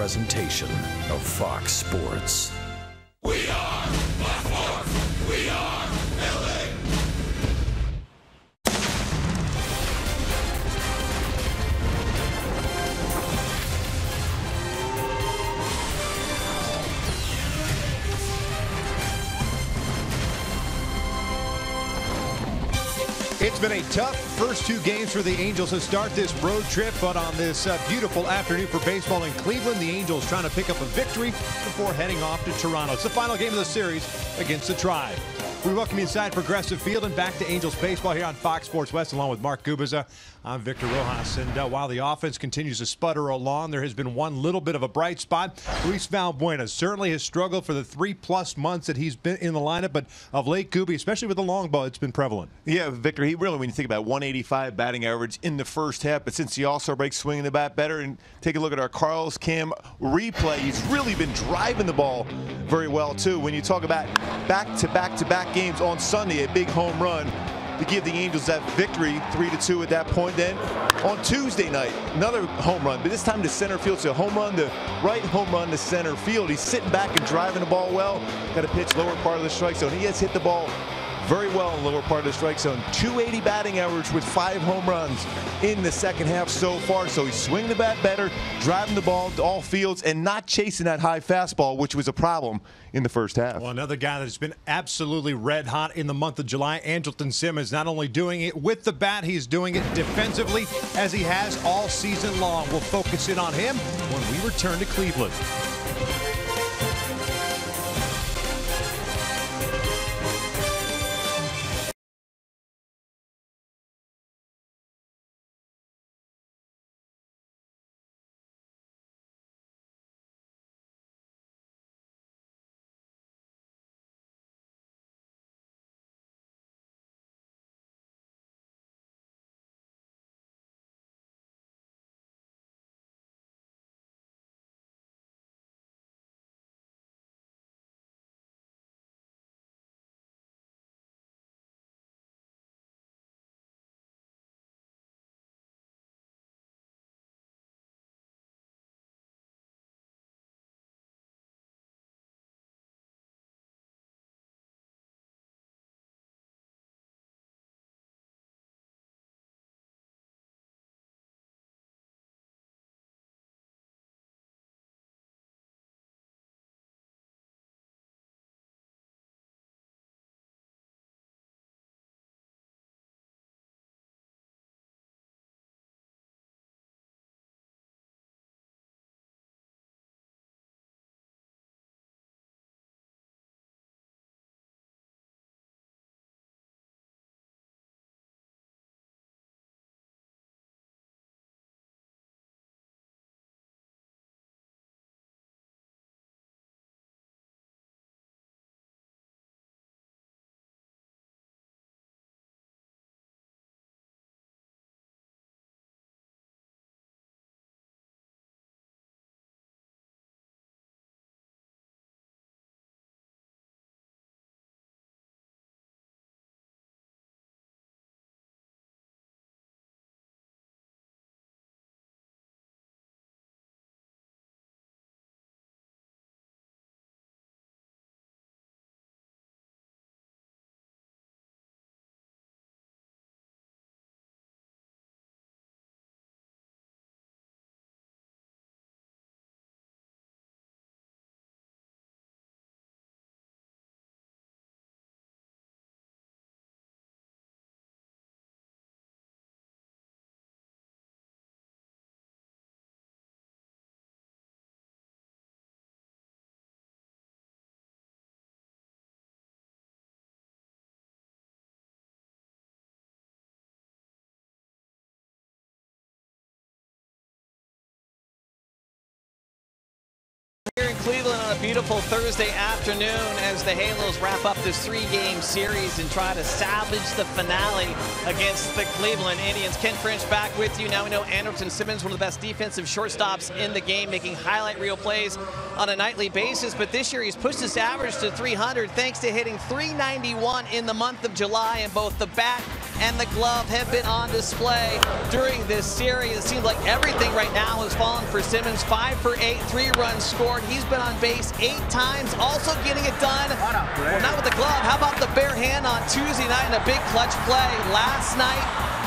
presentation of Fox Sports. We are Baltimore. We are LA. It's been a tough first two games for the Angels to start this road trip, but on this beautiful afternoon for baseball in Cleveland, the Angels trying to pick up a victory before heading off to Toronto. It's the final game of the series against the Tribe. We welcome you inside Progressive Field and back to Angels baseball here on Fox Sports West, along with Mark Gubiza. I'm Victor Rojas, and while the offense continues to sputter along, there has been one little bit of a bright spot. Luis Valbuena certainly has struggled for the 3+ months that he's been in the lineup, but of late, Gubi, especially with the long ball, it's been prevalent. Yeah, Victor, he really, when you think about 185 batting average in the first half, but since the All-Star break, swinging the bat better. And take a look at our Carlos Cam replay. He's really been driving the ball very well, too. When you talk about back-to-back-to-back games on Sunday, a big home run to give the Angels that victory, 3-2 at that point. Then on Tuesday night, another home run, but this time to center field. So home run to right, home run to center field. He's sitting back and driving the ball well. Got a pitch lower part of the strike zone. He has hit the ball very well in the lower part of the strike zone. 280 batting average with 5 home runs in the second half so far. So he's swinging the bat better, driving the ball to all fields, and not chasing that high fastball, which was a problem in the first half. Well, another guy that's been absolutely red hot in the month of July, Andrelton Simmons, not only doing it with the bat, he's doing it defensively as he has all season long. We'll focus in on him when we return to Cleveland. Here in Cleveland on a beautiful Thursday afternoon as the Halos wrap up this 3-game series and try to salvage the finale against the Cleveland Indians. Ken French back with you. Now we know Andrelton Simmons, one of the best defensive shortstops in the game, making highlight reel plays on a nightly basis. But this year he's pushed his average to 300 thanks to hitting 391 in the month of July, and both the bat and the glove have been on display during this series. It seems like everything right now has fallen for Simmons. 5 for 8, 3 runs scored. He's been on base 8 times, also getting it done. Well, not with the glove. How about the bare hand on Tuesday night in a big clutch play? Last night,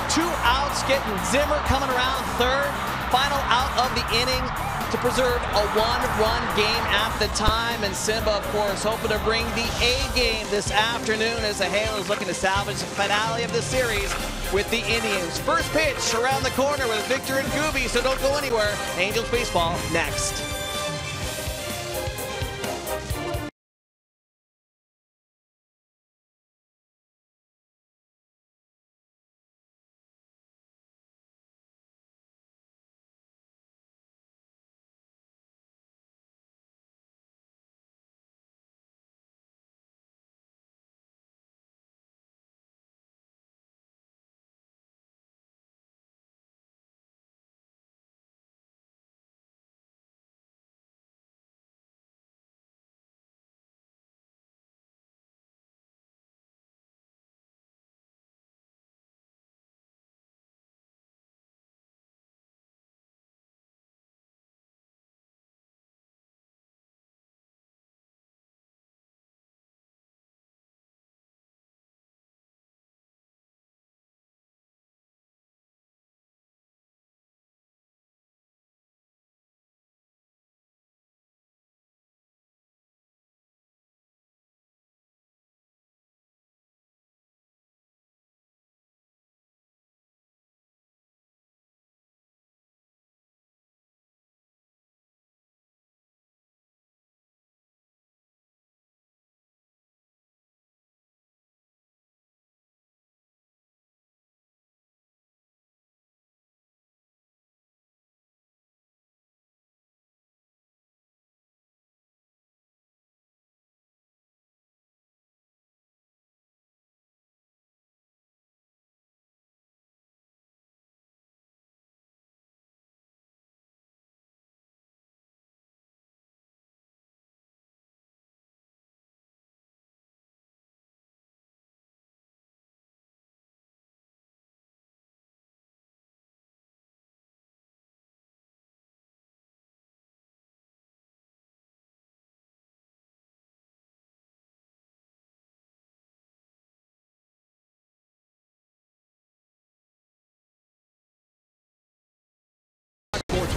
2 outs, getting Zimmer coming around third. Final out of the inning to preserve a 1-run game at the time. And Simba, of course, hoping to bring the A game this afternoon as the Halos looking to salvage the finale of the series with the Indians. First pitch around the corner with Victor and Gooby, so don't go anywhere. Angels baseball next.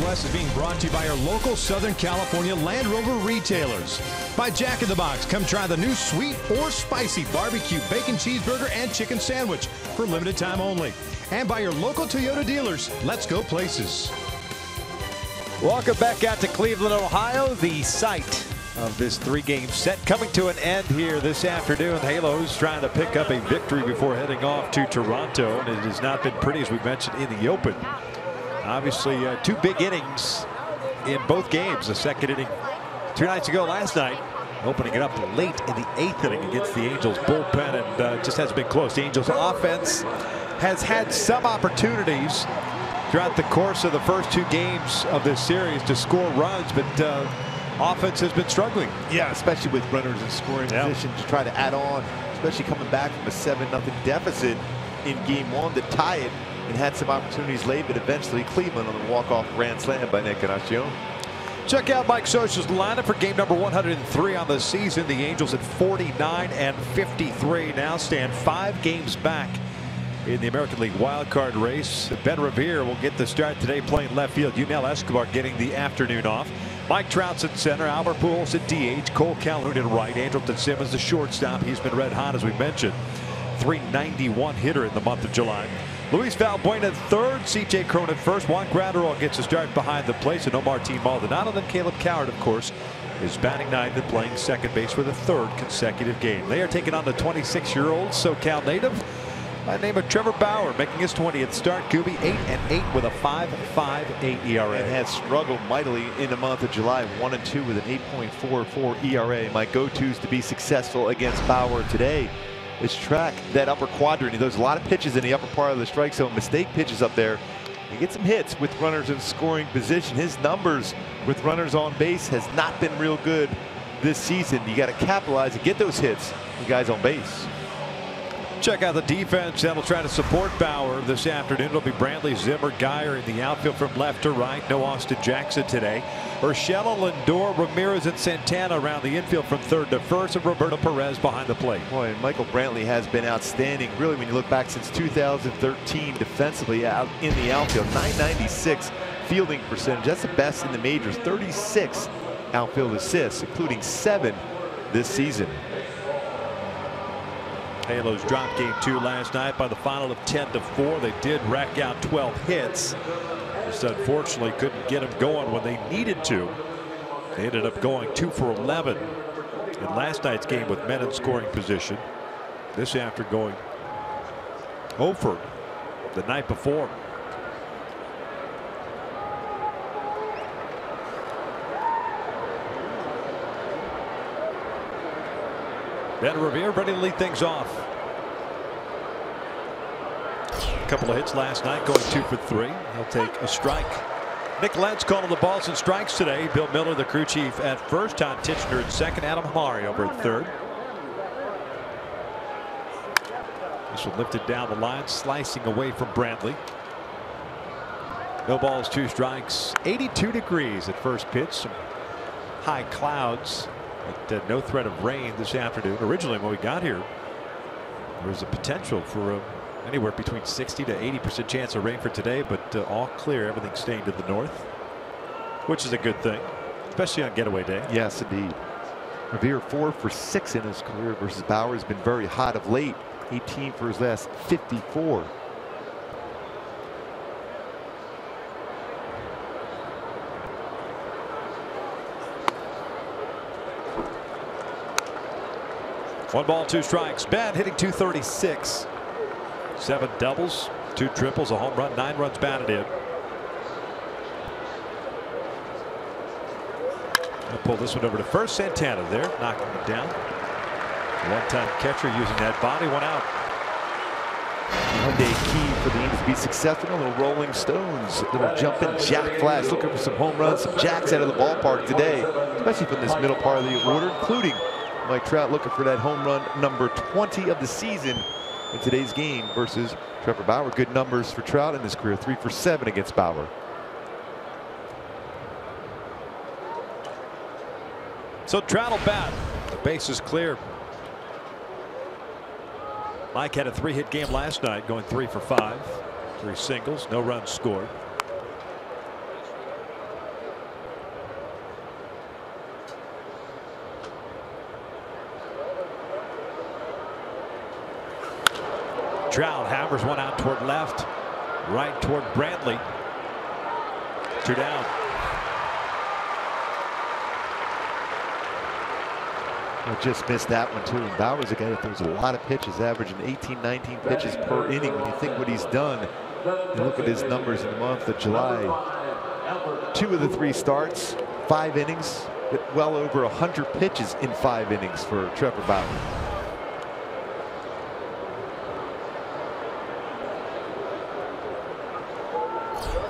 West is being brought to you by our local Southern California Land Rover retailers. By Jack in the Box, come try the new sweet or spicy barbecue bacon cheeseburger and chicken sandwich for limited time only. And by your local Toyota dealers. Let's go places. Welcome back out to Cleveland, Ohio, the site of this 3-game set coming to an end here this afternoon. The Halos trying to pick up a victory before heading off to Toronto, and it has not been pretty, as we mentioned, in the open. Obviously, 2 big innings in both games. The second inning 2 nights ago last night, opening it up late in the 8th inning against the Angels bullpen, and just hasn't been close. The Angels offense has had some opportunities throughout the course of the first 2 games of this series to score runs, but offense has been struggling. Yeah, especially with runners in scoring position to try to add on, especially coming back from a 7-0 deficit in game 1 to tie it, and had some opportunities late, but eventually Cleveland on the walk-off grand slam by Nick Encarnacion. Check out Mike Scioscia's lineup for game number 103 on the season. The Angels at 49-53 now stand 5 games back in the American League wild card race. Ben Revere will get the start today playing left field. Yunel Escobar getting the afternoon off. Mike Trout's at center, Albert Pujols at DH, Cole Calhoun at right, Andrelton Simmons the shortstop. He's been red hot, as we mentioned. .391 hitter in the month of July. Luis Valbuena third, C.J. Cron at first. Juan Granderol gets a start behind the plate, and Omar T. Maldonado. Then Caleb Coward, of course, is batting ninth and playing second base for the 3rd consecutive game. They are taking on the 26-year-old SoCal native by the name of Trevor Bauer, making his 20th start. Gooby 8-8 with a 5.58 ERA. And has struggled mightily in the month of July. 1-2 with an 8.44 ERA. My go-tos to be successful against Bauer today is track that upper quadrant. There's a lot of pitches in the upper part of the strike zone, mistake pitches up there. He gets some hits with runners in scoring position. His numbers with runners on base has not been real good this season. You got to capitalize and get those hits with guys on base. Check out the defense that'll try to support Bauer this afternoon. It'll be Brantley, Zimmer, Geyer in the outfield from left to right. No Austin Jackson today. Urshela, Lindor, Ramirez, and Santana around the infield from third to first, and Roberto Perez behind the plate. Boy, and Michael Brantley has been outstanding, really, when you look back since 2013 defensively out in the outfield. 996 fielding percentage. That's the best in the majors. 36 outfield assists, including 7 this season. Halos dropped game 2 last night by the final of 10-4. They did rack out 12 hits. Just unfortunately couldn't get them going when they needed to. They ended up going 2 for 11 in last night's game with men in scoring position. This after going 0 for the night before. Ben Revere ready to lead things off. A couple of hits last night, going 2 for 3. He'll take a strike. Nick Lentz calling the balls and strikes today. Bill Miller, the crew chief, at first. Todd Tichenor at second. Adam Hamari over at third. This one lifted down the line, slicing away from Brantley. No balls, 2 strikes. 82 degrees at first pitch. Some high clouds. But no threat of rain this afternoon. Originally, when we got here, there was a potential for anywhere between 60 to 80% chance of rain for today, but all clear. Everything staying to the north, which is a good thing, especially on getaway day. Yes, indeed. Revere 4 for 6 in his career versus Bauer. Has been very hot of late. 18 for his last 54. One ball, 2 strikes. Ben hitting .236. 7 doubles, 2 triples, a home run, 9 runs batted in. I'll pull this one over to first. Santana there, knocking it down. One-time catcher using that body. 1 out. One day key for the Yankees to be successful. A little Rolling Stones, little jumping jack flash, looking for some home runs, some jacks out of the ballpark today, especially from this middle part of the order, including Mike Trout looking for that home run number 20 of the season in today's game versus Trevor Bauer. Good numbers for Trout in his career. 3 for 7 against Bauer. So Trout will bat. The base is clear. Mike had a 3-hit game last night, going 3 for 5. 3 singles, no runs scored. Trout hammers one out toward left, right toward Brantley. 2 down. I just missed that one too. And Bauer's a guy that throws a lot of pitches, averaging 18, 19 pitches per inning. When you think what he's done, you look at his numbers in the month of July. 2 of the 3 starts, 5 innings, well over 100 pitches in 5 innings for Trevor Bauer.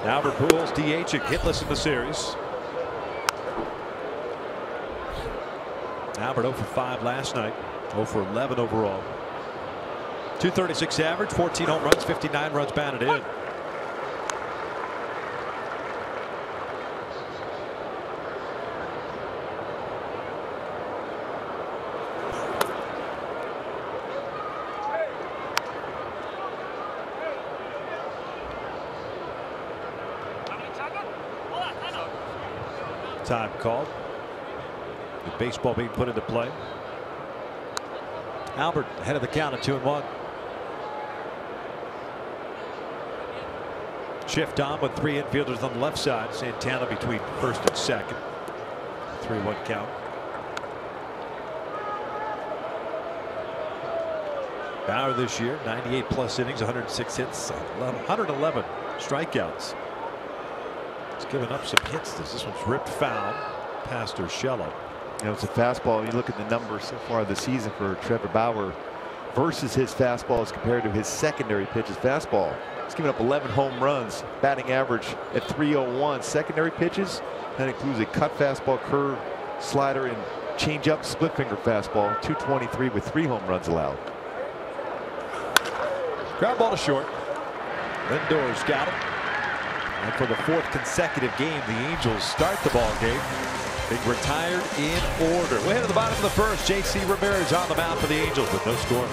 Albert Pujols DHing, hitless in the series. Albert 0 for 5 last night, 0 for 11 overall. .236 average, 14 home runs, 59 runs batted in. Time called. The baseball being put into play. Albert ahead of the count at 2-1. Shift on with 3 infielders on the left side. Santana between first and second. 3-1 count. Bauer this year, 98 plus innings, 106 hits, 111 strikeouts. He's given up some hits. This one's ripped foul past Urshela. You know, it's a fastball. You look at the numbers so far this season for Trevor Bauer versus his fastball as compared to his secondary pitch. His fastball, he's given up 11 home runs, batting average at .301. Secondary pitches, that includes a cut fastball, curve, slider, and changeup, split finger fastball. .223 with 3 home runs allowed. Ground ball to short. Lindor's got him. And for the fourth consecutive game, the Angels start the ball game. Being retired in order. We'll head to the bottom of the first. J.C. Ramirez on the mound for the Angels with no score.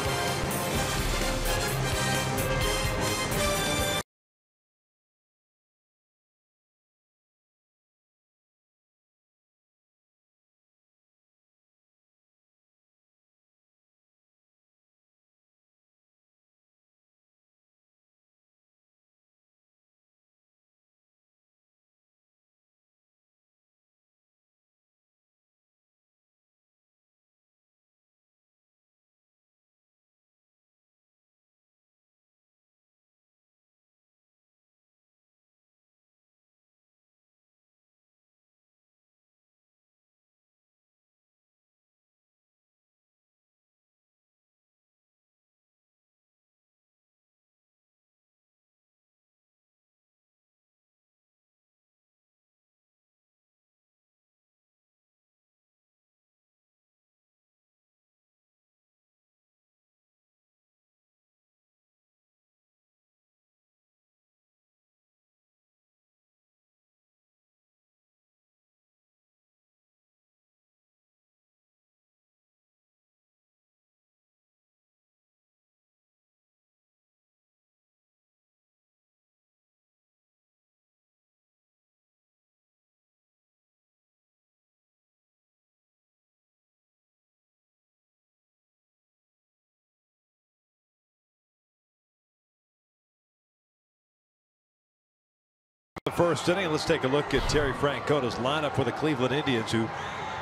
The first inning. Let's take a look at Terry Francona's lineup for the Cleveland Indians, who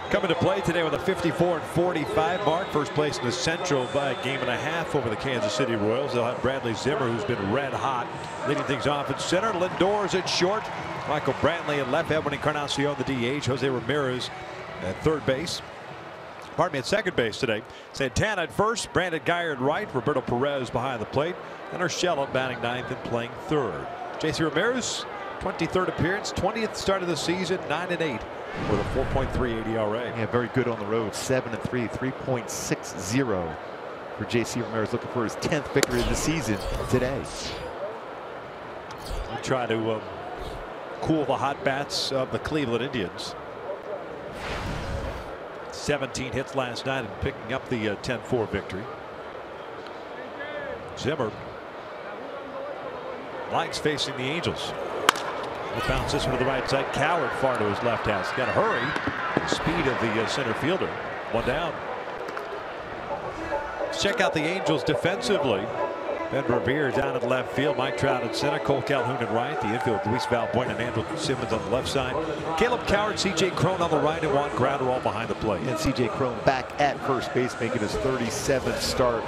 come into play today with a 54-45 mark. First place in the Central by a game and a half over the Kansas City Royals. They'll have Bradley Zimmer, who's been red hot, leading things off at center. Lindor's at short. Michael Brantley at left. Edwin Encarnacion the DH. Jose Ramirez at third base. Pardon me, at second base today. Santana at first. Brandon Guyer at right. Roberto Perez behind the plate. And Urshela batting ninth and playing third. J.C. Ramirez, 23rd appearance, 20th start of the season, 9-8 with a 4.38 ERA. Yeah, very good on the road, 7-3, 3.60 for J.C. Ramirez, looking for his 10th victory of the season today. We try to cool the hot bats of the Cleveland Indians. 17 hits last night and picking up the 10-4 victory. Zimmer. Lights facing the Angels. He'll bounce this one to the right side. Coward far to his left house. Got to hurry. The speed of the center fielder. One down. Let's check out the Angels defensively. Ben Revere down at left field. Mike Trout at center. Cole Calhoun at right. The infield, Luis Valbuena and Andrew Simmons on the left side. Caleb Coward, C.J. Cron on the right, and Juan Crowder all behind the plate. And C.J. Cron back at first base, making his 37th start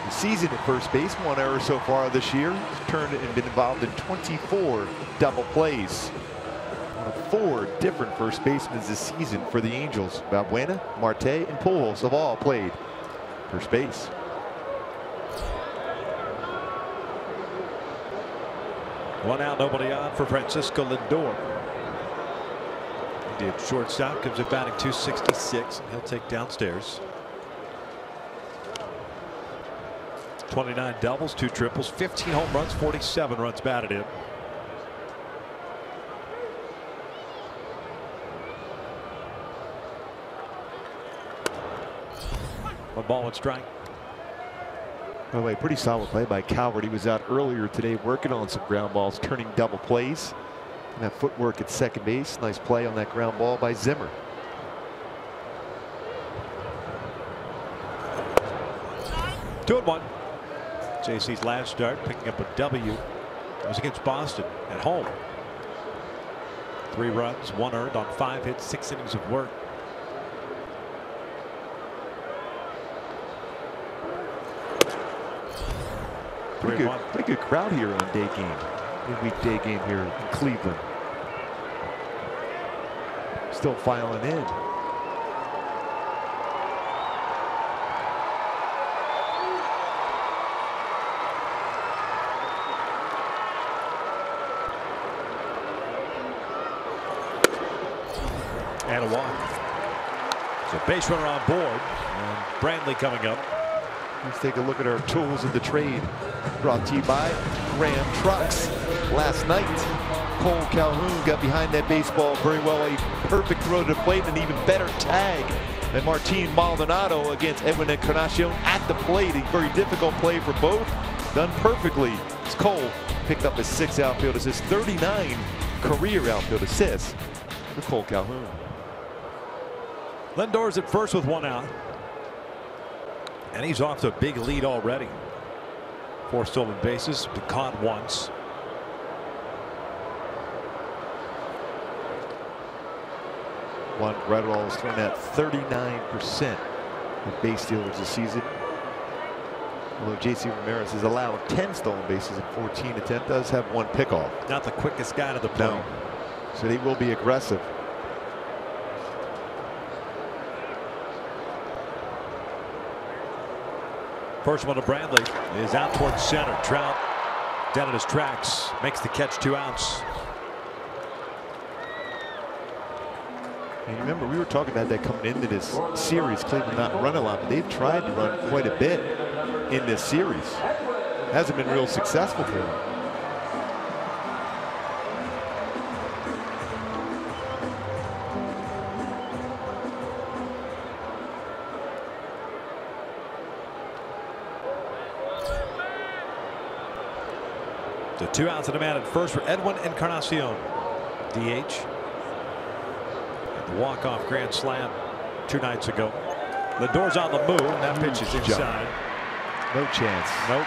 the season at first base. One error so far this year. He's turned and been involved in 24 double plays. One of 4 different first basemen this season for the Angels. Valbuena, Marte, and Pujols have all played first base. One out, nobody on for Francisco Lindor. He did shortstop, comes at batting 266, and he'll take downstairs. 29 doubles, 2 triples, 15 home runs, 47 runs batted in. One ball and strike. By the way, pretty solid play by Coward. He was out earlier today working on some ground balls, turning double plays. And that footwork at second base. Nice play on that ground ball by Zimmer. Two and one. JC's last start, picking up a W. It was against Boston at home. 3 runs, 1 earned on 5 hits, 6 innings of work. Pretty good crowd here on day game. Midweek day game here in Cleveland. Still filing in. And a walk. So base runner on board. And Brantley coming up. Let's take a look at our tools of the trade. Brought to you by Ram Trucks. Last night, Cole Calhoun got behind that baseball very well. A perfect throw to the plate, and an even better tag than Martin Maldonado against Edwin Encarnacion at the plate. A very difficult play for both. Done perfectly as Cole picked up his 6th outfield assist, 39 career outfield assists for Cole Calhoun. Lindor's at first with 1 out. And he's off to a big lead already. 4 stolen bases, been caught once. Juan Guerrero has thrown at 39% of base stealers this season. Although JC Ramirez has allowed 10 stolen bases in 14 attempts, does have 1 pickoff. Not the quickest guy to the plate. No. So they will be aggressive. First one to Bradley is out towards center. Trout down at his tracks, makes the catch, 2 outs. And remember, we were talking about that coming into this series. Cleveland not run a lot, but they've tried to run quite a bit in this series. Hasn't been real successful for them. The 2 outs and a man at first for Edwin Encarnacion, DH. The walk-off grand slam 2 nights ago. Lindor's on the move, and that pitch is inside. No chance. Nope.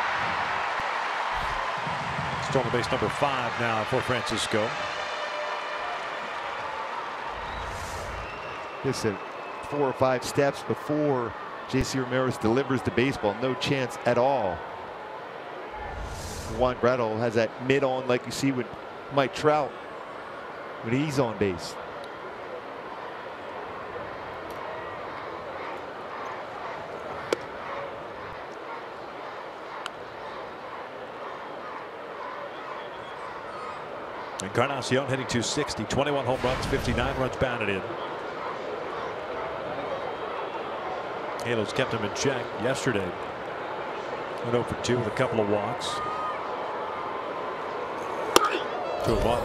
Stolen base number 5 now for Francisco. Just 4 or 5 steps before JC Ramirez delivers the baseball. No chance at all. Juan Guerrero has that mid-on like you see with Mike Trout when he's on base. Encarnacion hitting .260, 21 home runs, 59 runs batted in. Halos kept him in check yesterday. Went 0 for 2 with a couple of walks. 2-1.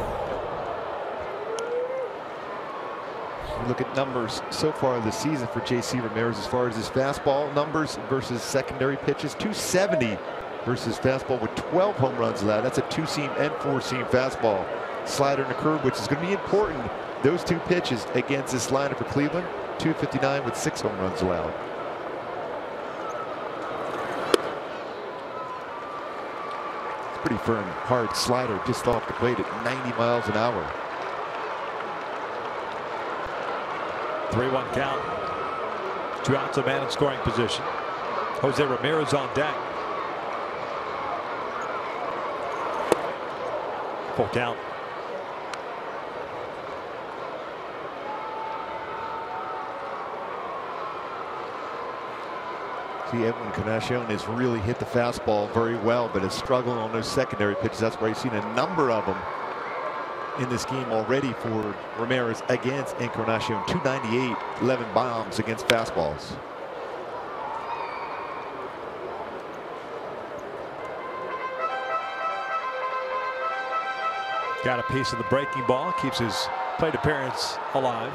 Look at numbers so far this season for JC Ramirez as far as his fastball numbers versus secondary pitches. .270 versus fastball with 12 home runs allowed. That's a 2-seam and 4-seam fastball. Slider and a curve, which is going to be important. Those 2 pitches against this lineup for Cleveland. .259 with 6 home runs allowed. It's pretty firm, hard slider just off the plate at 90 miles an hour. 3-1 count. 2 outs, a man in scoring position. Jose Ramirez on deck. Full count. See, Edwin Encarnacion has really hit the fastball very well, but is struggling on those secondary pitches. That's why you've seen a number of them in this game already for Ramirez against Encarnacion. .298, 11 bombs against fastballs. Got a piece of the breaking ball, keeps his plate appearance alive.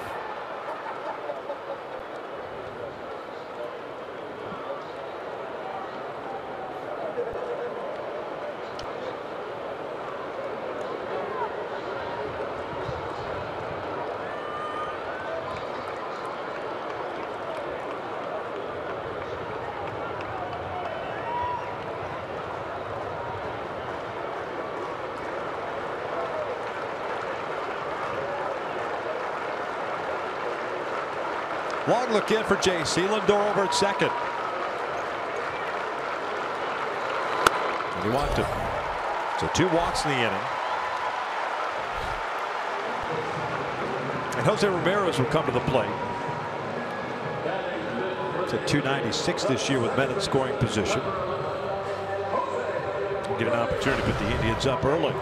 Long look in for JC. Lindor over at second. And he walked him. So 2 walks in the inning. And Jose Ramirez will come to the plate. It's at .296 this year with men in scoring position. We'll get an opportunity to put the Indians up early.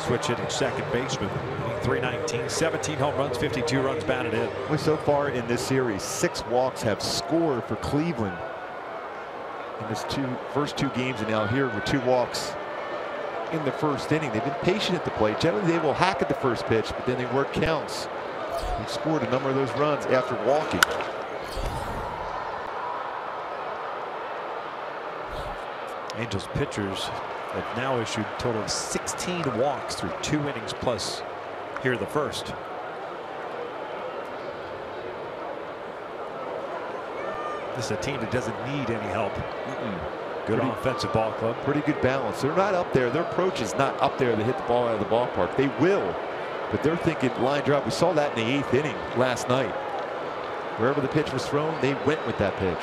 Switch hitting second baseman. .319, 17 home runs, 52 runs batted in. Well, so far in this series, 6 walks have scored for Cleveland. in this first two games, and now here with 2 walks in the first inning. They've been patient at the plate. Generally, they will hack at the first pitch, but then they work counts. They've scored a number of those runs after walking. Angels pitchers have now issued a total of 16 walks through 2 innings plus here in the first. This is a team that doesn't need any help. Good offensive ball club. Pretty good balance. They're not up there. Their approach is not up there to hit the ball out of the ballpark. They will, but they're thinking line drive. We saw that in the 8th inning last night. Wherever the pitch was thrown, they went with that pitch.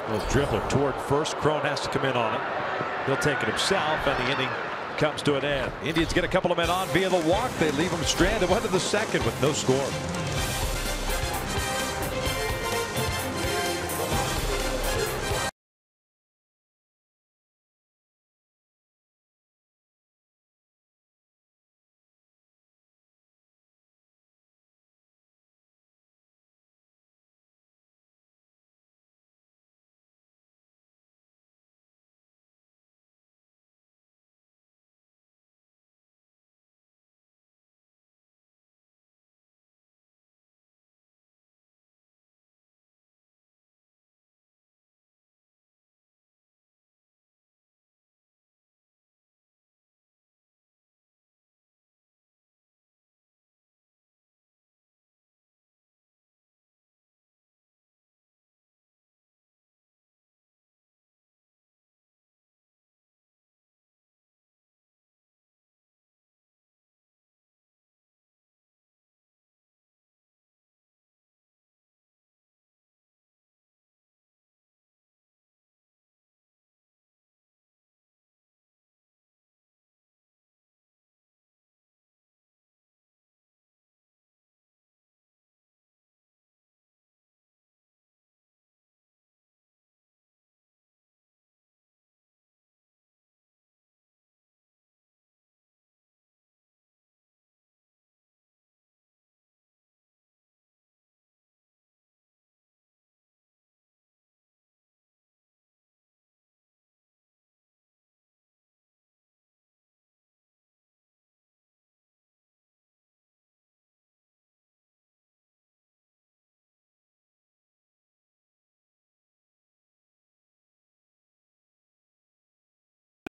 Little dribbler toward first. Crone has to come in on it. He'll take it himself, and the inning comes to an end. Indians get a couple of men on via the walk. They leave them stranded. Went to the second with no score.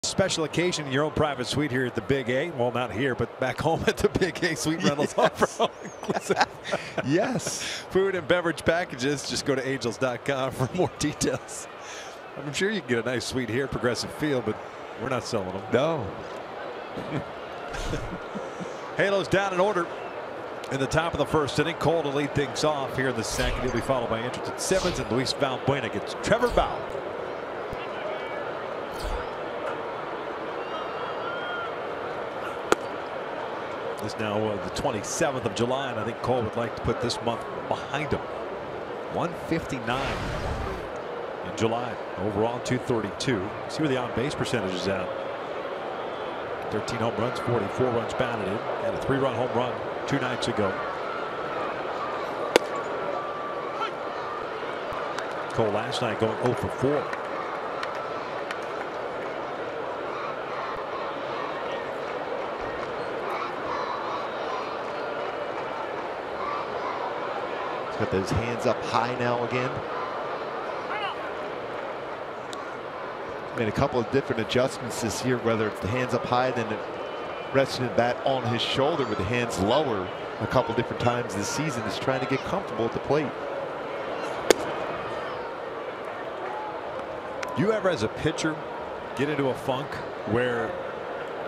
Special occasion in your own private suite here at the Big A. Well, not here, but back home at the Big A Suite Rentals. Yes. Food and beverage packages. Just go to angels.com for more details. I'm sure you can get a nice suite here at Progressive Field, but we're not selling them. No. Halos down in order in the top of the first inning. Cole to lead things off here in the second. He'll be followed by Anderson Simmons, and Luis Valbuena gets Trevor Bauer. It's now the 27th of July, and I think Cole would like to put this month behind him. 159 in July. Overall, 232. See where the on-base percentage is at. 13 home runs, 44 runs batted in. Had a 3-run home run 2 nights ago. Cole last night going 0 for 4. Got those hands up high now again. Made a couple of different adjustments this year, whether it's the hands up high, then resting the bat on his shoulder with the hands lower a couple different times this season, is trying to get comfortable at the plate. You ever, as a pitcher, get into a funk where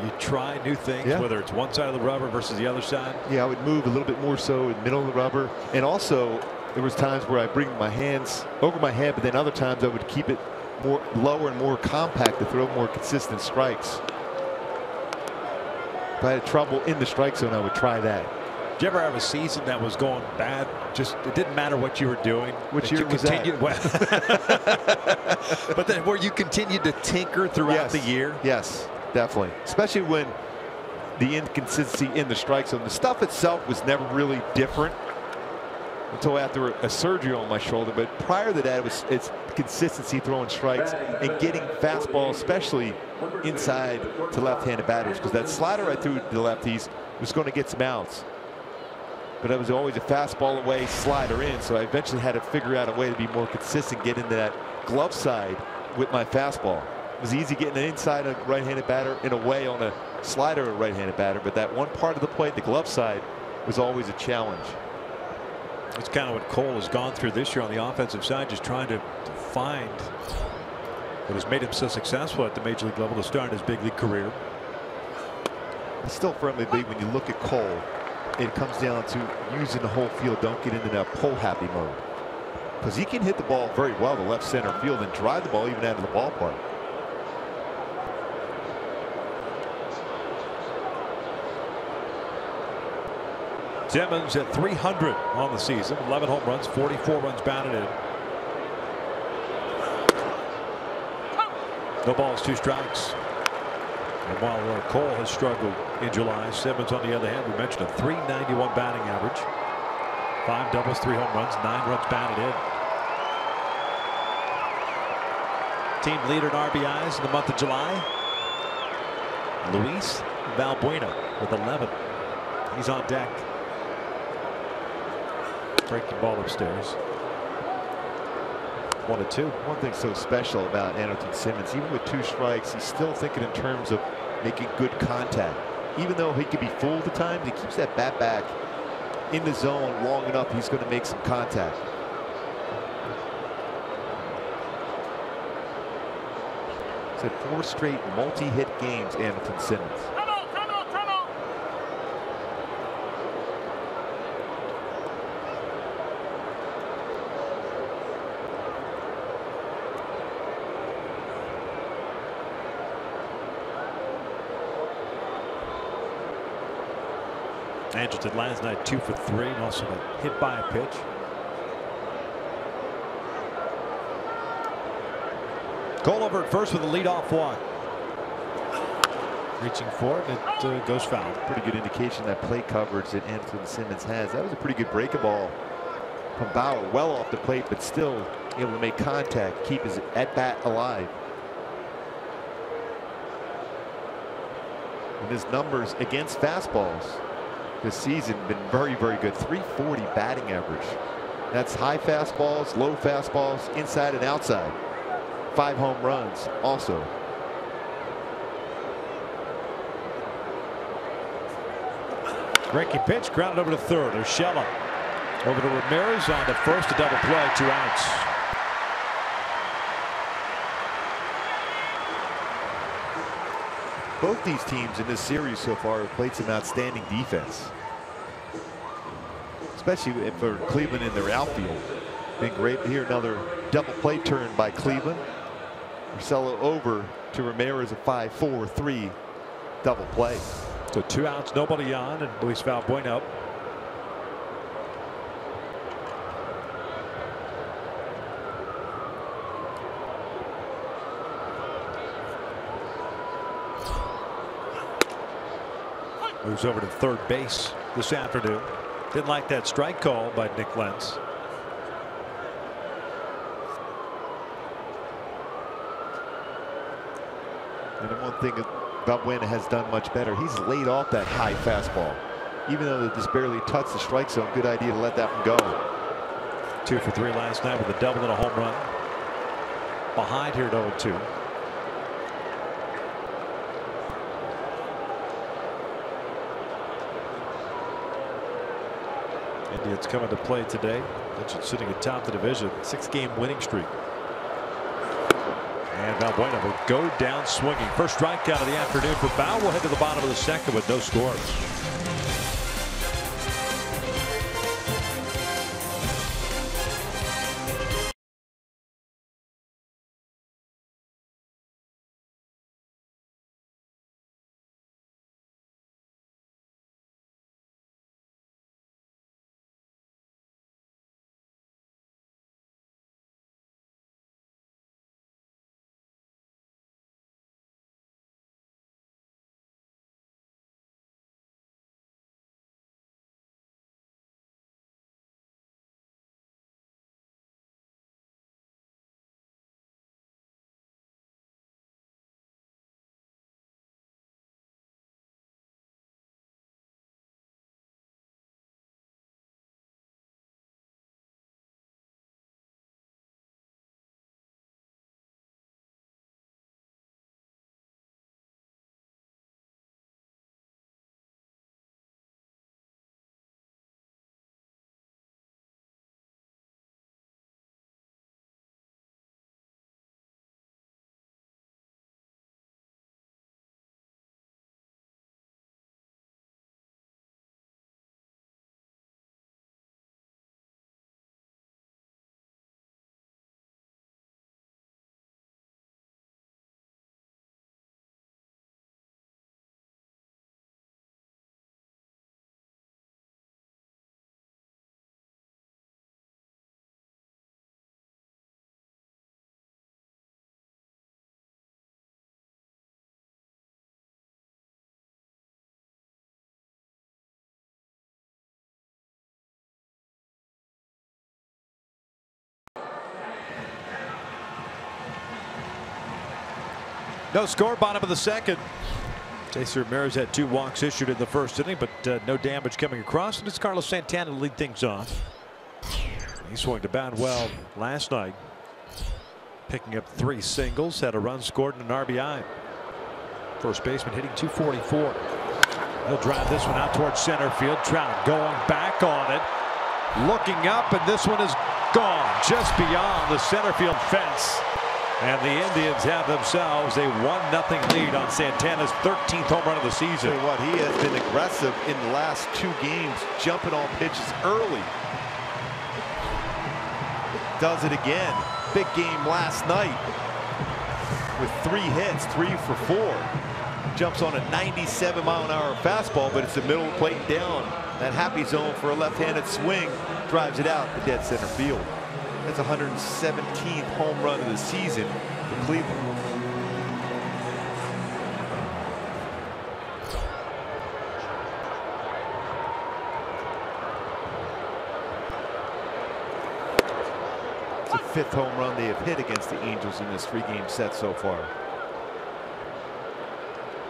you try new things, whether it's one side of the rubber versus the other side? Yeah, I would move a little bit more so in the middle of the rubber. And also, there was times where I bring my hands over my head, but then other times I would keep it more lower and more compact to throw more consistent strikes. If I had trouble in the strike zone, I would try that. Did you ever have a season that was going bad? Just it didn't matter what you were doing. Which year was that? But then where you continued to tinker throughout the year? Yes, definitely. Especially when the inconsistency in the strike zone. The stuff itself was never really different. until after a surgery on my shoulder. But prior to that, it's consistency throwing strikes and getting fastballs, especially inside to left-handed batters, because that slider I threw to the lefties was going to get some outs. But I was always a fastball away, slider in, so I eventually had to figure out a way to be more consistent, get into that glove side with my fastball. It was easy getting an inside a right-handed batter and away on a slider a right-handed batter, but that one part of the plate, the glove side, was always a challenge. That's kind of what Cole has gone through this year on the offensive side, just trying to find what has made him so successful at the major league level to start his big league career. I still firmly believe when you look at Cole, it comes down to using the whole field. Don't get into that pull happy mode, because he can hit the ball very well to left center field and drive the ball even out of the ballpark. Simmons at 300 on the season, 11 home runs, 44 runs batted in. No balls, 2 strikes. And while Cole has struggled in July, Simmons on the other hand, we mentioned a .391 batting average, 5 doubles, 3 home runs, 9 runs batted in. Team leader in RBIs in the month of July, Luis Valbuena with 11. He's on deck. Breaking ball upstairs. 1-2. One thing so special about Anderson Simmons, even with 2 strikes, he's still thinking in terms of making good contact. Even though he can be fooled at times, he keeps that bat back in the zone long enough, he's going to make some contact. He's had 4 straight multi-hit games, Anderson Simmons. Anderson last night 2 for 3 and also got hit by a pitch. Cole over at first with a leadoff walk. Reaching for it, it goes foul. Pretty good indication that plate coverage that Anderson Simmons has. That was a pretty good breaking ball from Bauer, well off the plate, but still able to make contact, keep his at bat alive. And his numbers against fastballs this season been very, very good. 340 batting average. That's high fastballs, low fastballs, inside and outside. 5 home runs also. Breaking pitch, grounded over to third. Urshela over to Ramirez on the first, a double play, 2 outs. Both these teams in this series so far have played some outstanding defense, especially for Cleveland in their outfield. Been great here. Another double play turn by Cleveland. Urshela over to Ramirez, a 5-4-3 double play. So 2 outs, nobody on, and Luis Valbuena up. Moves over to third base this afternoon. Didn't like that strike call by Nick Lentz. And the one thing Valbuena has done much better, he's laid off that high fastball. Even though it just barely touched the strike zone, good idea to let that one go. 2 for 3 last night with a double and a home run. Behind here at 0-2. Indians coming to play today. Mentioned sitting atop the division, 6-game winning streak. And Valbuena will go down swinging. First strikeout of the afternoon for Bauer. We'll head to the bottom of the second with no scores. No score, bottom of the second. Jason Ramirez had 2 walks issued in the first inning, but no damage coming across. And it's Carlos Santana to lead things off. He swung the bat well last night, picking up 3 singles, had a run scored and an RBI. First baseman hitting .244. He'll drive this one out towards center field. Trout going back on it, looking up, and this one is gone just beyond the center field fence. And the Indians have themselves a 1-0 lead on Santana's 13th home run of the season. Tell you what, he has been aggressive in the last 2 games, jumping on pitches early. Does it again. Big game last night with 3 hits, 3 for 4. Jumps on a 97-mile-an-hour fastball, but it's the middle of the plate and down. That happy zone for a left-handed swing, drives it out to dead center field. That's 117th home run of the season for Cleveland. It's the 5th home run they have hit against the Angels in this 3-game set so far.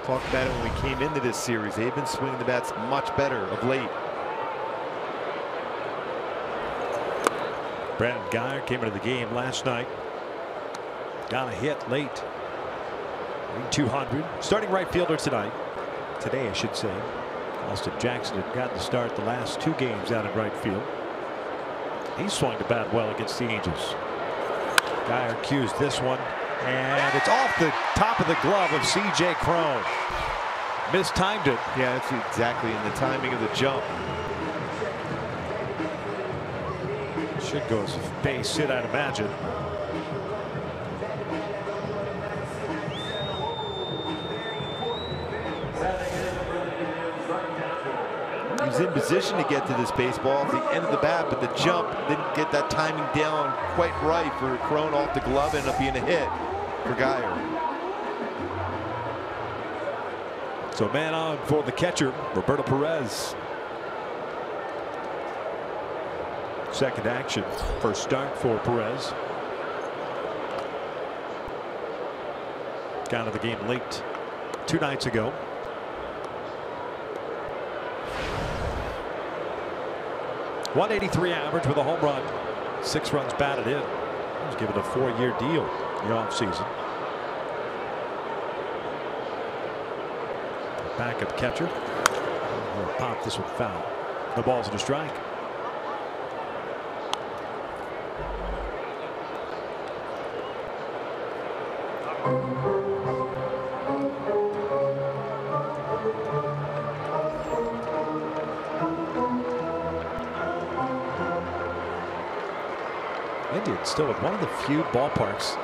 Talked about it when we came into this series. They've been swinging the bats much better of late. Brandon Guyer came into the game last night. Got a hit late. 200. Starting right fielder tonight. Today, I should say. Austin Jackson had gotten to start the last 2 games out in right field. He swung the bat well against the Angels. Guyer cues this one, and it's off the top of the glove of C.J. Cron. Mistimed it. Yeah, that's exactly in the timing of the jump. Should go as a base hit, I'd imagine. He was in position to get to this baseball at the end of the bat, but the jump didn't get that timing down quite right for Cron off the glove. Ended up being a hit for Guyer. So man on for the catcher, Roberto Perez. Second action, first start for Perez. Got out of the game late 2 nights ago. .183 average with a home run, 6 runs batted in. He was given a 4-year deal in the offseason. Backup catcher. We'll pop this one foul. The ball's in a strike. Indians still with one of the few ballparks,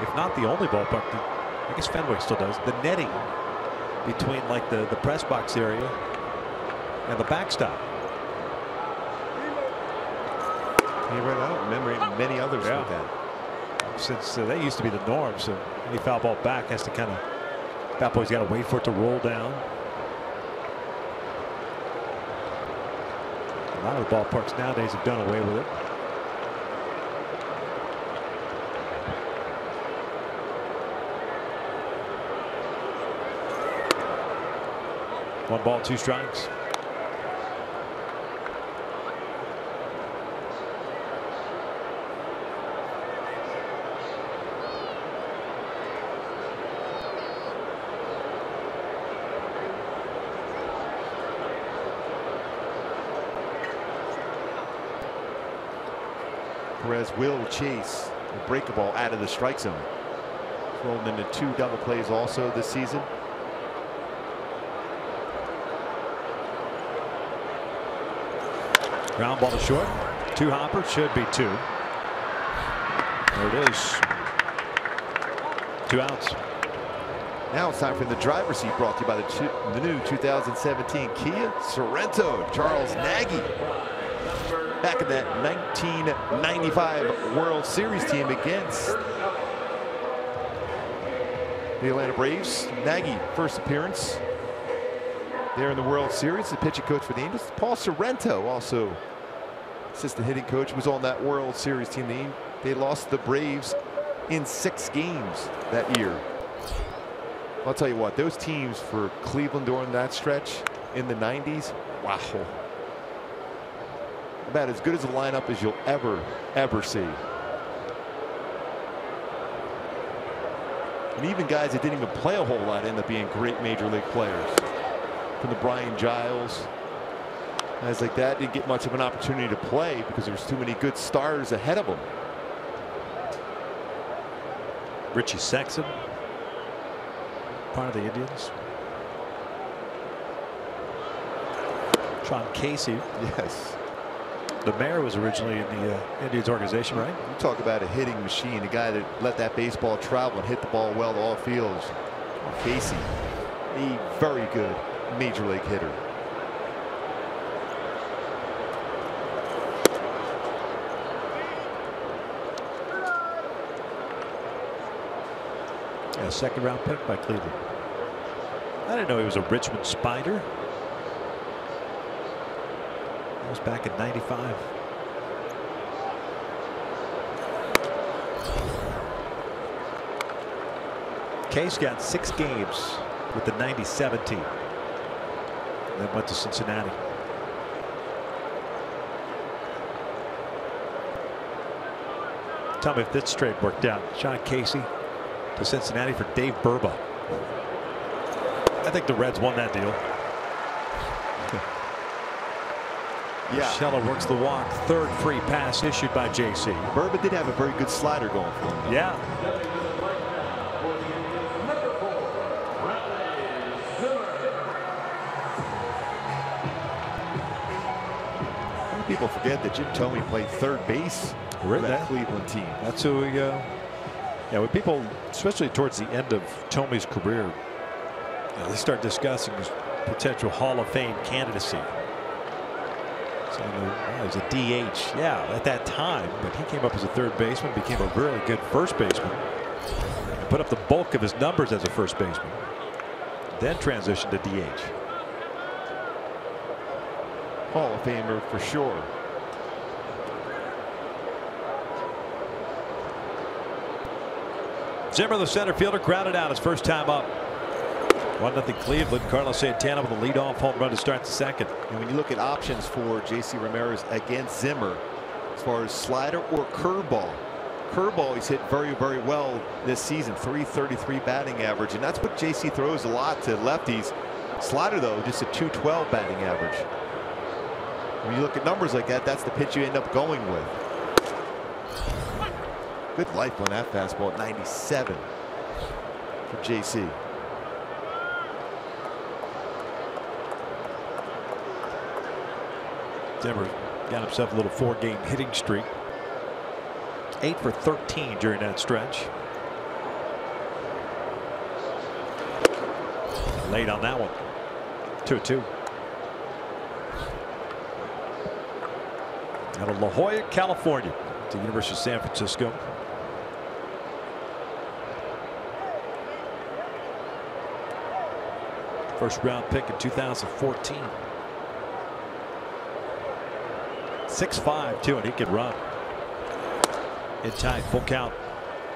if not the only ballpark, I guess Fenway still does, the netting between like the press box area and the backstop. I don't remember many others with that. Since they used to be the norm, so any foul ball back has to kind of, foul ball's got to wait for it to roll down. A lot of the ballparks nowadays have done away with it. One ball, 2 strikes. Perez will chase and break the ball out of the strike zone. Rolled into 2 double plays also this season. Ground ball to short. 2 hopper, should be 2. There it is. 2 outs. Now it's time for the driver's seat, brought to you by the new 2017 Kia Sorento. Charles Nagy, back in that 1995 World Series team against the Atlanta Braves. Nagy, first appearance there in the World Series, the pitching coach for the Angels. Paul Sorento, also assistant hitting coach, was on that World Series team. They lost the Braves in 6 games that year. I'll tell you what, those teams for Cleveland during that stretch in the 90s, wow. About as good as a lineup as you'll ever see. And even guys that didn't even play a whole lot end up being great major league players. From the Brian Giles, guys like that didn't get much of an opportunity to play because there's too many good stars ahead of them. Richie Sexton, part of the Indians. Sean Casey. Yes. The mayor was originally in the Indians organization, right? You talk about a hitting machine, a guy that let that baseball travel and hit the ball well to all fields. Casey, a very good major league hitter. A second-round pick by Cleveland. I didn't know he was a Richmond Spider. That was back in '95. Case got 6 games with the '97 team. Then went to Cincinnati. Tell me if this trade worked out. Sean Casey to Cincinnati for Dave Burba. I think the Reds won that deal. Yeah. Scheller works the walk. Third free pass issued by JC. Burba did have a very good slider going for him. Yeah. People forget that Jim Thome played third base for that Cleveland team. That's who we go. Yeah, when people, especially towards the end of Thome's career, they start discussing his potential Hall of Fame candidacy. So he's a DH, yeah, at that time, but he came up as a third baseman, became a really good first baseman, and put up the bulk of his numbers as a first baseman. Then transitioned to DH. Hall of Famer for sure. Zimmer, the center fielder, grounded out his first time up. 1-0 Cleveland. Carlos Santana with a leadoff home run to start the second. And when you look at options for JC Ramirez against Zimmer, as far as slider or curveball he's hit very well this season. .333 batting average, and that's what JC throws a lot to lefties. Slider though, just a .212 batting average. When you look at numbers like that, that's the pitch you end up going with. Good life on that fastball at 97 for JC. Zimmer got himself a little 4-game hitting streak. 8 for 13 during that stretch. Late on that one. 2-2. Out of La Jolla, California, to the University of San Francisco. First round pick in 2014. 6'5" too, and he can run. In time, full count.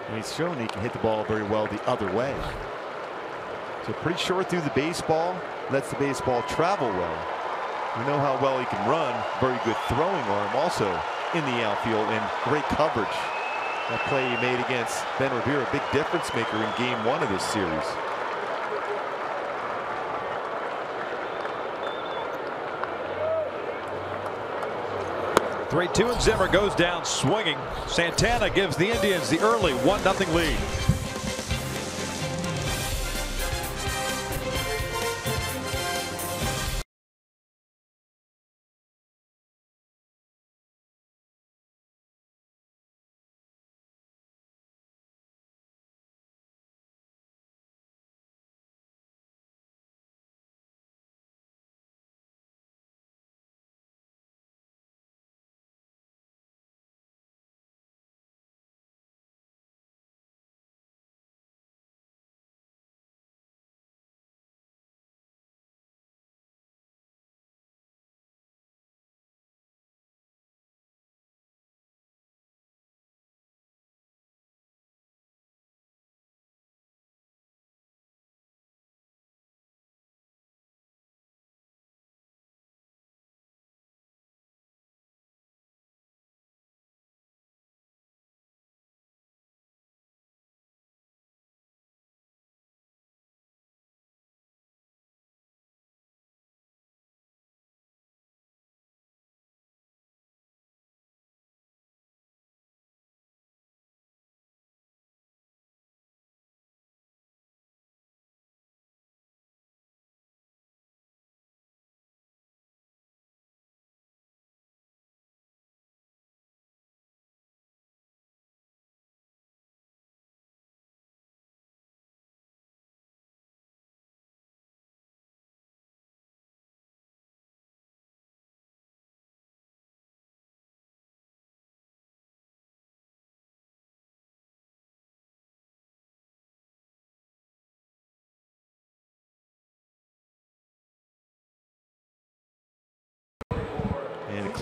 And he's shown he can hit the ball very well the other way. So pretty short through the baseball, lets the baseball travel well. We know how well he can run. Very good throwing arm also in the outfield, and great coverage. That play he made against Ben Revere, a big difference maker in game 1 of this series. (3-2) and Zimmer goes down swinging. Santana gives the Indians the early 1-0 lead.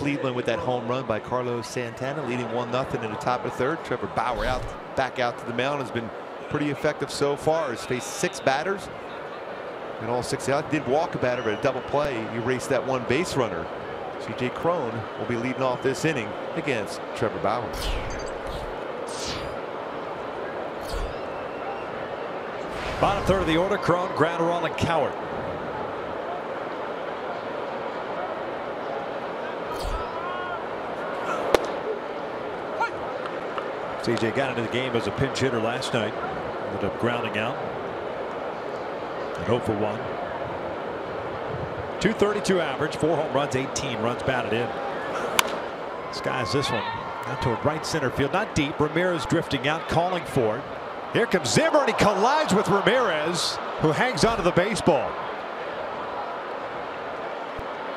Cleveland with that home run by Carlos Santana, leading 1-0 in the top of the third. Trevor Bauer back out to the mound, has been pretty effective so far. He's faced 6 batters, and all 6 out. Did walk a batter, but a double play. He raced that 1 base runner. C.J. Cron will be leading off this inning against Trevor Bauer. Bottom third of the order, Cron, Gratterall, and Cowart. CJ got into the game as a pinch hitter last night. Ended up grounding out. And 0 for 1. 232 average, 4 home runs, 18 runs batted in. Skies this one out toward right center field, not deep. Ramirez drifting out, calling for it. Here comes Zimmer, and he collides with Ramirez, who hangs onto the baseball.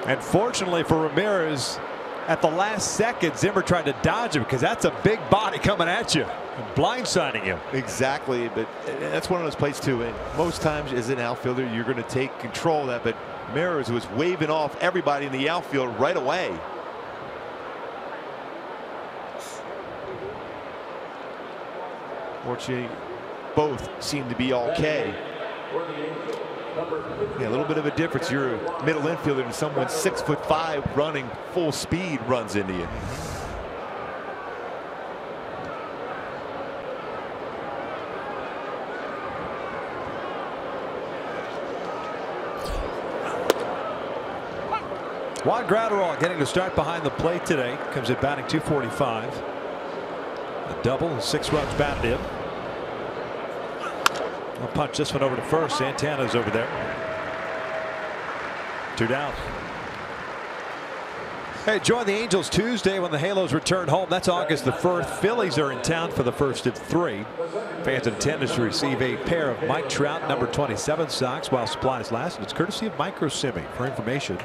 And fortunately for Ramirez, at the last second, Zimmer tried to dodge him because that's a big body coming at you and blindsiding you. Exactly, but that's one of those plays too. And most times as an outfielder, you're going to take control of that, but Ramirez was waving off everybody in the outfield right away. Fortunately, both seem to be okay. Yeah, a little bit of a difference. You're a middle infielder and someone 6'5" running full speed runs into you. Juan Gratterall getting to start behind the plate today. Comes at batting 245. A double, 6 runs batted in. I'll punch this one over to first. Santana's over there. 2 down. Hey, join the Angels Tuesday when the Halos return home. That's August the 1st. Phillies are in town for the first of 3. Fans in attendance to receive a pair of Mike Trout number 27 socks while supplies last. And it's courtesy of Micro Simi. For information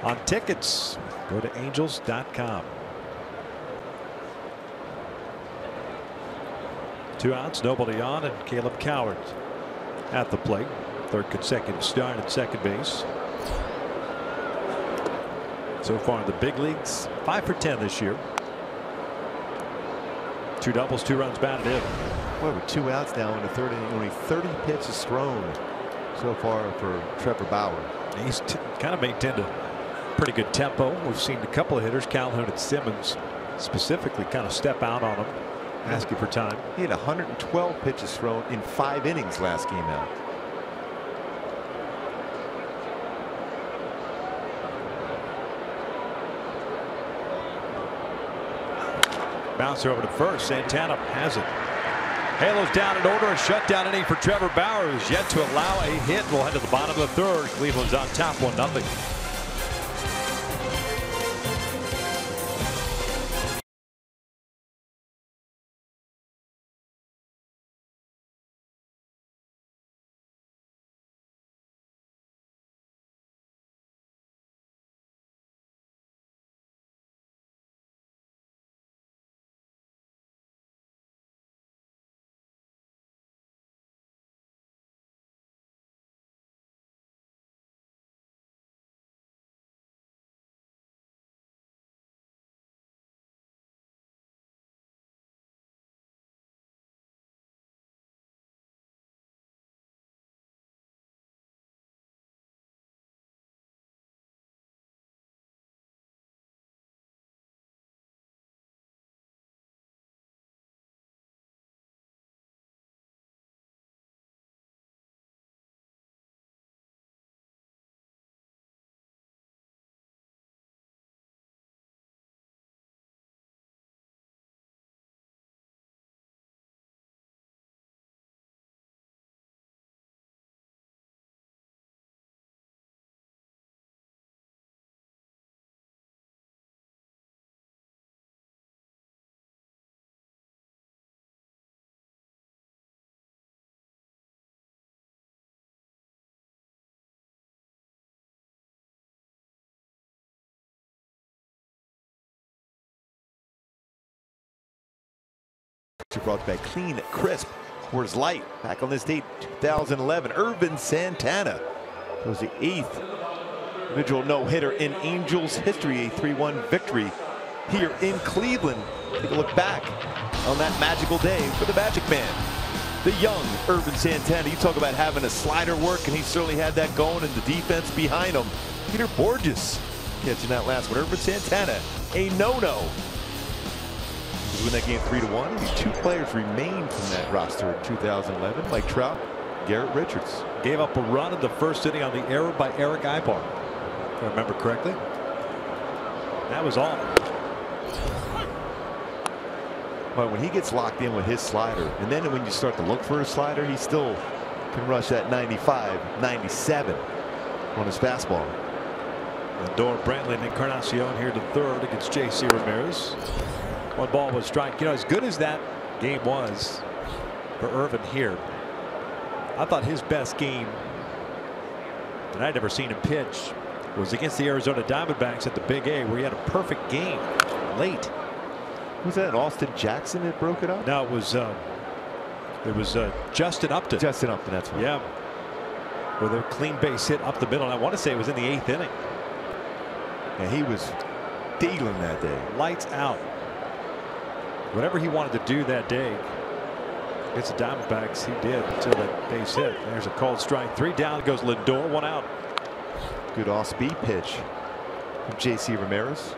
on tickets, go to angels.com. 2 outs, nobody on, and Caleb Cowart at the plate. 3rd consecutive start at second base. So far in the big leagues, 5 for 10 this year. 2 doubles, 2 runs batted in. Well, with 2 outs now in the 3rd inning, only 30 pitches thrown so far for Trevor Bauer. He's kind of maintained a pretty good tempo. We've seen a couple of hitters, Calhoun and Simmons, specifically kind of step out on him, asking for time. He had 112 pitches thrown in 5 innings last game out. Bouncer over to first. Santana has it. Halos down in order. A shutdown inning for Trevor Bauer, who's yet to allow a hit. We'll head to the bottom of the 3rd. Cleveland's on top 1-0. Brought back clean, crisp, Coors Light. Back on this date, 2011, Irvin Santana was the 8th Individual no-hitter in Angels history, a 3-1 victory here in Cleveland. Take a look back on that magical day for the Magic Man, the young Irvin Santana. You talk about having a slider work, and he certainly had that going, and the defense behind him. Peter Borges catching that last one. Irvin Santana, a no-no. Win that game 3-1. Only 2 players remained from that roster in 2011. Mike Trout, Garrett Richards. Gave up a run in the first inning on the error by Eric Ibar, if I remember correctly. That was all. But when he gets locked in with his slider, and then when you start to look for a slider, he still can rush that 95, 97 on his fastball. Lindor, Brantley, and Encarnacion here to third against J.C. Ramirez. 1 ball was strike. You know, as good as that game was for Irvin here, I thought his best game that I'd ever seen him pitch was against the Arizona Diamondbacks at the Big A, where he had a perfect game late. Was that Austin Jackson that broke it up? No, it was Justin Upton. Justin Upton, that's right. Yeah, with a clean base hit up the middle. And I want to say it was in the 8th inning. And he was dealing that day. Lights out. Whatever he wanted to do that day against the Diamondbacks, he did until that base hit. There's a called strike. 3 down goes Lindor, 1 out. Good off-speed pitch from J.C. Ramirez.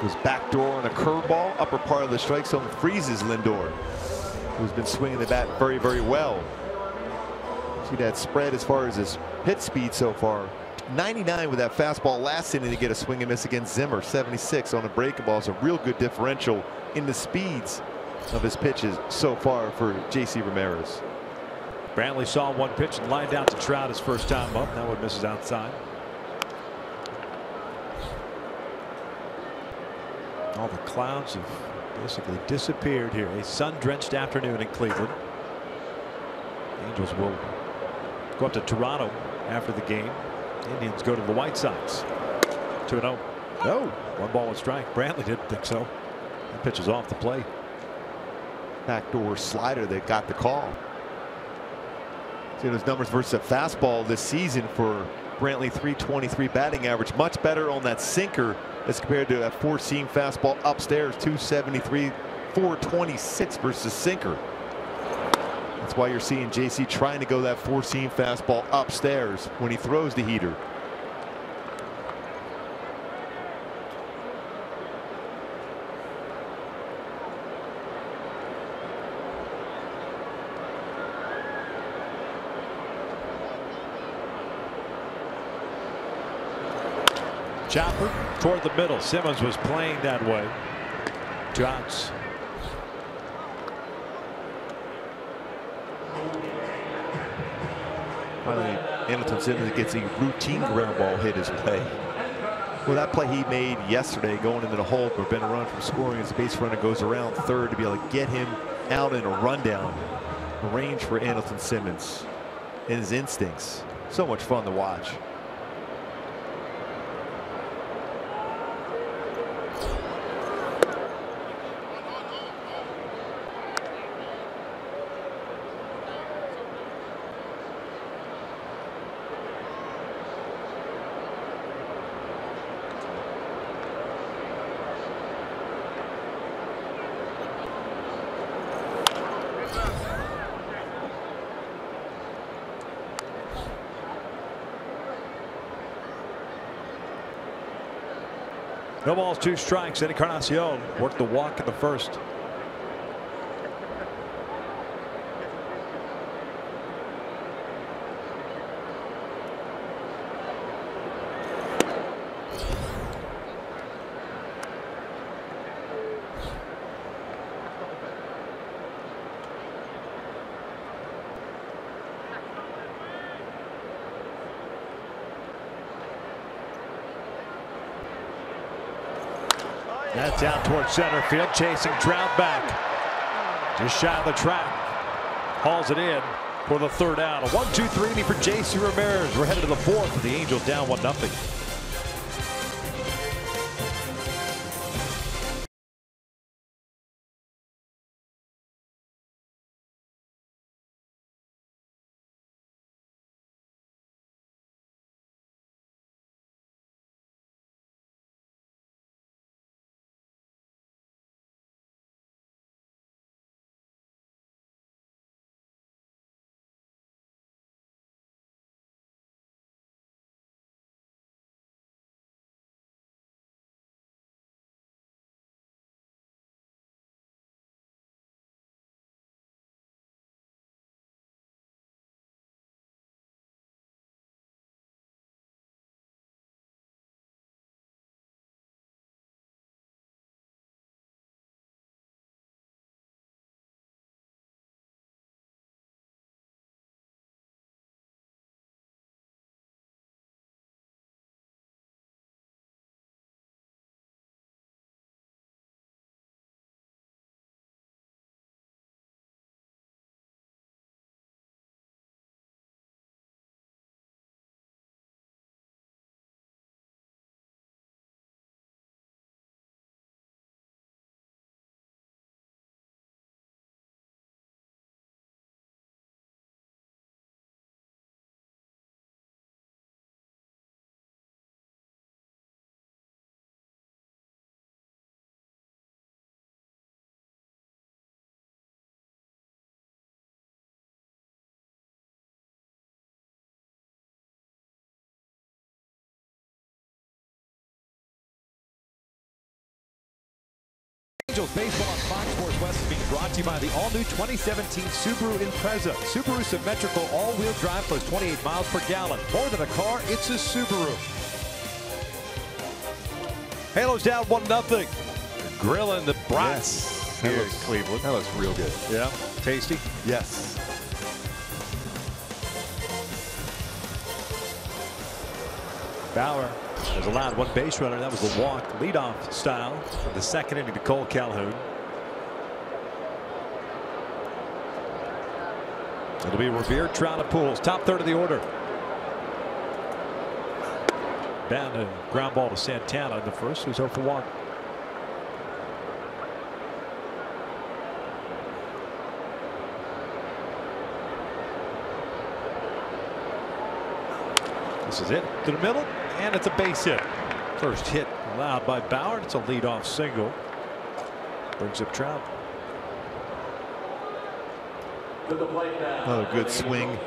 Was backdoor on a curveball, upper part of the strike zone, freezes Lindor, who's been swinging the bat very, very well. See that spread as far as his hit speed so far. 99 with that fastball last inning to get a swing and miss against Zimmer. 76 on a breaking ball. It's a real good differential in the speeds of his pitches so far for J.C. Ramirez. Brantley saw 1 pitch and lined out to Trout his first time up. That one misses outside. All the clouds have basically disappeared here. A sun-drenched afternoon in Cleveland. Angels will go up to Toronto after the game. Indians go to the White Sox. 2-0. No. 1 ball and strike. Brantley didn't think so. That pitch is off the plate. Backdoor slider that got the call. See those numbers versus a fastball this season for Brantley. 323 batting average. Much better on that sinker as compared to that 4-seam fastball upstairs. 273, 426 versus sinker. That's why you're seeing JC trying to go that 4-seam fastball upstairs when he throws the heater. Chopper toward the middle. Simmons was playing that way. 2 outs. Finally, Hamilton Simmons gets a routine ground ball hit his play. Well, that play he made yesterday going into the hole, prevent a run from scoring as the base runner goes around third to be able to get him out in a rundown. Range for Hamilton Simmons and his instincts. So much fun to watch. No balls, 2 strikes. Encarnacion worked the walk in the first. That's out towards center field, chasing Trout back. Just shy of the track. Hauls it in for the 3rd out. A 1-2-3 inning for J.C. Ramirez. We're headed to the 4th with the Angels down 1-0. Angels baseball on Fox Sports West is being brought to you by the all-new 2017 Subaru Impreza. Subaru symmetrical all-wheel drive plus 28 miles per gallon. More than a car, it's a Subaru. Halos down 1-0. Grilling the brats here in Cleveland. That looks real good. Yeah, tasty. Yes. Bauer has allowed one base runner. That was the walk, leadoff style from the second inning to Cole Calhoun. It'll be Revere, Trout, and Pujols, top third of the order. Down to ground ball to Santana in the first, who's 0 for 1. This is it to the middle, and it's a base hit. First hit allowed by Bauer. It's a leadoff single. Brings up Trout. Another good swing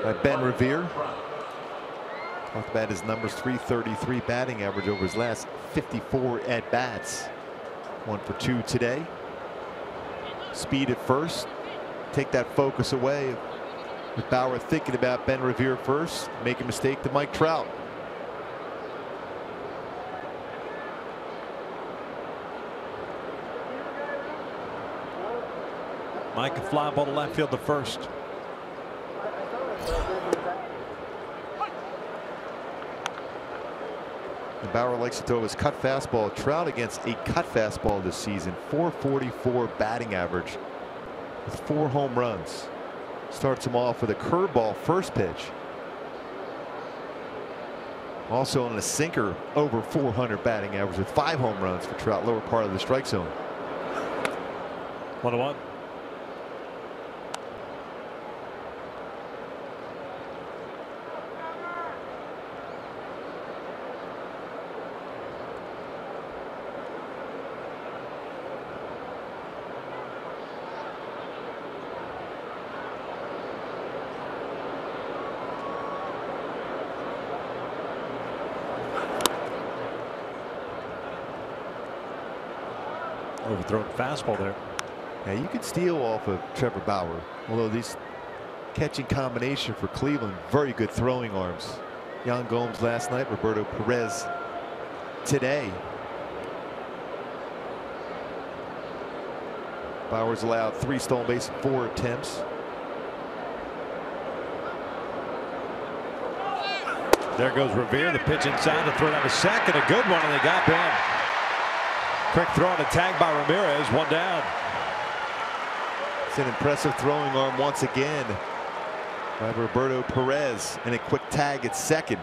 by Ben Revere. Talked about his numbers, 333 batting average over his last 54 at bats. 1 for 2 today. Speed at first. Take that focus away. With Bauer thinking about Ben Revere first, make a mistake to Mike Trout. Mike, a fly ball to left field to first. And Bauer likes to throw his cut fastball. Trout against a cut fastball this season. 444 batting average with 4 home runs. Starts him off with a curveball first pitch. Also on a sinker, over 400 batting average with 5 home runs for Trout, lower part of the strike zone. 1-1. Overthrown fastball there. Now you could steal off of Trevor Bauer, although these catching combination for Cleveland, very good throwing arms. Yan Gomes last night, Roberto Perez today. Bauer's allowed 3 stolen bases in 4 attempts. There goes Revere. The pitch inside, the throw down to second. A good one, and they got Ben. Quick throw and a tag by Ramirez. 1 down. It's an impressive throwing arm once again by Roberto Perez, and a quick tag at second.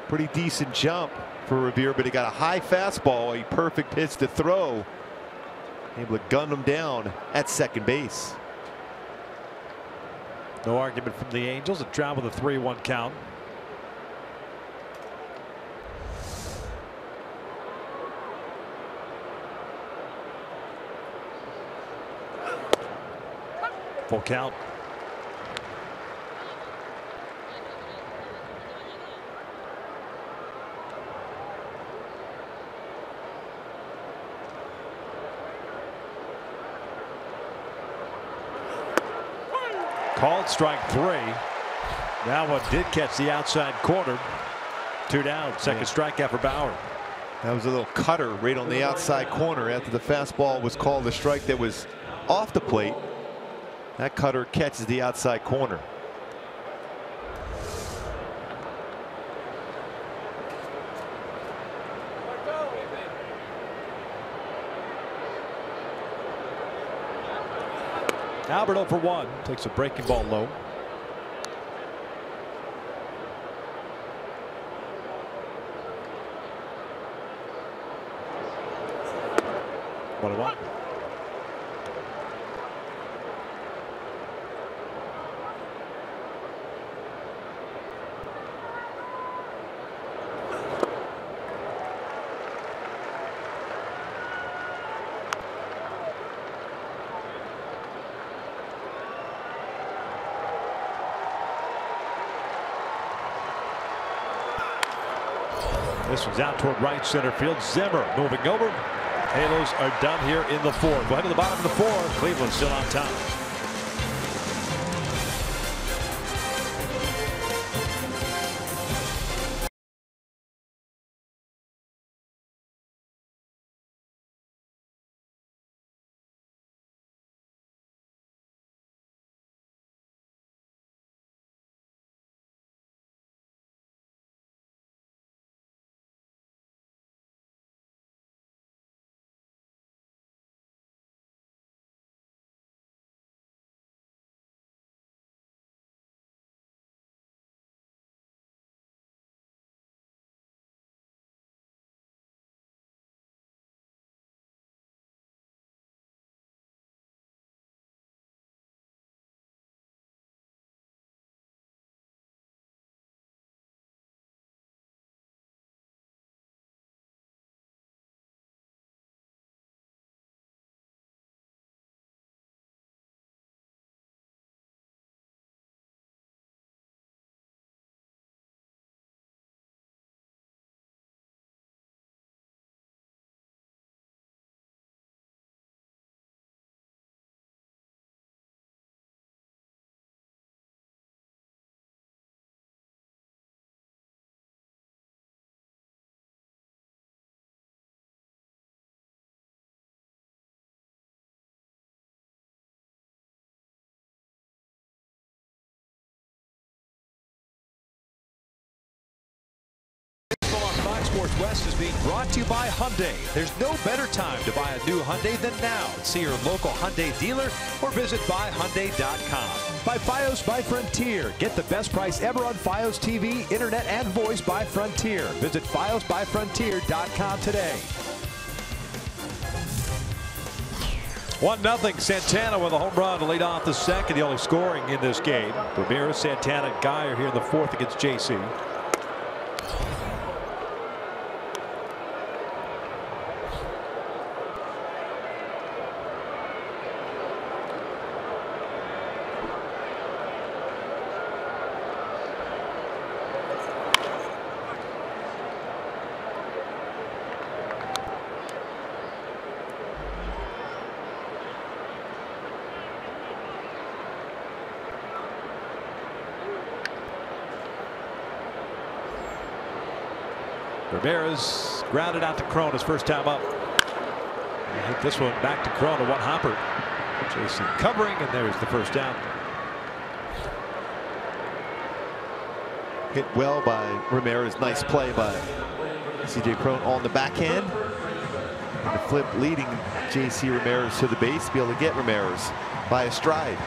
Pretty decent jump for Revere, but he got a high fastball, a perfect pitch to throw. Able to gun him down at second base. No argument from the Angels. A Trout with a 3-1 count. Full count. Called strike 3. That one did catch the outside corner. 2 down. Second strikeout for Bauer. That was a little cutter right on the outside corner after the fastball was called a strike that was off the plate. That cutter catches the outside corner. Albert 0 for 1. Takes a breaking ball low. What a one. This one's out toward right center field. Zimmer moving over. Halos are done here in the fourth. We'll head to the bottom of the fourth. Cleveland still on top. Sports West is being brought to you by Hyundai. There's no better time to buy a new Hyundai than now. See your local Hyundai dealer or visit buyhyundai.com. By Fios by Frontier. Get the best price ever on Fios TV, internet, and voice by Frontier. Visit fiosbyfrontier.com today. 1-0 Santana with a home run to lead off the second. The only scoring in this game. Ramirez, Santana, Guy are here in the fourth against JC. Ramirez grounded out to Crone his first time up. Hit this one back to Crone, one hopper. Jason covering, and there's the first down. Hit well by Ramirez. Nice play by C.J. Crone on the backhand. And the flip leading J.C. Ramirez to the base to be able to get Ramirez by a stride.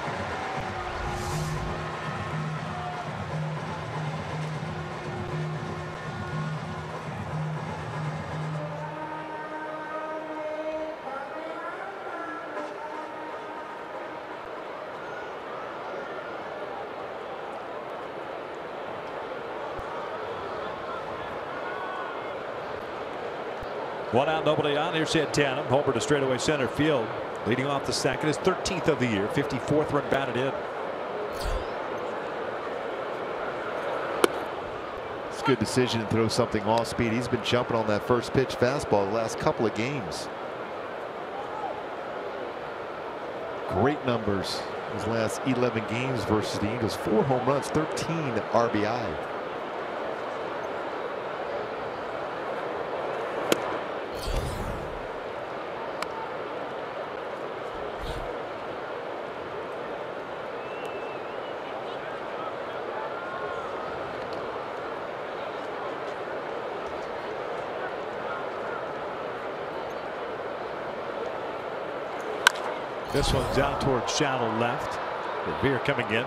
One out, nobody on. Here's Santana. Homer to straightaway center field. Leading off the second, his 13th of the year. 54th run batted in. It's a good decision to throw something off speed. He's been jumping on that first pitch fastball the last couple of games. Great numbers his last 11 games versus the Angels. 4 home runs, 13 RBI. This one's out towards shallow left. Revere coming in.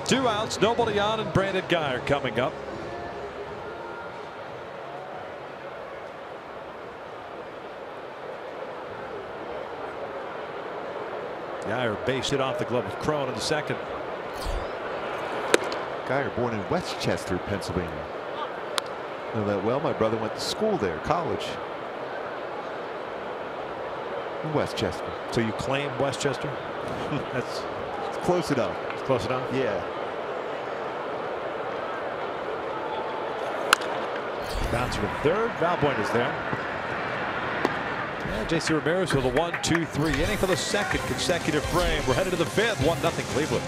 Two outs, nobody on, and Brandon Guy coming up. Guyer based it off the glove of Crone in the second. Guy born in Westchester, Pennsylvania. Know that well. My brother went to school there, college. In Westchester. So you claim Westchester? It's close enough. It's close enough? Yeah. Bouncer to third. Valbuena is there. And J.C. Ramirez with a 1-2-3 inning for the second consecutive frame. We're headed to the fifth. 1-0 Cleveland.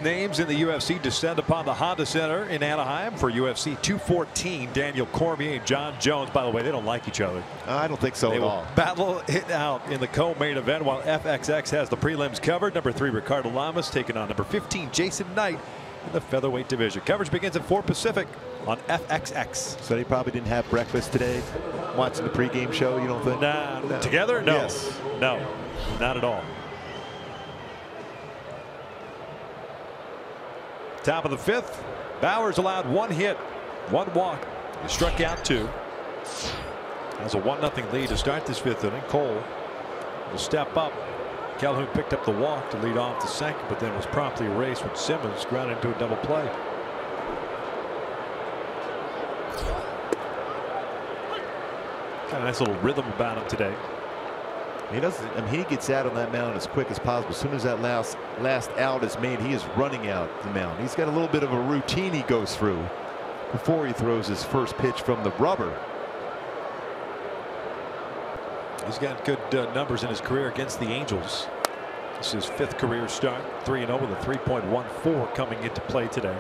Names in the UFC descend upon the Honda Center in Anaheim for UFC 214. Daniel Cormier and John Jones. By the way, they don't like each other. I don't think so they at will all. Battle it out in the co-main event while FXX has the prelims covered. Number 3 Ricardo Lamas taking on number 15 Jason Knight in the featherweight division. Coverage begins at 4 Pacific on FXX. So they probably didn't have breakfast today watching the pregame show, you don't think? Nah, No. Together? No. Yes. No, not at all. Top of the fifth. Bowers allowed 1 hit, 1 walk. He struck out 2. Has a 1-0 lead to start this fifth inning. Cole will step up. Calhoun picked up the walk to lead off the second, but then was promptly erased when Simmons grounded into a double play. Got a nice little rhythm about him today. He doesn't. I mean, he gets out on that mound as quick as possible. As soon as that last out is made, he is running out the mound. He's got a little bit of a routine he goes through before he throws his first pitch from the rubber. He's got good numbers in his career against the Angels. This is his 5th career start. 3-0 with a 3.14 coming into play today.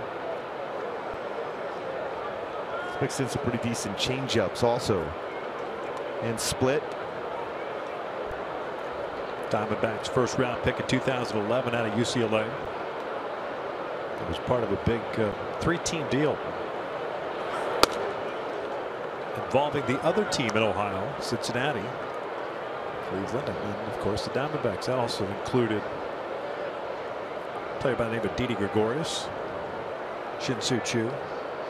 Mixed in some pretty decent changeups also, and split. Diamondbacks first round pick in 2011 out of UCLA. It was part of a big 3-team deal involving the other team in Ohio, Cincinnati, Cleveland, and then of course the Diamondbacks. That also included a player by the name of Didi Gregorius, Shin-Soo Choo,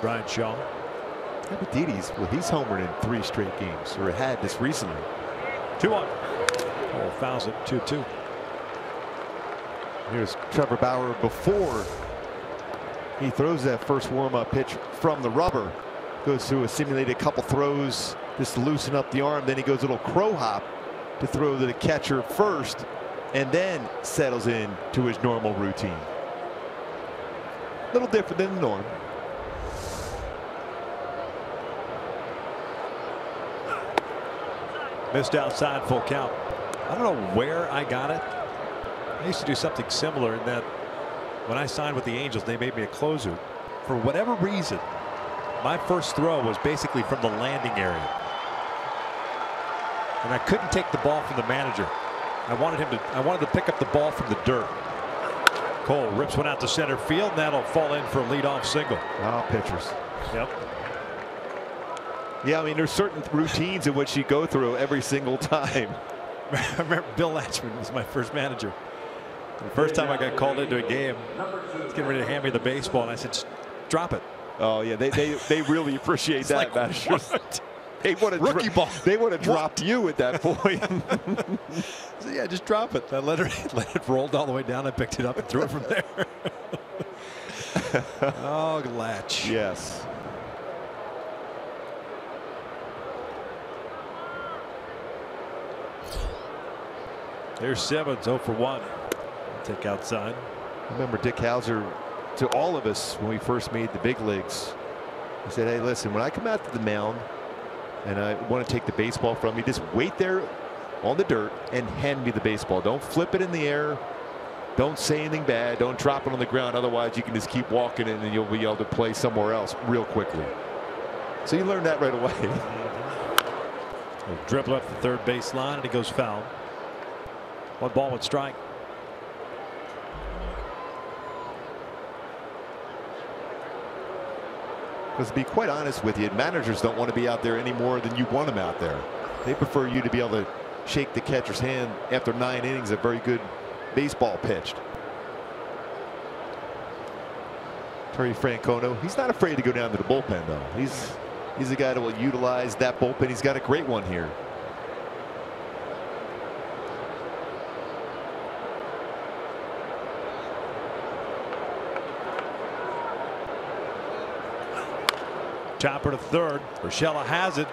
Brian Shaw. Yeah, but Didi's, well, he's homered in 3 straight games, or had this recently. 2-1. Oh, fouls it. 2-2. Here's Trevor Bauer before he throws that first warm-up pitch from the rubber. Goes through a simulated couple throws just to loosen up the arm. Then he goes a little crow hop to throw to the catcher first, and then settles in to his normal routine. A little different than the norm. Missed outside, full count. I don't know where I got it. I used to do something similar in that when I signed with the Angels, they made me a closer. For whatever reason, my first throw was basically from the landing area. And I couldn't take the ball from the manager. I wanted to pick up the ball from the dirt. Cole rips one out to center field, and that'll fall in for a leadoff single. Oh, pitchers. Yep. Yeah, I mean, there's certain routines in which you go through every single time. I remember Bill Latchman was my first manager. The first time I got called into a game, he was getting ready to hand me the baseball, and I said, drop it. Oh, yeah, they really appreciate that, like, managers. They would have Rookie ball. They would have dropped you at that point. So, yeah, just drop it. I let it roll all the way down. I picked it up and threw it from there. Oh, Latch. Yes. There's Simmons, 0 for 1. Take outside. I remember Dick Hauser, to all of us when we first made the big leagues, he said, hey, listen, when I come out to the mound and I want to take the baseball from you, just wait there on the dirt and hand me the baseball. Don't flip it in the air. Don't say anything bad. Don't drop it on the ground. Otherwise, you can just keep walking and then you'll be able to play somewhere else real quickly. So you learned that right away. He'll dribble up the third base line, and he goes foul. 1 ball, 1 strike. Because to be quite honest with you, managers don't want to be out there any more than you want them out there. They prefer you to be able to shake the catcher's hand after 9 innings of very good baseball pitched. Terry Francona, he's not afraid to go down to the bullpen, though. He's a guy that will utilize that bullpen. He's got a great one here. Chopper to third. Urshela has it.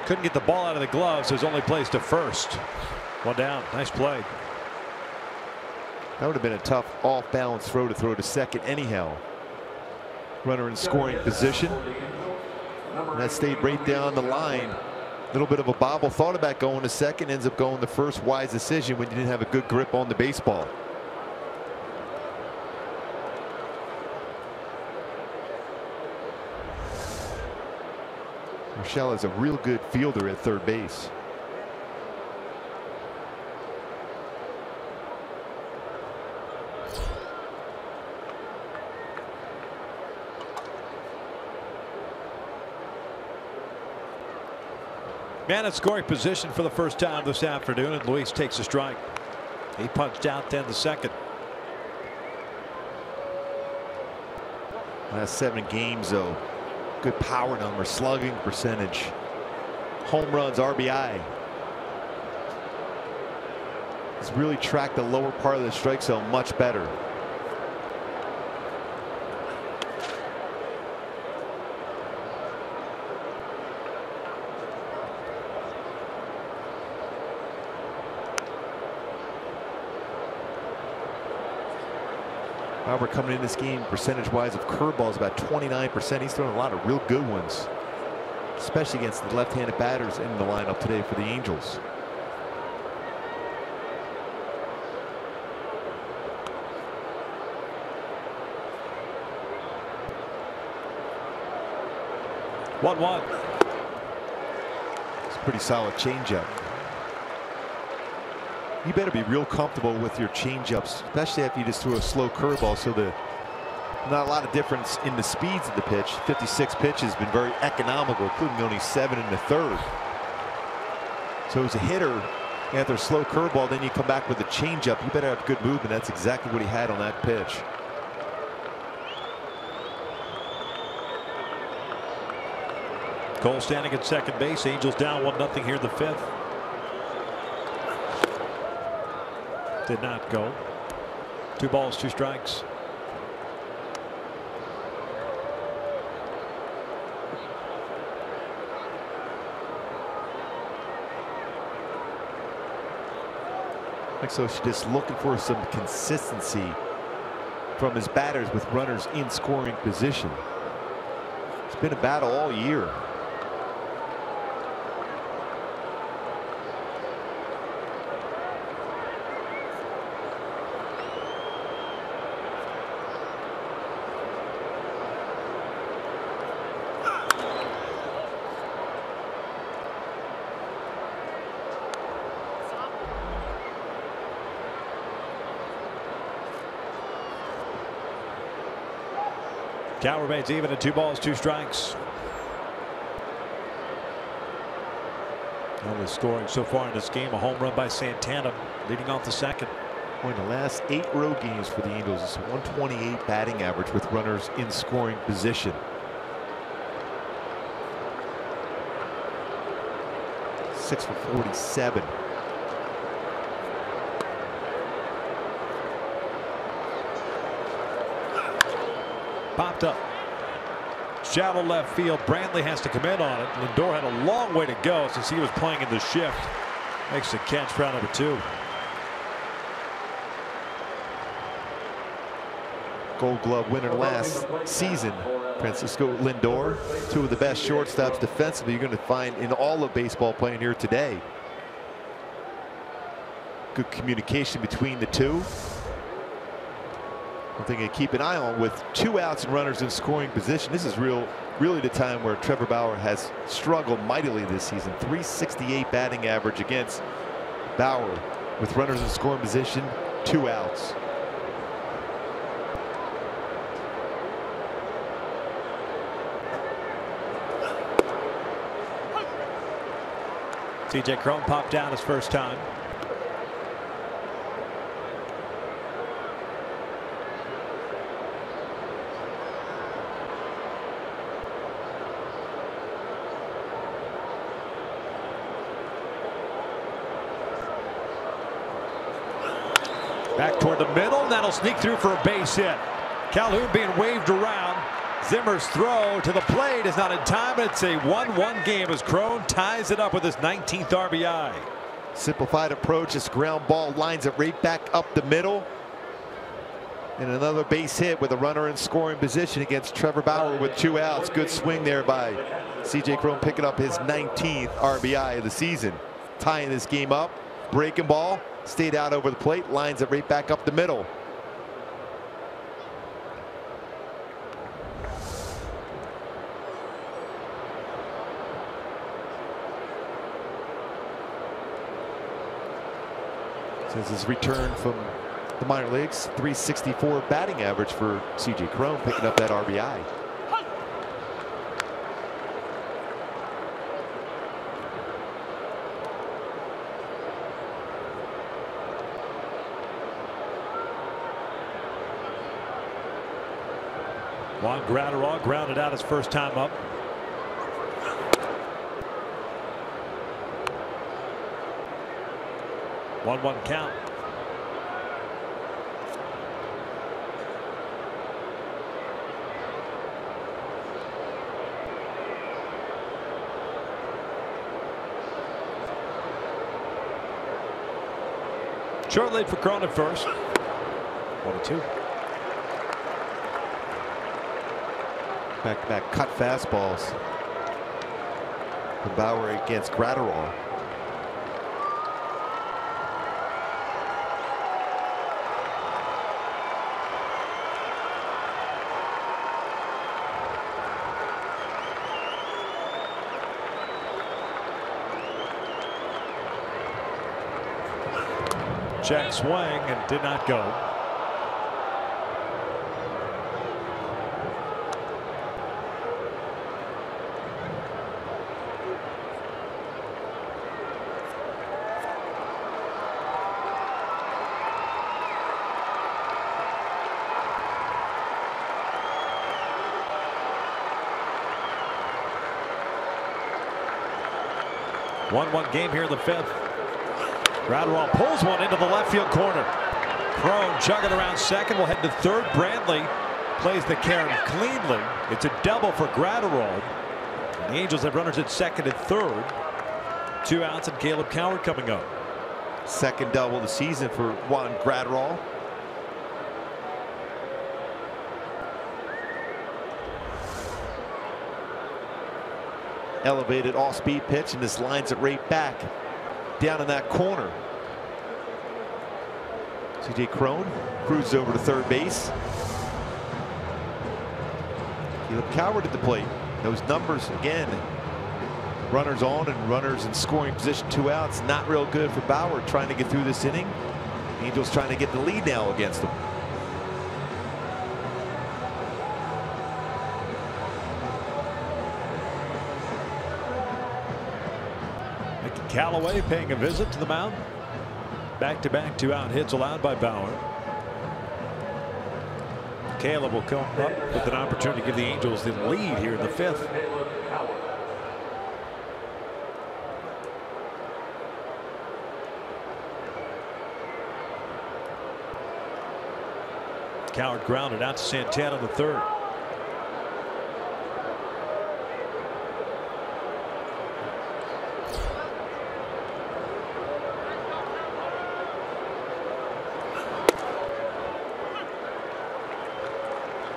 Couldn't get the ball out of the gloves. His only place to first. 1 down. Nice play. That would have been a tough off-balance throw to second anyhow. Runner in scoring position. And that stayed right down the line. A little bit of a bobble. Thought about going to second. Ends up going to first. Wise decision when you didn't have a good grip on the baseball. Urshela is a real good fielder at third base. Man in scoring position for the first time this afternoon, and Luis takes a strike. He punched out 10 to second. Last 7 games, though. Good power number, slugging percentage, home runs, RBI. He's really tracked the lower part of the strike zone much better. However, coming in this game, percentage-wise of curveballs, about 29%. He's thrown a lot of real good ones, especially against the left-handed batters in the lineup today for the Angels. One. It's a pretty solid changeup. You better be real comfortable with your changeups, especially if you just threw a slow curveball. So not a lot of difference in the speeds of the pitch. 56 pitches has been very economical, including only 7 in the third. So as a hitter, after a slow curveball, then you come back with a changeup. You better have good movement. That's exactly what he had on that pitch. Cole standing at second base. Angels down 1-0 here in the 5th. Did not go. 2 balls, 2 strikes. So she's just looking for some consistency from his batters with runners in scoring position. It's been a battle all year. Count remains even at 2 balls, 2 strikes. Well, the scoring so far in this game, a home run by Santana leading off the second. In the last 8 road games for the Angels, it's a 128 batting average with runners in scoring position. Six for 47. Popped up. Shallow left field. Brantley has to commit on it. Lindor had a long way to go since he was playing in the shift. Makes the catch for out number 2. Gold Glove winner last season, Francisco Lindor. 2 of the best shortstops defensively you're going to find in all of baseball playing here today. Good communication between the two. One thing to keep an eye on with 2 outs and runners in scoring position. This is really the time where Trevor Bauer has struggled mightily this season. 368 batting average against Bauer with runners in scoring position, 2 outs. TJ Crone popped down his first time. Back toward the middle. That'll sneak through for a base hit. Calhoun being waved around. Zimmer's throw to the plate is not in time. It's a 1-1 game as Crone ties it up with his 19th RBI. Simplified approach. This ground ball lines it right back up the middle. And another base hit with a runner in scoring position against Trevor Bauer with 2 outs. Good swing there by CJ Crone, picking up his 19th RBI of the season. Tying this game up. Breaking ball. Stayed out over the plate. Lines it right back up the middle. Since his return from the minor leagues, 364 batting average for CJ Crone, picking up that RBI. Juan Gratterall grounded out his first time up. One count. Short lead for Crone at first. 1-2. Back-to-back cut fastballs for Bauer against Gratterall. Check swing and did not go. One game here in the 5th. Gratterall pulls one into the left field corner. Crone chugging around second. Will head to third. Brantley plays the carom cleanly. It's a double for Gratterall. The Angels have runners at second and third. 2 outs and Caleb Coward coming up. Second double of the season for Juan Gratterall. Elevated off-speed pitch, and this lines it right back down in that corner. CJ Crone cruises over to third base. Caleb Coward at the plate. Those numbers again. Runners on and runners in scoring position, 2 outs. Not real good for Bauer trying to get through this inning. Angels trying to get the lead now against them. Callaway paying a visit to the mound. Back-to-back 2-out hits allowed by Bauer. Caleb will come up with an opportunity to give the Angels the lead here in the 5th. Coward grounded out to Santana in the 3rd.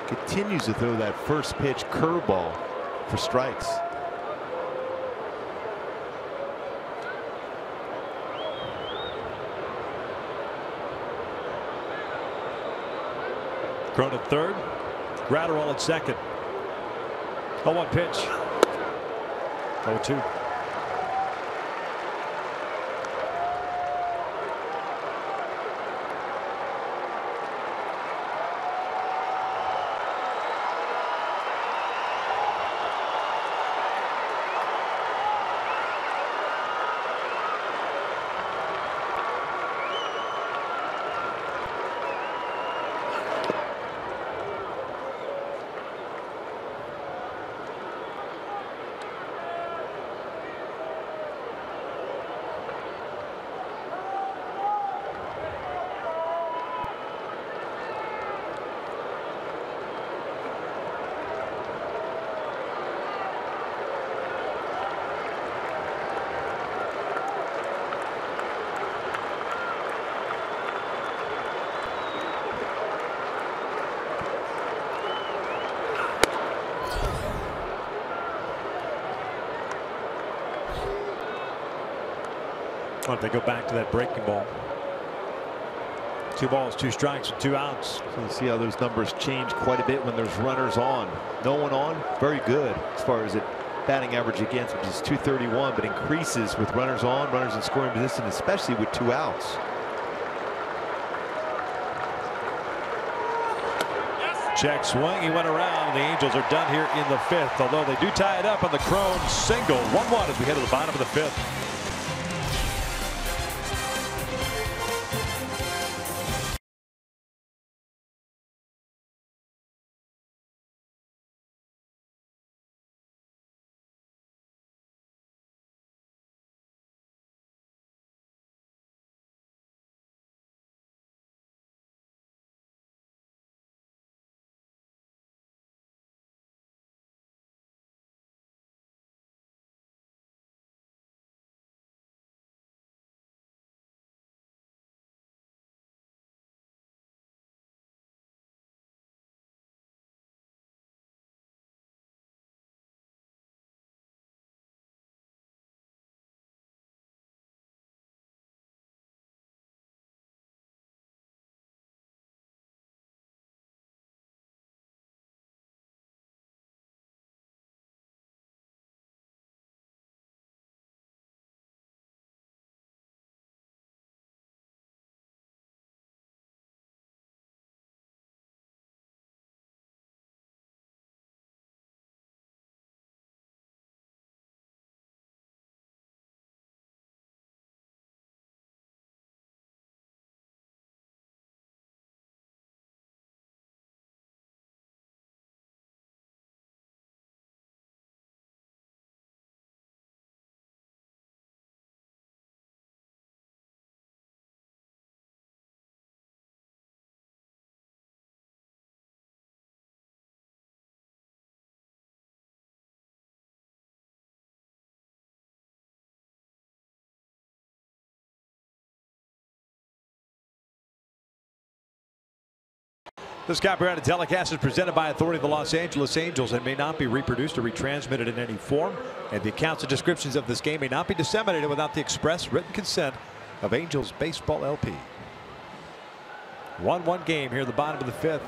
Continues to throw that first pitch curveball for strikes. Cronin at 3rd. Gratterall at 2nd. 0-1 pitch. 0-2. Why don't they go back to that breaking ball? 2 balls, 2 strikes, and 2 outs. So you see how those numbers change quite a bit when there's runners on. No one on, very good as far as it batting average against, which is .231, but increases with runners on, runners in scoring position, especially with 2 outs. Check swing. He went around. The Angels are done here in the 5th, although they do tie it up on the Crone single. 1-1 as we head to the bottom of the 5th. This copyrighted telecast is presented by authority of the Los Angeles Angels and may not be reproduced or retransmitted in any form. And the accounts and descriptions of this game may not be disseminated without the express written consent of Angels Baseball LP. 1-1 game here at the bottom of the 5th.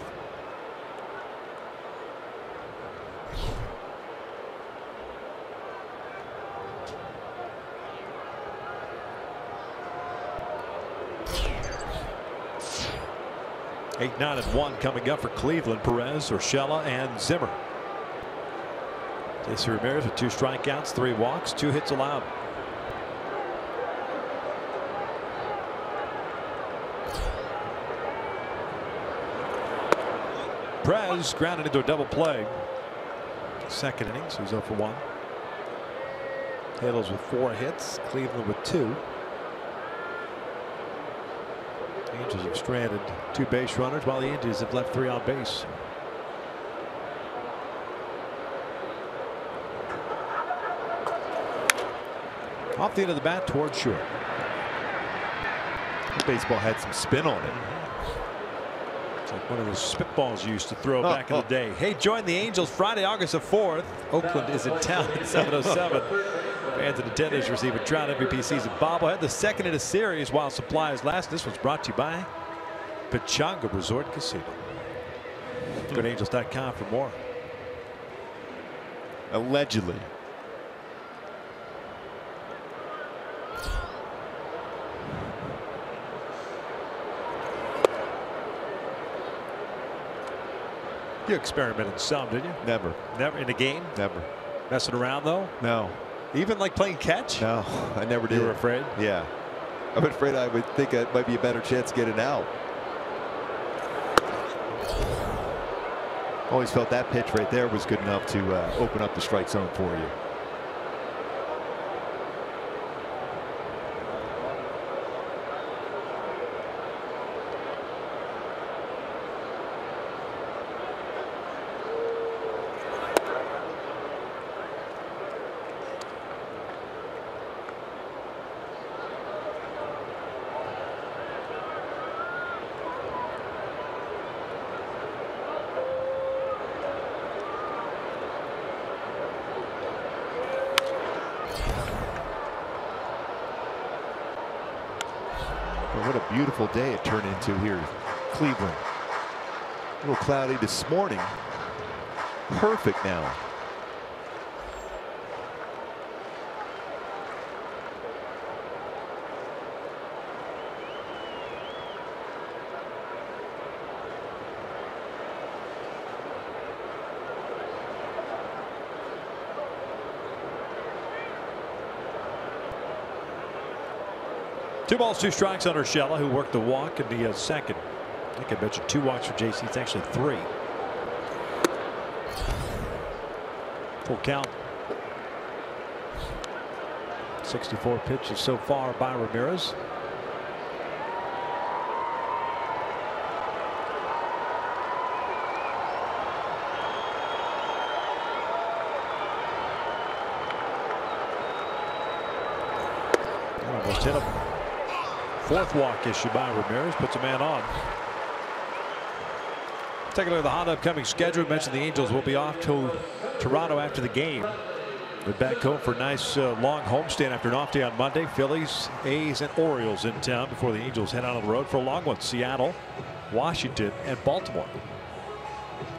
Eight, 9, and 1 coming up for Cleveland. Perez, Urshela, and Zimmer. JC Ramirez with 2 strikeouts, 3 walks, 2 hits allowed. Prez grounded into a double play. Second innings, he's 0 for 1. Halos with 4 hits, Cleveland with 2. Angels have stranded 2 base runners while the Indians have left 3 on base. Off the end of the bat towards short. Baseball had some spin on it. It's like one of those spitballs you used to throw back in the day. Hey, join the Angels Friday, August the 4th. Oakland is in town at 7:07. Fans and attendants receive a Trout MVP season bobblehead, the second in a series while supplies last. This one's brought to you by Pechanga Resort Casino. Go to Angels.com for more. Allegedly. You experimented some, didn't you? Never. Never in a game? Never. Messing around though? No. Even like playing catch? No, I never did. You were afraid? Yeah. I'm afraid I would think it might be a better chance getting out. Always felt that pitch right there was good enough to open up the strike zone for you. What a beautiful day it turned into here, Cleveland. A little cloudy this morning. Perfect now. Two balls, 2 strikes on Urshela, who worked the walk in the second. I think I mentioned 2 walks for JC. It's actually 3. Full count. 64 pitches so far by Ramirez. Almost hit him. 4th walk issued by Ramirez, puts a man on. Take a look at the hot upcoming schedule. We mentioned the Angels will be off to Toronto after the game. They're back home for a nice long homestand after an off day on Monday. Phillies, A's, and Orioles in town before the Angels head out on the road for a long one. Seattle, Washington, and Baltimore.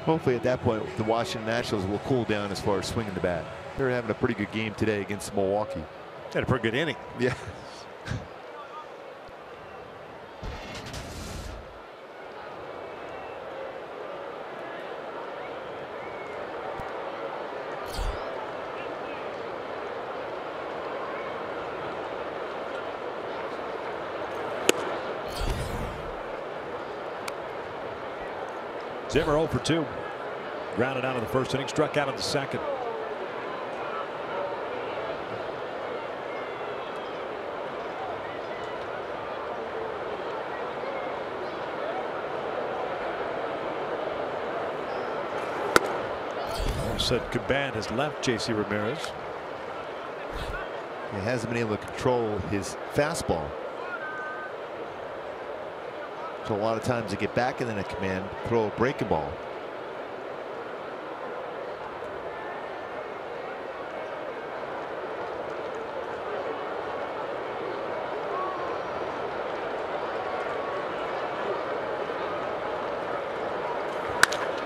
Hopefully at that point the Washington Nationals will cool down as far as swinging the bat. They're having a pretty good game today against Milwaukee. Had a pretty good inning. Yeah. Zimmer 0 for 2. Grounded out of the first inning, struck out of the second. Said Caban has left JC Ramirez. He hasn't been able to control his fastball. So a lot of times they get back in the command, throw a breaking ball.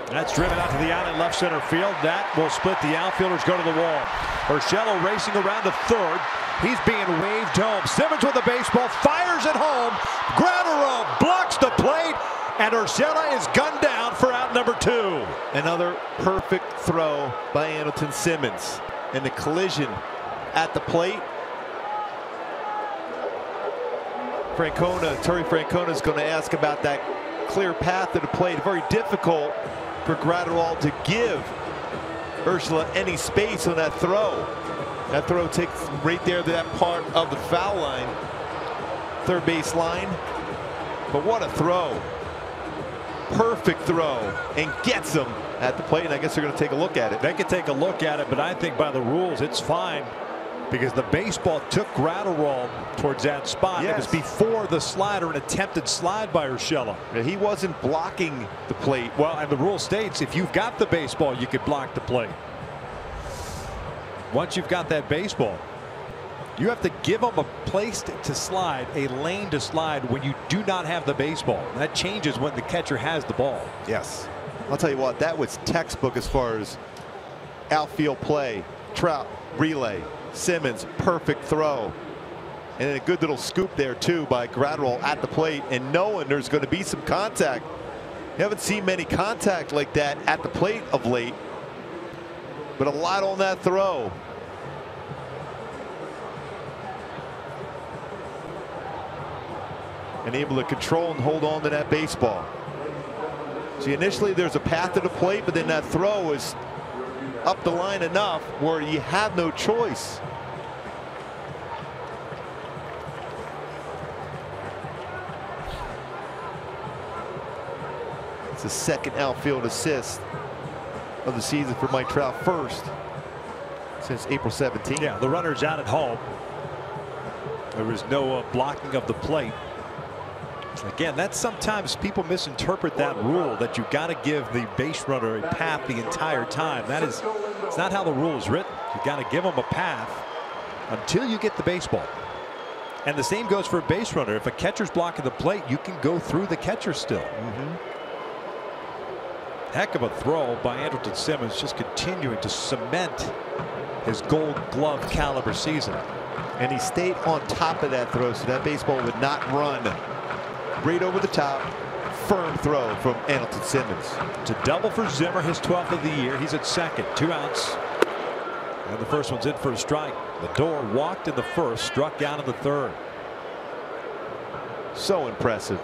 That's driven out to the alley left center field. That will split the outfielders, go to the wall. Urshela racing around to third. He's being waved home. Simmons with the baseball, fires it home. Grounder roll, blocks the plate, and Urshela is gunned down for out number 2. Another perfect throw by Andrelton Simmons. And the collision at the plate. Terry Francona is going to ask about that clear path to the plate. Very difficult for Gratterall to give Urshela any space on that throw. That throw takes right there to that part of the foul line, third base line. But what a throw. Perfect throw, and gets him at the plate, and I guess they're going to take a look at it. They can take a look at it, but I think by the rules it's fine because the baseball took Gratterall towards that spot. Yes. It was before the slide, or an attempted slide by Urshela. He wasn't blocking the plate. Well, and the rule states if you've got the baseball, you could block the plate. Once you've got that baseball, you have to give them a place to slide, a lane to slide when you do not have the baseball. That changes when the catcher has the ball. Yes. I'll tell you what, that was textbook as far as outfield play. Trout, relay, Simmons, perfect throw. And then a good little scoop there too by Gratterall at the plate, and knowing there's going to be some contact. You haven't seen many contact like that at the plate of late, but a lot on that throw. And able to control and hold on to that baseball. See, initially there's a path to the plate, but then that throw is up the line enough where you have no choice. It's the second outfield assist of the season for Mike Trout, first since April 17th. Yeah, the runner's out at home. There was no blocking of the plate. Again, that's sometimes people misinterpret that rule, that you got to give the base runner a path the entire time. It's not how the rule is written. You got to give them a path until you get the baseball. And the same goes for a base runner. If a catcher's blocking the plate, you can go through the catcher still. Heck of a throw by Andrelton Simmons, just continuing to cement his Gold Glove caliber season. And he stayed on top of that throw so that baseball would not run. Right over the top, firm throw from Andrelton Simmons. It's a double for Zimmer, his 12th of the year. He's at second, 2 outs. And the first one's in for a strike. Lindor walked in the first, struck out in the third. So impressive.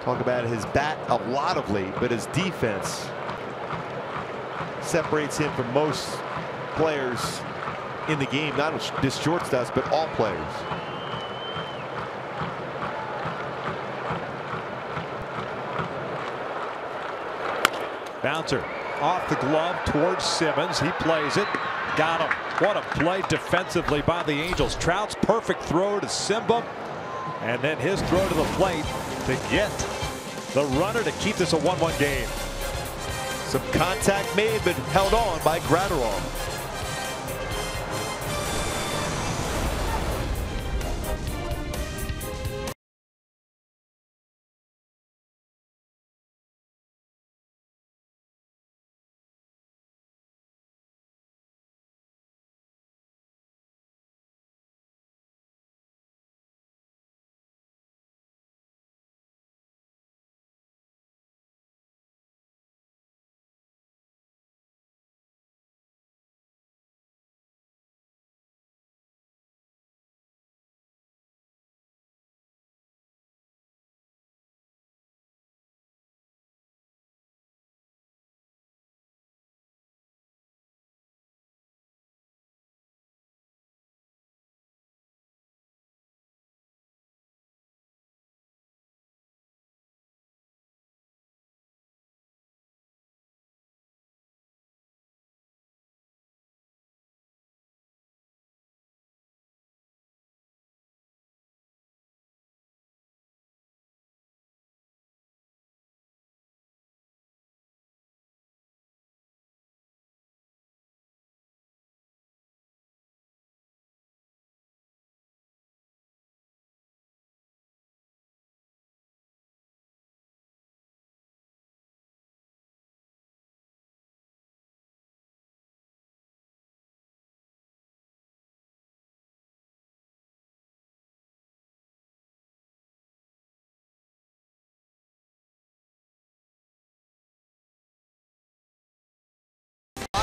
Talk about his bat a lot of late, but his defense separates him from most players in the game, not just shortstops, but all players. Bouncer off the glove towards Simmons. He plays it. Got him. What a play defensively by the Angels. Trout's perfect throw to Simba. And then his throw to the plate to get the runner to keep this a 1-1 game. Some contact made, but held on by Gratterall.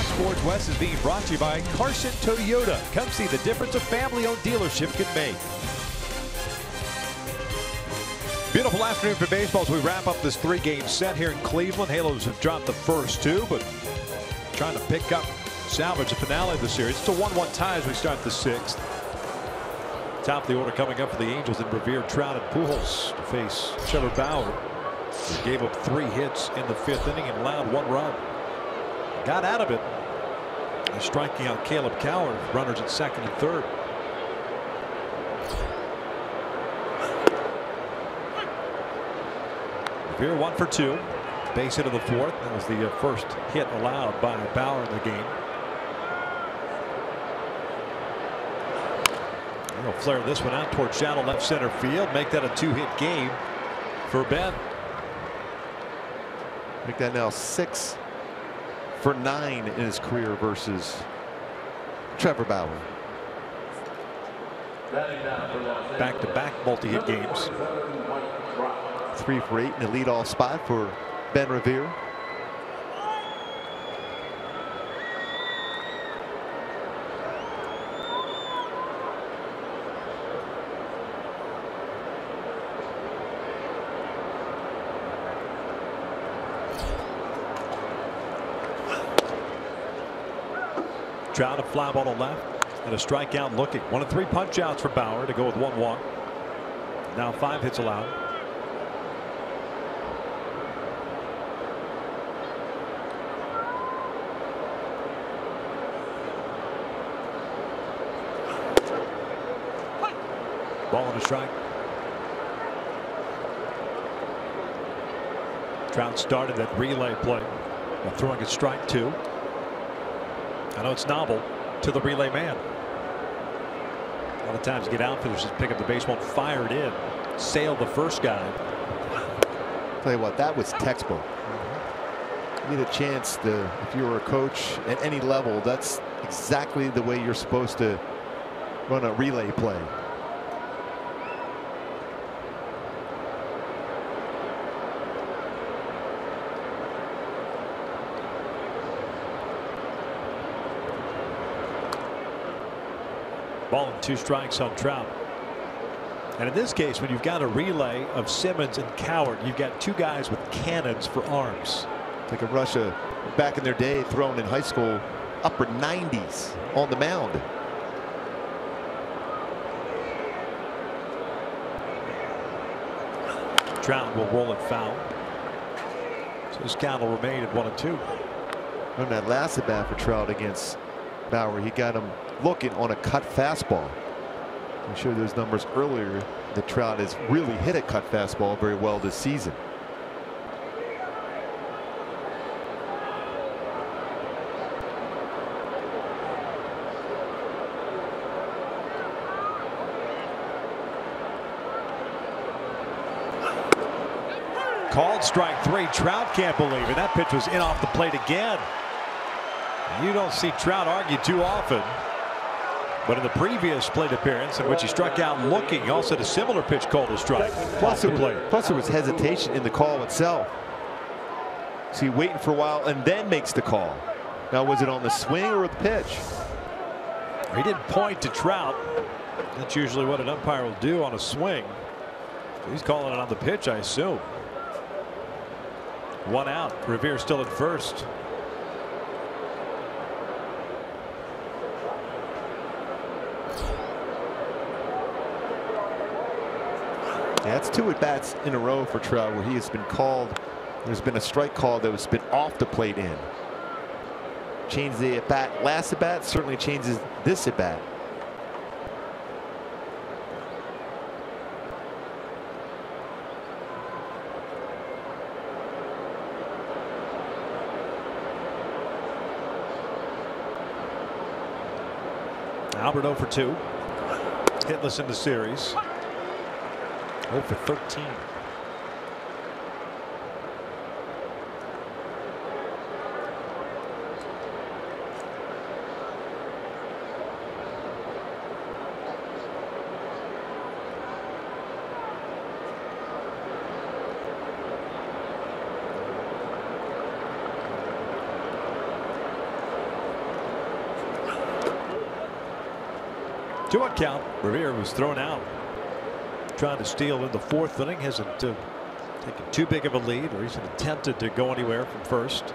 Sports West is being brought to you by Carson Toyota. Come see the difference a family-owned dealership can make. Beautiful afternoon for baseball as we wrap up this 3-game set here in Cleveland. Halos have dropped the first 2, but trying to pick up, salvage the finale of the series. It's a 1-1 tie as we start the 6th. Top of the order coming up for the Angels in Revere, Trout, and Pujols to face Trevor Bauer, who gave up 3 hits in the 5th inning and allowed 1 run. Got out of it by striking out Caleb Coward, runners at 2nd and 3rd. Revere 1 for 2. Base hit of the 4th. That was the first hit allowed by Bauer in the game. He'll flare this one out toward shallow left center field. Make that a 2-hit game for Ben. Make that now 6 for 9 in his career versus Trevor Bauer. Back-to-back multi-hit games. 3 for 8 in the leadoff spot for Ben Revere. Trout a fly ball to left and a strikeout looking. 1 of 3 punch outs for Bauer to go with 1 walk. Now 5 hits allowed. Ball and a strike. Trout started that relay play by throwing a strike 2. I know it's novel to the relay man. A lot of times get outfielders just pick up the baseball and fire it in. Sail the first guy. Tell you what, that was textbook. You get a chance to, if you were a coach at any level, that's exactly the way you're supposed to run a relay play. Ball and 2 strikes on Trout. And in this case, when you've got a relay of Simmons and Coward, you've got 2 guys with cannons for arms. Like a Russia back in their day, thrown in high school, upper 90s on the mound. Trout will roll it foul. So his count will remain at 1-2. On that last at bat for Trout against Bauer, he got him looking on a cut fastball. I showed those numbers earlier that Trout has really hit a cut fastball very well this season. Called strike 3. Trout can't believe it. That pitch was in off the plate again. You don't see Trout argue too often. But in the previous plate appearance in which he struck out looking, he also had a similar pitch called a strike. Plus there was hesitation in the call itself. So he waiting for a while and then makes the call. Now was it on the swing or the pitch? He didn't point to Trout. That's usually what an umpire will do on a swing. He's calling it on the pitch, I assume. 1 out. Revere still at first. Yeah, it's 2 at-bats in a row for Trout where he has been called. There's been a strike call that has been off the plate in. Changed the at-bat. Last at-bat certainly changes this at-bat. Albert 0 for 2. Hitless in the series. 0 for 13. Two-out count. Revere was thrown out. trying to steal in the 4th inning. Hasn't taken too big of a lead, or hasn't attempted to go anywhere from first.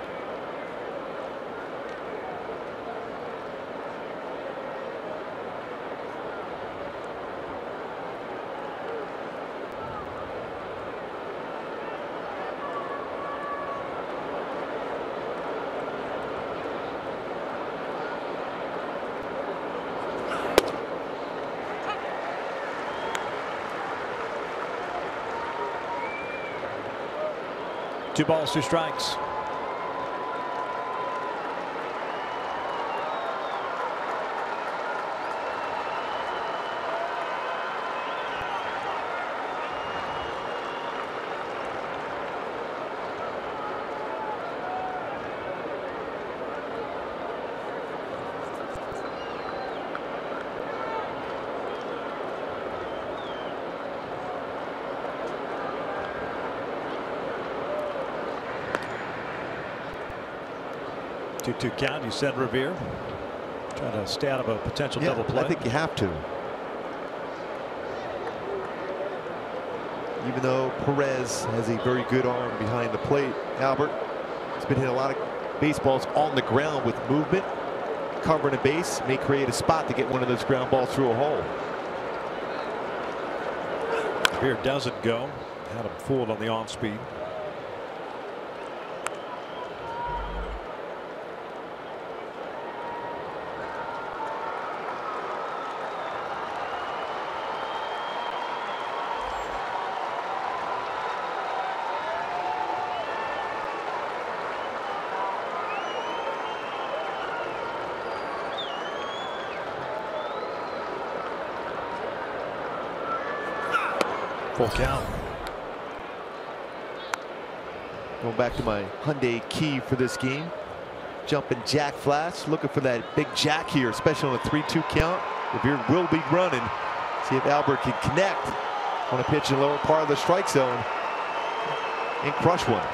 Two balls, 2 strikes. Two count. You said Revere trying to stay out of a potential double play. I think you have to. Even though Perez has a very good arm behind the plate, Albert has been hitting a lot of baseballs on the ground with movement. Covering a base may create a spot to get one of those ground balls through a hole. Revere doesn't go. Had him fooled on the on speed. Full count. Going back to my Hyundai key for this game. Jumping jack flash, looking for that big jack here, especially on a 3-2 count. Revere will be running. See if Albert can connect on a pitch in the lower part of the strike zone and crush one.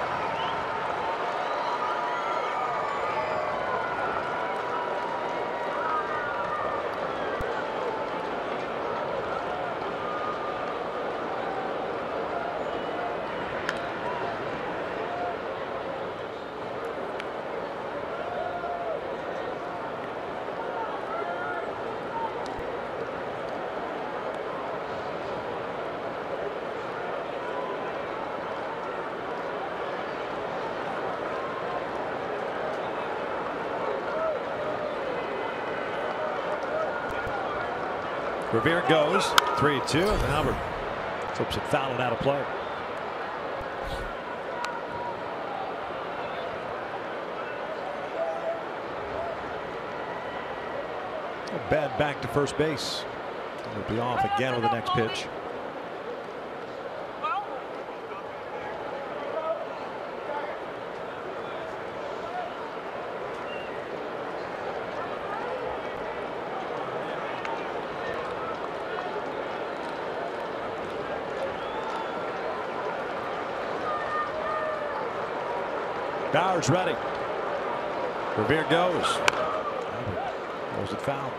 Revere goes 3-2, and Albert flips it foul and out of play. A bad back to first base. He'll be off again with the next pitch. Bauer's ready. Revere goes. Was it foul?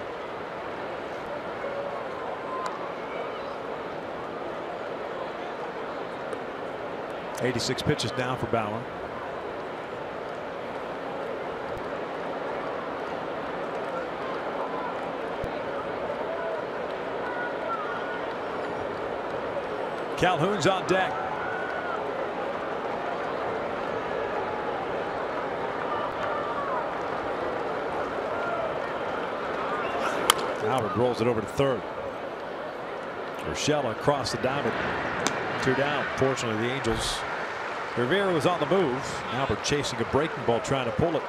.86 pitches now for Bauer. Calhoun's on deck. Albert rolls it over to third. Urshela across the diamond. 2 down. Fortunately, the Angels. Rivera was on the move. Albert chasing a breaking ball, trying to pull it.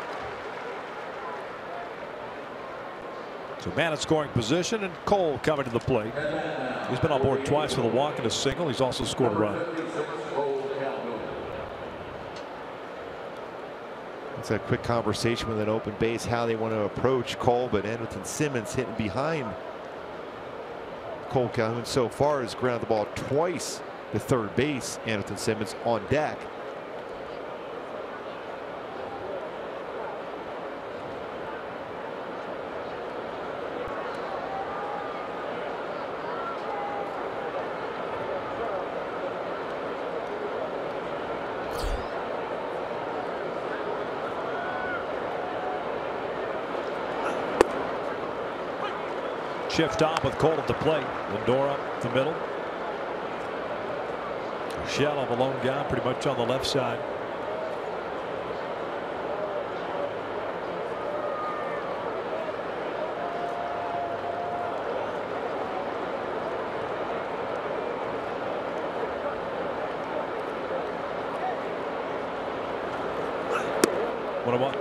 So man in scoring position, and Cole coming to the plate. He's been on board twice with a walk and a single. He's also scored a run. It's a quick conversation with an open base, how they want to approach Cole, but Anderson Simmons hitting behind Cole Calhoun so far has grounded the ball twice to third base. Anderson Simmons on deck. shift off with Cole at the plate. Lindor up the middle. Shell on the lone guy, pretty much on the left side. One.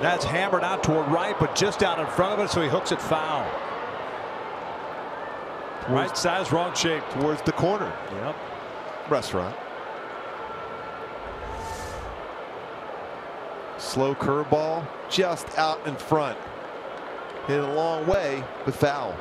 That's hammered out toward right, but just out in front of it, so he hooks it foul. Right size, wrong shape. Towards the corner. Yep. Restaurant. Slow curveball, just out in front. Hit a long way, but foul.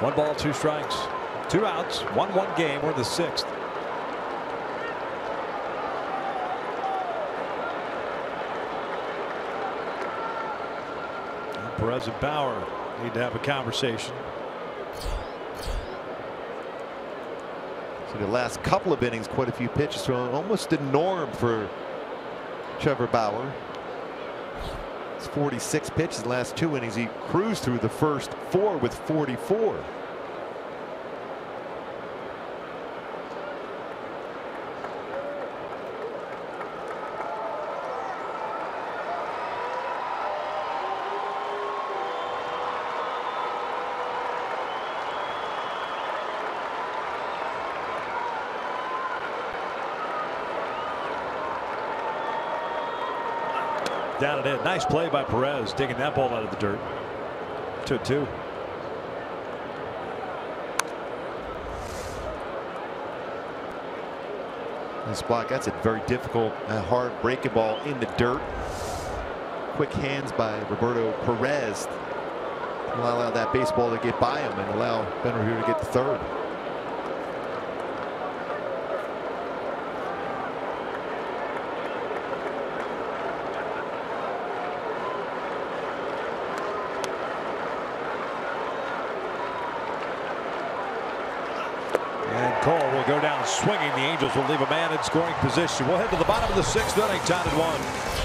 One ball, two strikes, two outs, 1-1 game. We're in the sixth. Perez and Bauer need to have a conversation. So the last couple of innings, quite a few pitches thrown, almost the norm for Trevor Bauer. It's 46 pitches the last 2 innings. He cruised through the first 4 with 44. Down and in. Nice play by Perez, digging that ball out of the dirt. 2-2. This block, that's a very difficult, hard breaking ball in the dirt. Quick hands by Roberto Perez to allow that baseball to get by him and allow Ben Revere to get the third. Cole will go down swinging. The Angels will leave a man in scoring position. We'll head to the bottom of the sixth inning, tied at 1.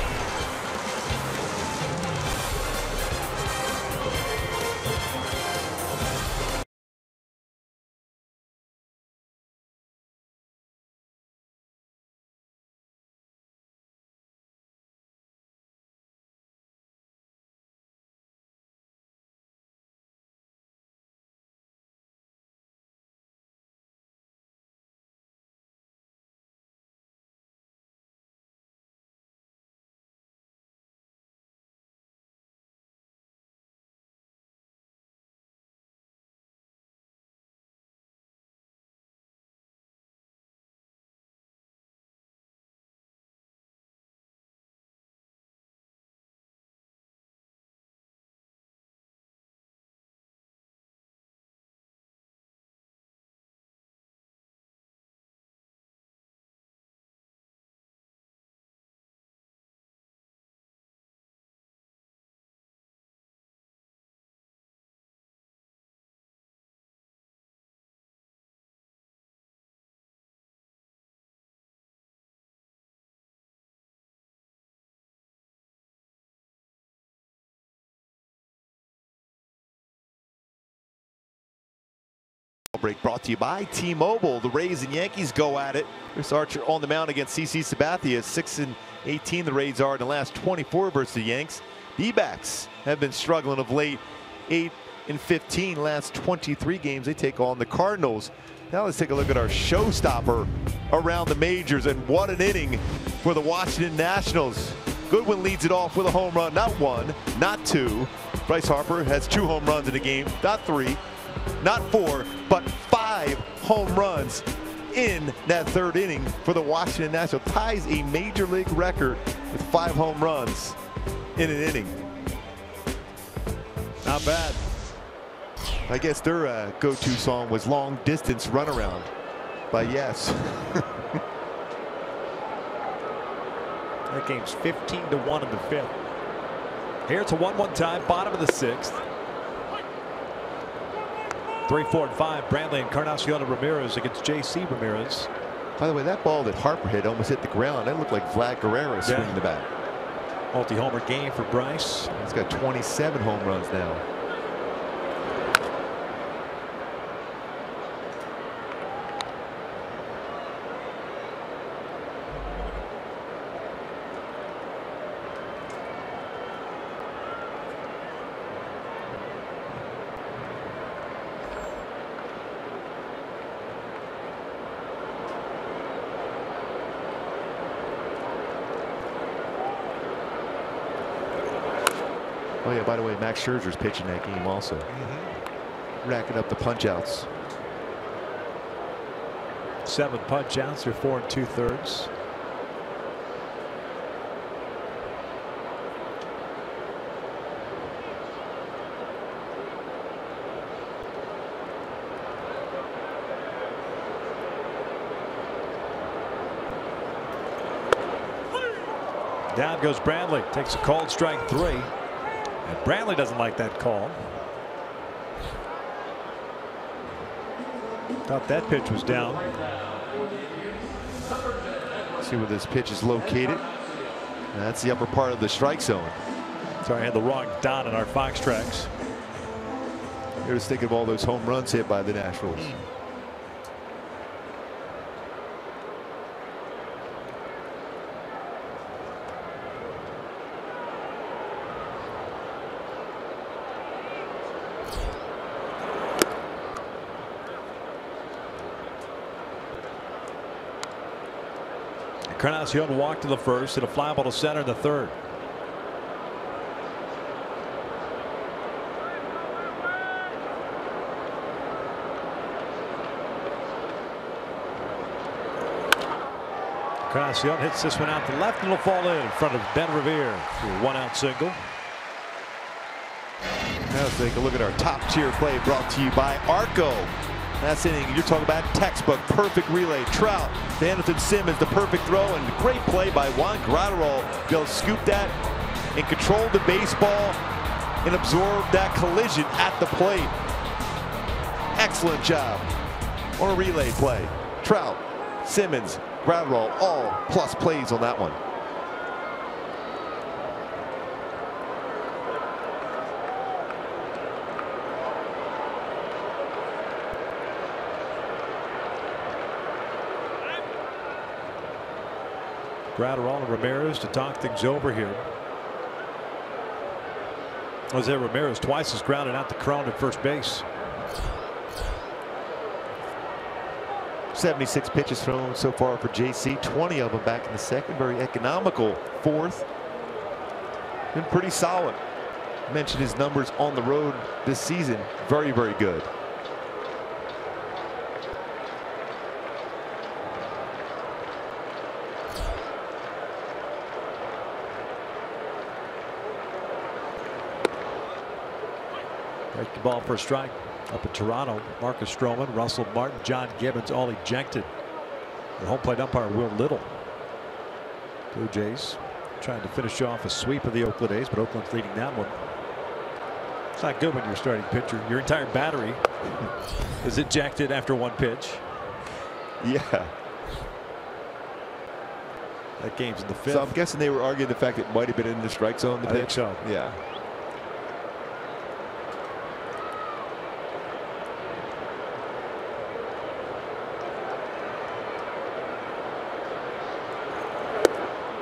Break brought to you by T-Mobile. The Rays and Yankees go at it. Chris Archer on the mound against CC Sabathia. 6-18 the Rays are in the last 24 versus the Yanks. D-backs have been struggling of late. 8-15 last 23 games. They take on the Cardinals. Now let's take a look at our showstopper around the majors, and what an inning for the Washington Nationals. Goodwin leads it off with a home run. Not one, not two. Bryce Harper has 2 home runs in the game. Not 3. Not 4, but 5 home runs in that third inning for the Washington Nationals. Ties a major league record with 5 home runs in an inning. Not bad. I guess their go-to song was Long Distance Runaround by Yes. That game's 15-1 in the 5th. Here it's a 1-1 tie, bottom of the 6th. 3, 4, and 5. Brantley, Encarnacion, and Ramirez against J.C. Ramirez. By the way, that ball that Harper hit almost hit the ground. That looked like Vlad Guerrero swinging the bat. Multi-homer game for Bryce. He's got 27 home runs now. Oh yeah, by the way, Max Scherzer's pitching that game also. Racking up the punch outs. 7 punch outs. They're 4 2/3. Down goes Brantley. Takes a called strike 3. And Brantley doesn't like that call. Thought that pitch was down. See where this pitch is located. That's the upper part of the strike zone. Sorry, I had the wrong dot on our Fox tracks. You're just thinking of all those home runs hit by the Nationals. Encarnacion walked to the first and a fly ball to center in the 3rd. Encarnacion hits this one out to left and it'll fall in front of Ben Revere for a 1-out single. Now let's take a look at our top tier play brought to you by Arco. That's inning. You're talking about textbook perfect relay. Trout to Anderson Simmons, the perfect throw, and great play by Juan Gratterall. They'll scoop that and control the baseball and absorb that collision at the plate. Excellent job on a relay play. Trout, Simmons, Gratterall, all plus plays on that one. Gratterall and Ramirez to talk things over here. Jose Ramirez twice as grounded out to Cron at first base. 76 pitches thrown so far for JC, 20 of them back in the 2nd. Very economical 4th. Been pretty solid. Mentioned his numbers on the road this season. Very, very good. Break the ball for a strike up at Toronto. Marcus Stroman, Russell Martin, John Gibbons all ejected. The home plate umpire Will Little. Blue Jays trying to finish off a sweep of the Oakland A's, but Oakland's leading that one. It's not good when you're starting pitcher. Your entire battery is ejected after 1 pitch. Yeah. That game's in the 5th. So I'm guessing they were arguing the fact that it might have been in the strike zone. The I think so. Yeah.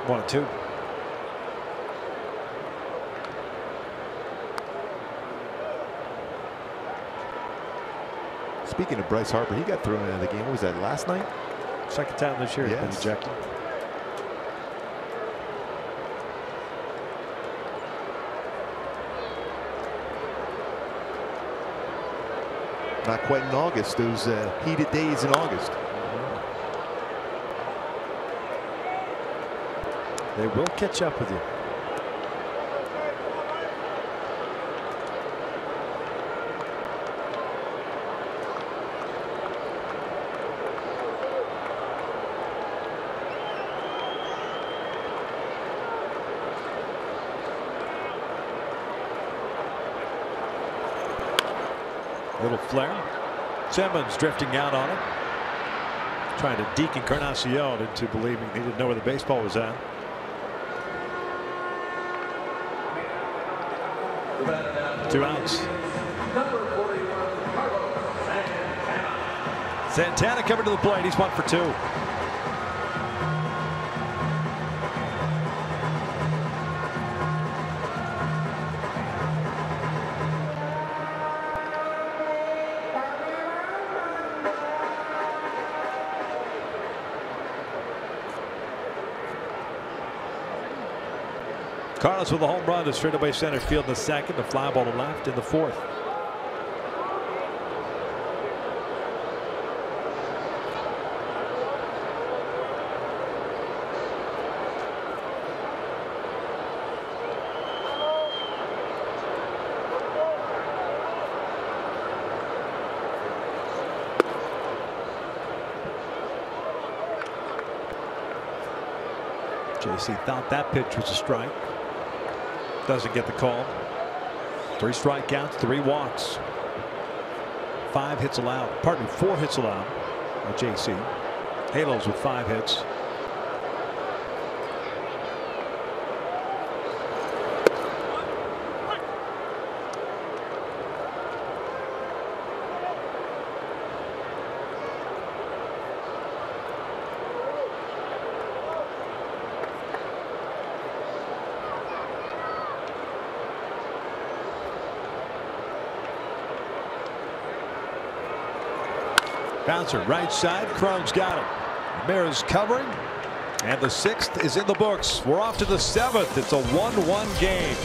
One and 2. Speaking of Bryce Harper, he got thrown out of the game. What was that, last night? 2nd time this year he's been ejected. Not quite in August. Those heated days in August. They will catch up with you. Little flare. Simmons drifting out on it. Trying to deke Encarnacion into believing he didn't know where the baseball was at. Two outs. Santana coming to the plate. He's 1 for 2. Carlos with a home run to straightaway center field in the second. The fly ball to left in the fourth. JC thought that pitch was a strike. Doesn't get the call. 3 strikeouts, 3 walks. 5 hits allowed. Pardon me, 4 hits allowed by JC. Halos with 5 hits. Bouncer right side. Crone's got it. Ramirez covering. And the 6th is in the books. We're off to the 7th. It's a 1-1 game.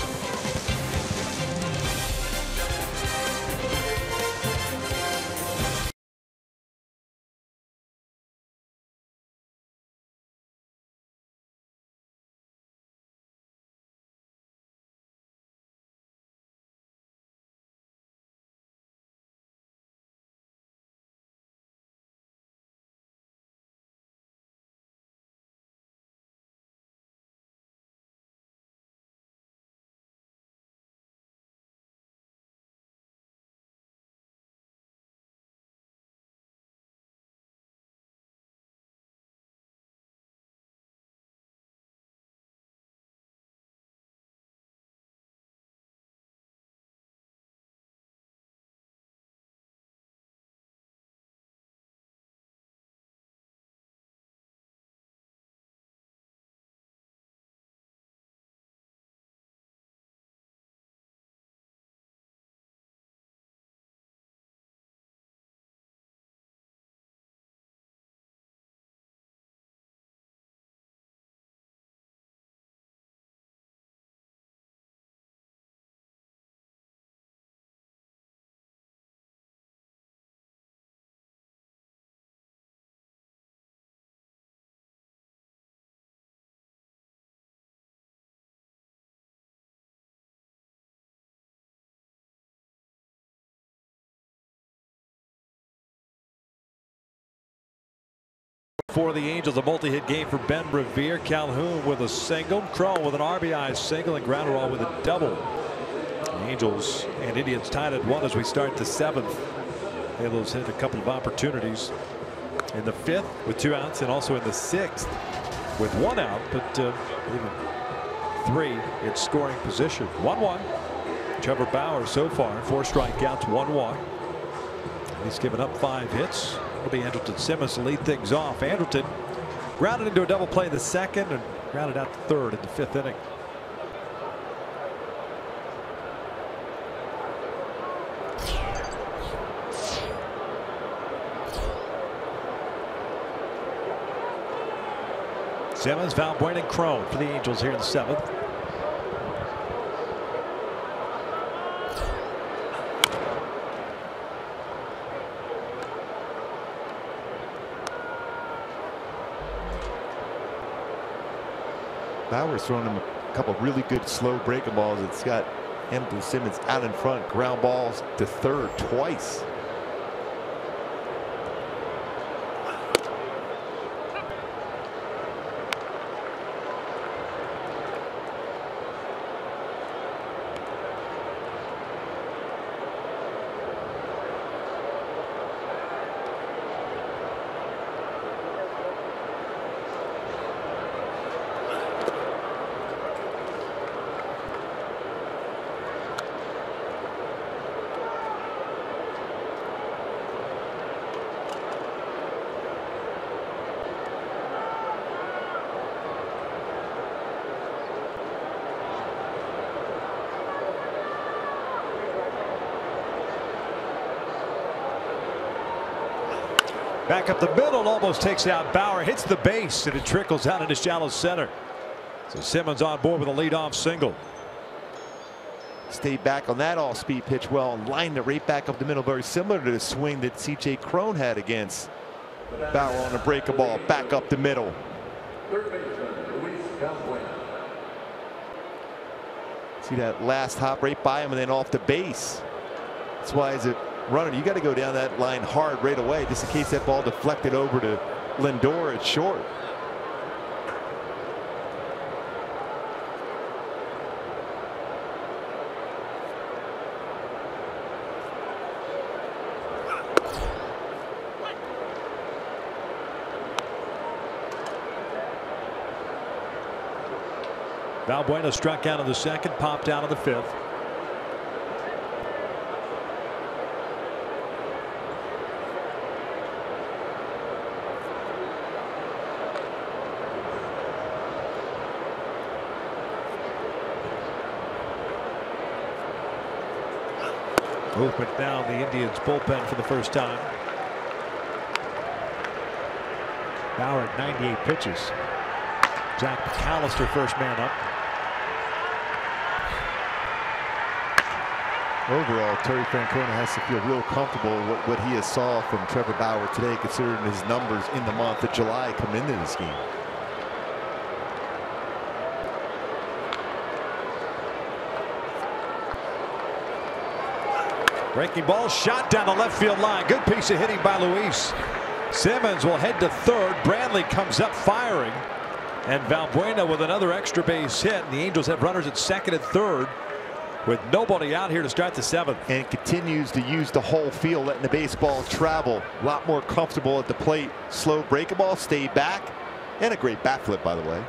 For the Angels, a multi-hit game for Ben Revere. Calhoun with a single. Crone with an RBI single, and Granderol with a double. The Angels and Indians tied at 1 as we start the 7th. Halos hit a couple of opportunities in the 5th with 2 outs, and also in the 6th with 1 out, but even 3 in scoring position. 1-1. Trevor Bauer so far 4 strikeouts, 1 walk. He's given up 5 hits. It'll be Andrelton Simmons to lead things off. Andrelton grounded into a double play in the 2nd and grounded out the 3rd in the 5th inning. Simmons, Valbuena, and Crone for the Angels here in the 7th. Bauer's thrown him a couple of really good slow breaking balls. It's got Hamilton Simmons out in front, ground balls to third twice. Back up the middle, almost takes out Bauer, hits the base, and it trickles out into shallow center. So Simmons on board with a leadoff single. Stayed back on that all-speed pitch well and lined it right back up the middle, very similar to the swing that C.J. Cron had against Bauer on a breaking ball, back up the middle. See that last hop right by him and then off the base. That's why as a runner, you got to go down that line hard right away, just in case that ball deflected over to Lindor at short. Valbuena struck out in the second, popped out of the fifth. Movement down the Indians bullpen for the first time. Bauer at 98 pitches. Zach McAllister first man up. Overall, Terry Francona has to feel real comfortable with what he has saw from Trevor Bauer today, considering his numbers in the month of July coming into this game. Breaking ball shot down the left field line. Good piece of hitting by Luis. Simmons will head to third. Brantley comes up firing. And Valbuena with another extra base hit. And the Angels have runners at second and third with nobody out here to start the seventh. And continues to use the whole field, letting the baseball travel. A lot more comfortable at the plate. Slow breaking ball, stay back. And a great bat flip, by the way.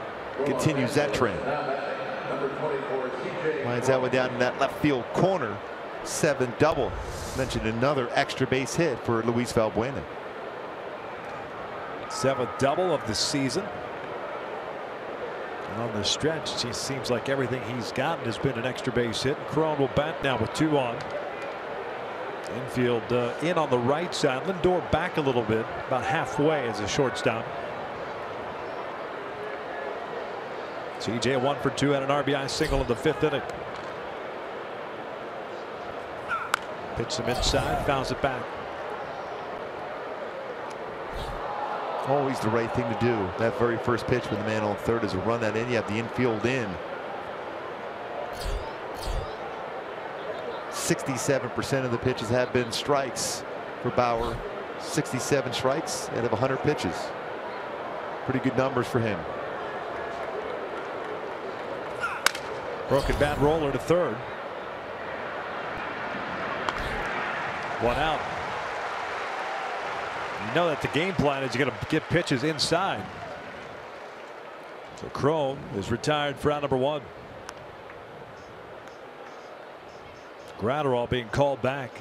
Continues that trend. Lines that one down in that left field corner. 7 double. Mentioned another extra base hit for Luis Valbuena. 7th double of the season. And on the stretch, it seems like everything he's gotten has been an extra base hit. Cron will bat now with 2 on. Infield in on the right side. Lindor back a little bit, about halfway as a shortstop. CJ 1 for 2 and an RBI single in the 5th inning. Pitch him inside, fouls it back. Always the right thing to do. That very first pitch with the man on third is a run that in. You have the infield in. 67% of the pitches have been strikes for Bauer. 67 strikes out of 100 pitches. Pretty good numbers for him. Broken bat roller to third. 1 out. You know that the game plan is you're going to get pitches inside. So Cron is retired for out number 1. Gratterall being called back.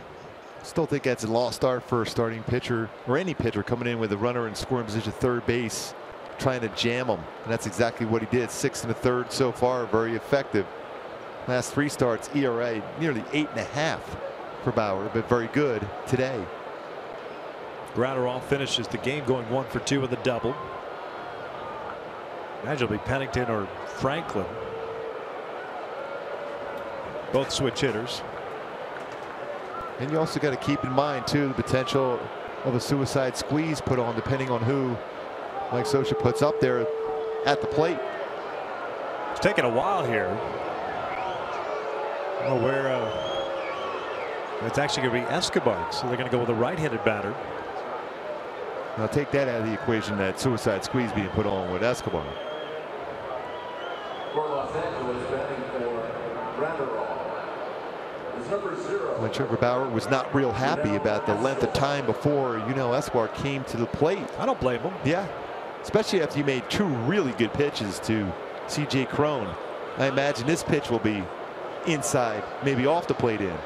Still think that's a lost start for a starting pitcher or any pitcher coming in with a runner in scoring position third base, trying to jam him. And that's exactly what he did. 6 1/3 so far, very effective. Last 3 starts, ERA nearly 8.5 for Bauer, but very good today. Gratterall finishes the game going 1 for 2 with a double. Imagine it'll be Pennington or Franklin. Both switch hitters. And you also got to keep in mind too the potential of a suicide squeeze put on depending on who Mike Scioscia puts up there at the plate. It's taken a while here. I don't know where it's actually going to be Escobar, so they're going to go with a right-handed batter. Now take that out of the equation, that suicide squeeze being put on with Escobar. For Los Angeles, batting for Randall is number 0. When Trevor Bauer was not real happy about the length of time before Escobar came to the plate. I don't blame him. Yeah, especially after you made 2 really good pitches to C.J. Cron. I imagine this pitch will be inside, maybe off the plate in.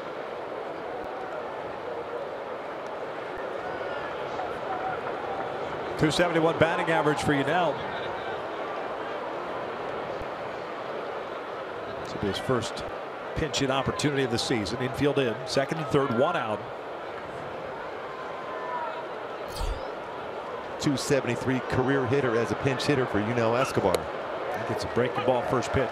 .271 batting average for Yunel. This will be his first pinch hit opportunity of the season. Infield in, second and third, 1 out. .273 career hitter as a pinch hitter for Escobar. He gets a breaking ball first pitch.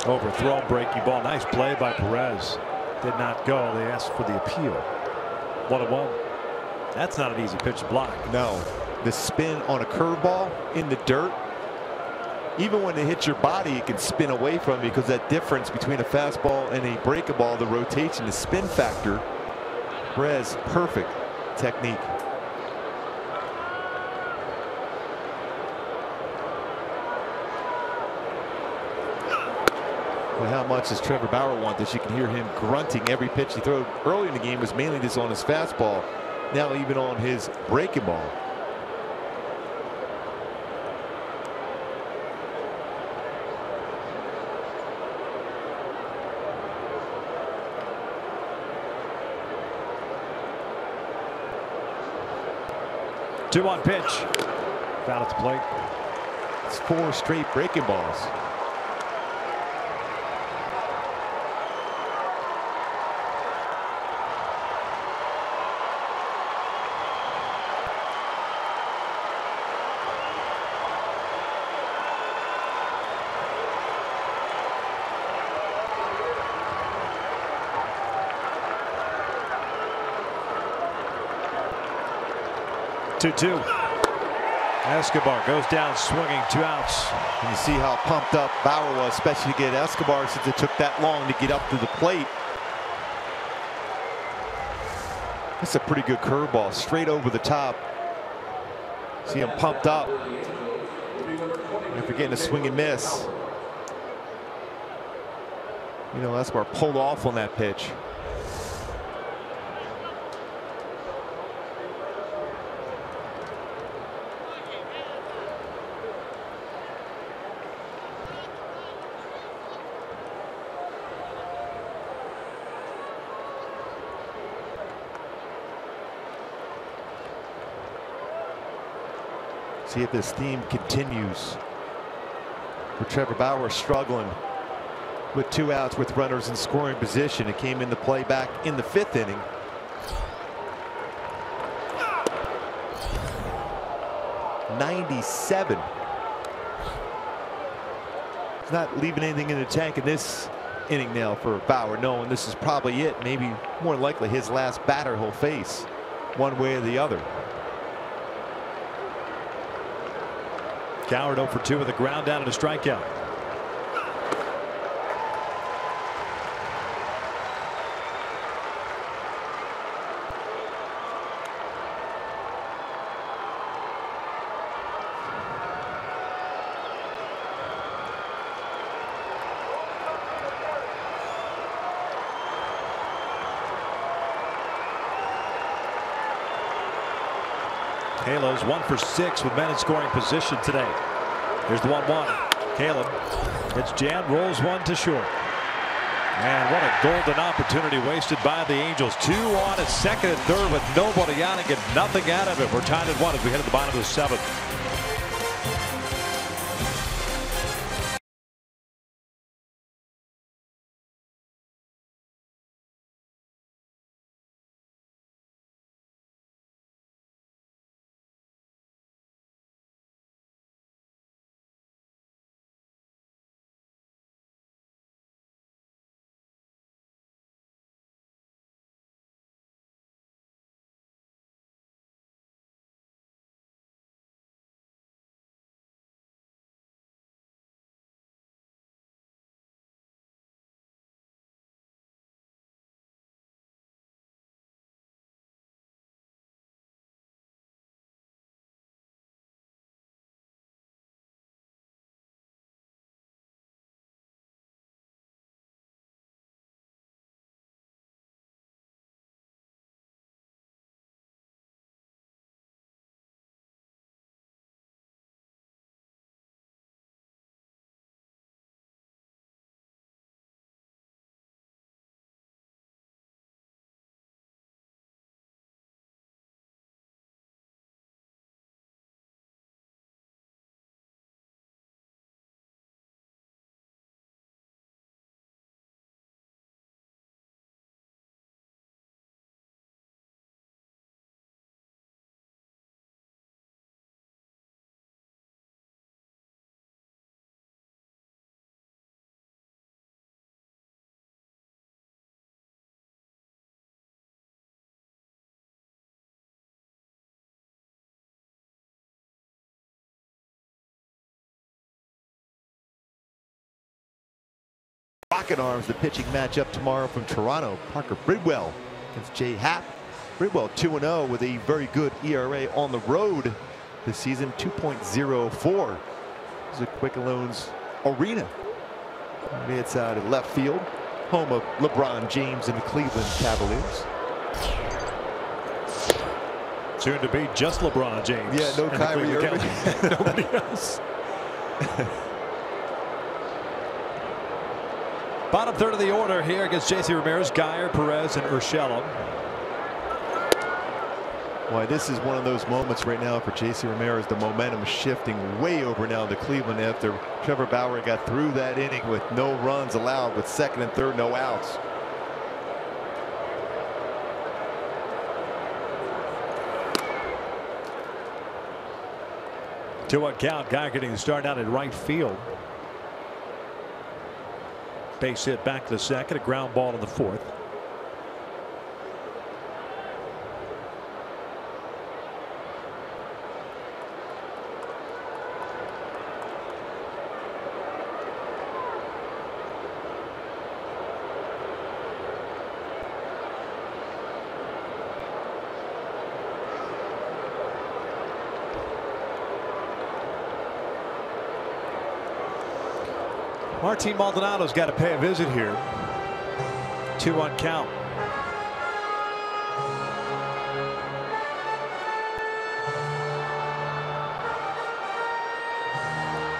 Overthrown breaking ball. Nice play by Perez. Did not go. They asked for the appeal. 1-1. That's not an easy pitch to block. No. The spin on a curveball in the dirt, even when it hits your body, it can spin away from you, because that difference between a fastball and a breaking ball, the rotation, the spin factor. Perez, perfect technique. Well, how much does Trevor Bauer want this? You can hear him grunting every pitch he threw. Early in the game was mainly just on his fastball. Now even on his breaking ball. Two-on pitch. Foul at the plate. It's 4 straight breaking balls. Two. Escobar goes down swinging, 2 outs. And you see how pumped up Bauer was, especially to get Escobar, since it took that long to get up to the plate. That's a pretty good curveball, straight over the top. See him pumped up. If you're getting a swing and miss. Escobar pulled off on that pitch. See if this theme continues. With Trevor Bauer struggling with 2 outs with runners in scoring position. It came into play back in the 5th inning. .97. He's not leaving anything in the tank in this inning now for Bauer, knowing this is probably it. Maybe more likely his last batter he'll face, one way or the other. Coward 0 for 2 with a ground down and a strikeout. Halos 1 for 6 with men in scoring position today. Here's the 1-1. Caleb. It's Jan, rolls one to short. And what a golden opportunity wasted by the Angels. 2 on at second and third with nobody on and get nothing out of it. We're tied at 1 as we head to the bottom of the 7th. Rocket Arms, the pitching matchup tomorrow from Toronto. Parker Bridwell against Jay Happ. Bridwell 2-0 with a very good ERA on the road this season, 2.04. This is a Quicken Loans Arena. Mid side of left field, home of LeBron James and the Cleveland Cavaliers. Soon to be just LeBron James. Yeah, no Kyrie Irving. Nobody else. Bottom third of the order here against J.C. Ramirez, Geyer, Perez, and Urshela. Why, this is one of those moments right now for J.C. Ramirez. The momentum is shifting way over now to Cleveland after Trevor Bauer got through that inning with no runs allowed, with second and third no outs. Two-one count. Geyer getting the start out in right field. Base hit back to the second. A ground ball in the fourth. Martin Maldonado's got to pay a visit here. 2-1 count.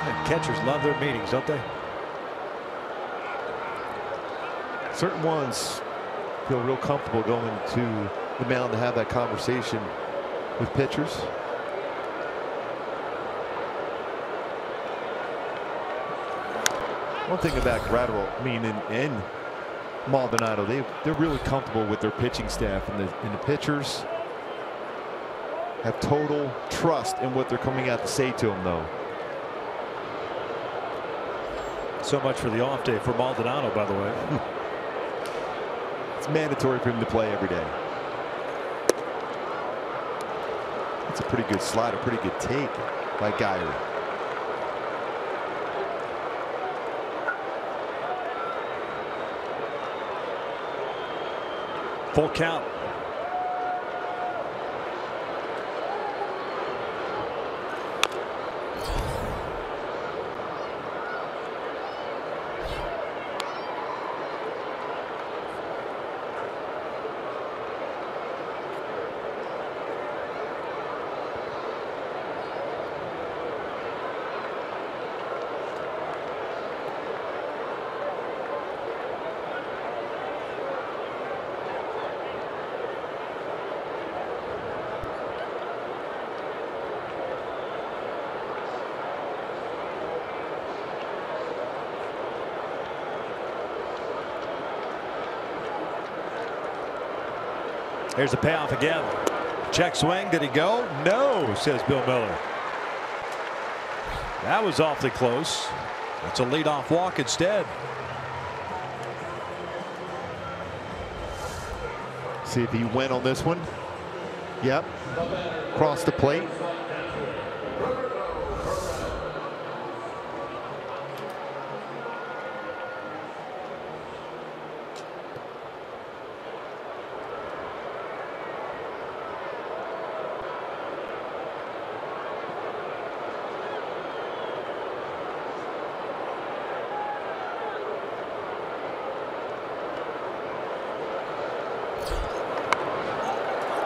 And catchers love their meetings, don't they? Certain ones feel real comfortable going to the mound to have that conversation with pitchers. One thing about Gradwell, I mean, and Maldonado, they're really comfortable with their pitching staff, and the pitchers have total trust in what they're coming out to say to them, though. So much for the off day for Maldonado, by the way. It's mandatory for him to play every day. That's a pretty good slide, a pretty good take by Geyer. Full count. Here's the payoff again. Check swing. Did he go? No, says Bill Miller. That was awfully close. That's a leadoff walk instead. See if he went on this one. Yep. Across the plate.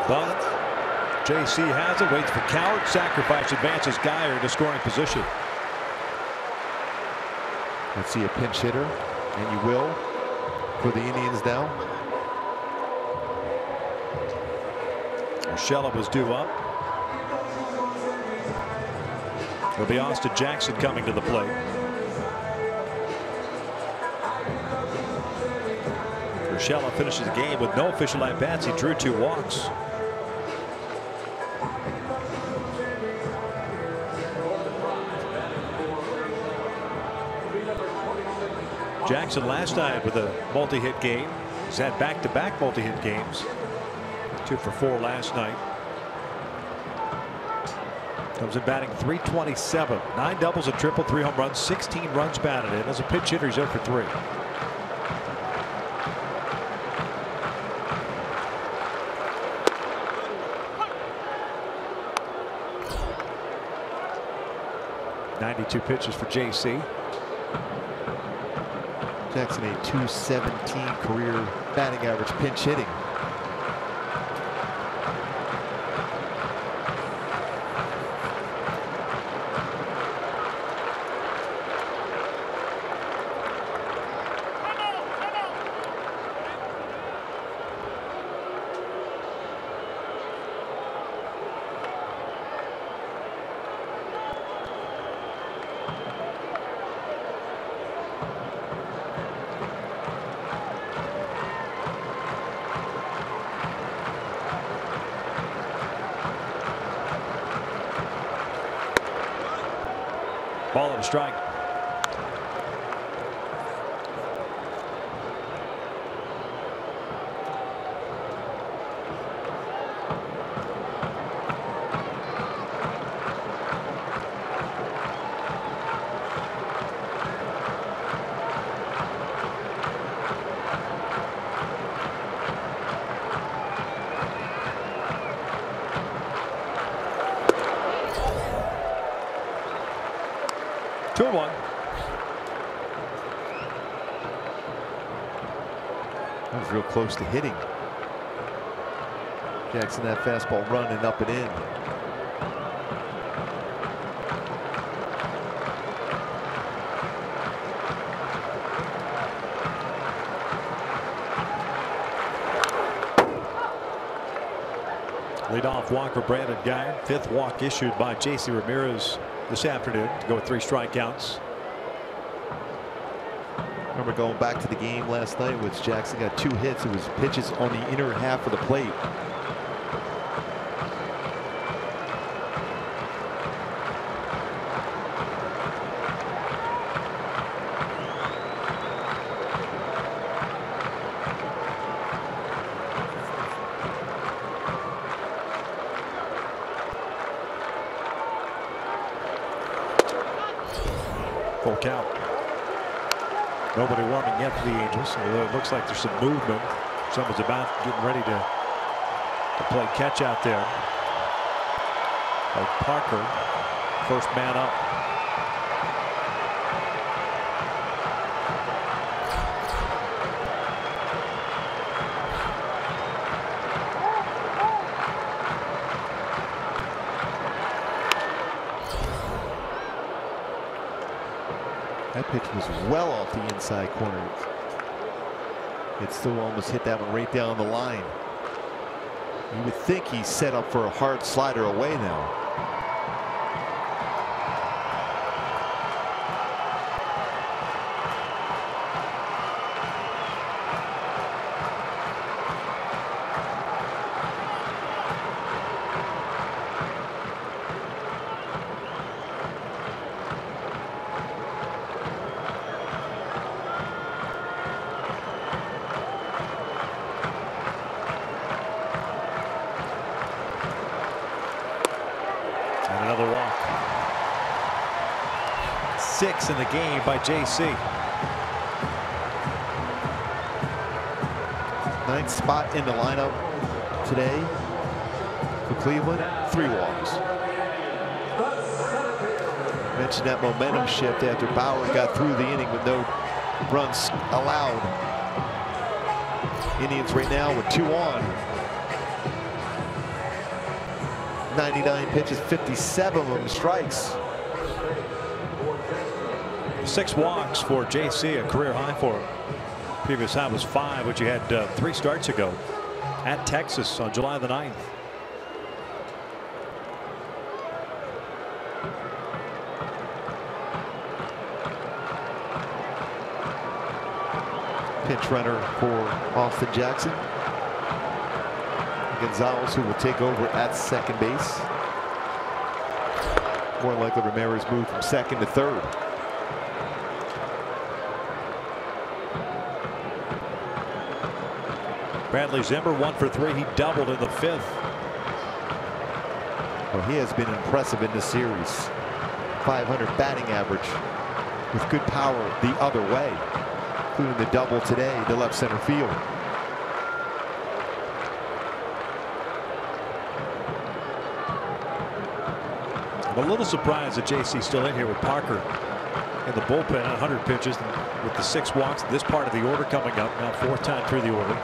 But JC has it, waits for Coward, sacrifice, advances Geyer into scoring position. Let's see a pinch hitter, and you will, for the Indians now. Urshela was due up. It'll be Austin Jackson coming to the plate. Urshela finishes the game with no official at-bats. He drew 2 walks. Jackson last night with a multi-hit game. He's had back-to-back multi-hit games. 2 for 4 last night. Comes in batting .327. 9 doubles, a triple, 3 home runs, 16 runs batted in. As a pinch hitter, he's 0 for 3. 92 pitches for JC. Jackson a .217 career batting average, pinch hitting. Ball and a strike. Two and one. That was real close to hitting. Jackson, that fastball running up and in. Leadoff walk for Brandon Guy. Fifth walk issued by JC Ramirez this afternoon to go with 3 strikeouts. Remember going back to the game last night, which Jackson got 2 hits. It was pitches on the inner half of the plate. Full count. Nobody warming yet for the Angels. Although it looks like there's some movement. Someone's about getting ready to play catch out there. Like Parker, first man up. That pitch was well off the inside corner. It still almost hit that one right down the line. You would think he's set up for a hard slider away now. And another walk. 6 in the game by JC. 9th spot in the lineup today for Cleveland. 3 walks. Mentioned that momentum shift after Bauer got through the inning with no runs allowed. Indians right now with 2 on. 99 pitches, 57 of them strikes. 6 walks for JC, a career high for him. Previous high was 5, which he had 3 starts ago at Texas on July the 9th. Pinch runner for Austin Jackson. Gonzalez, who will take over at second base. More likely Ramirez moved from second to third. Bradley Zimmer 1 for 3. He doubled in the 5th. Well, he has been impressive in this series. 500 batting average with good power the other way, including the double today to left center field. I'm a little surprised that JC's still in here with Parker in the bullpen on 100 pitches and with the 6 walks. This part of the order coming up now, 4th time through the order.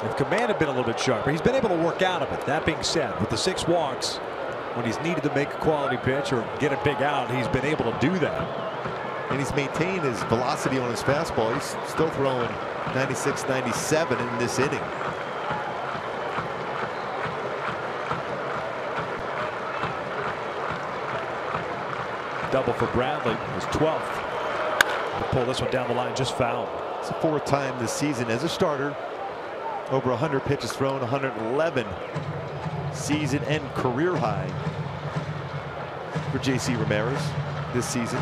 If command had been a little bit sharper, he's been able to work out of it. That being said, with the 6 walks, when he's needed to make a quality pitch or get a big out, he's been able to do that. And he's maintained his velocity on his fastball. He's still throwing 96, 97 in this inning. Double for Bradley, his 12th. He'll pull this one down the line, just foul. It's the 4th time this season as a starter. Over 100 pitches thrown, 111 season and career high for JC Ramirez this season.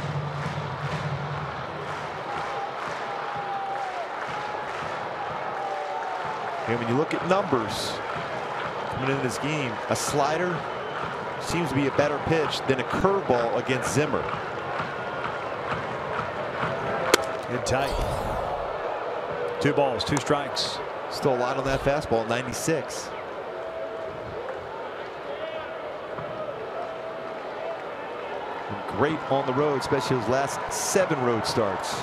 And when you look at numbers coming into this game, a slider seems to be a better pitch than a curveball against Zimmer. In tight. 2 balls, 2 strikes. Still a lot on that fastball, 96. And great on the road, especially those last 7 road starts.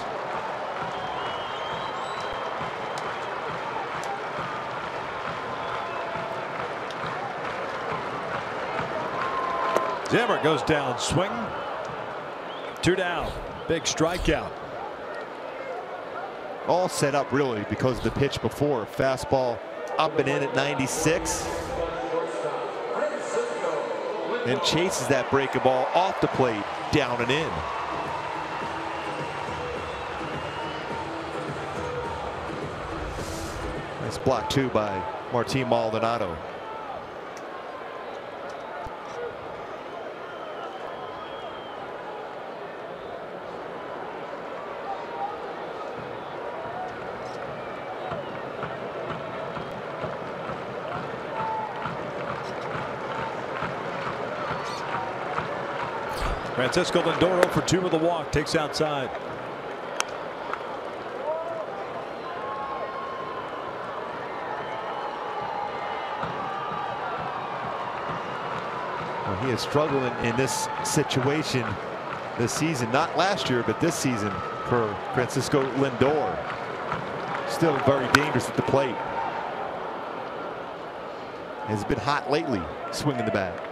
Zimmer goes down, swing. 2 down, big strikeout. All set up really because of the pitch before. Fastball up and in at 96. And chases that breaking ball off the plate, down and in. Nice block too by Martin Maldonado. Francisco Lindor for 2 with the walk, takes outside. Well, he is struggling in this situation this season, not last year, but this season for Francisco Lindor. Still very dangerous at the plate. Has been hot lately, swinging the bat.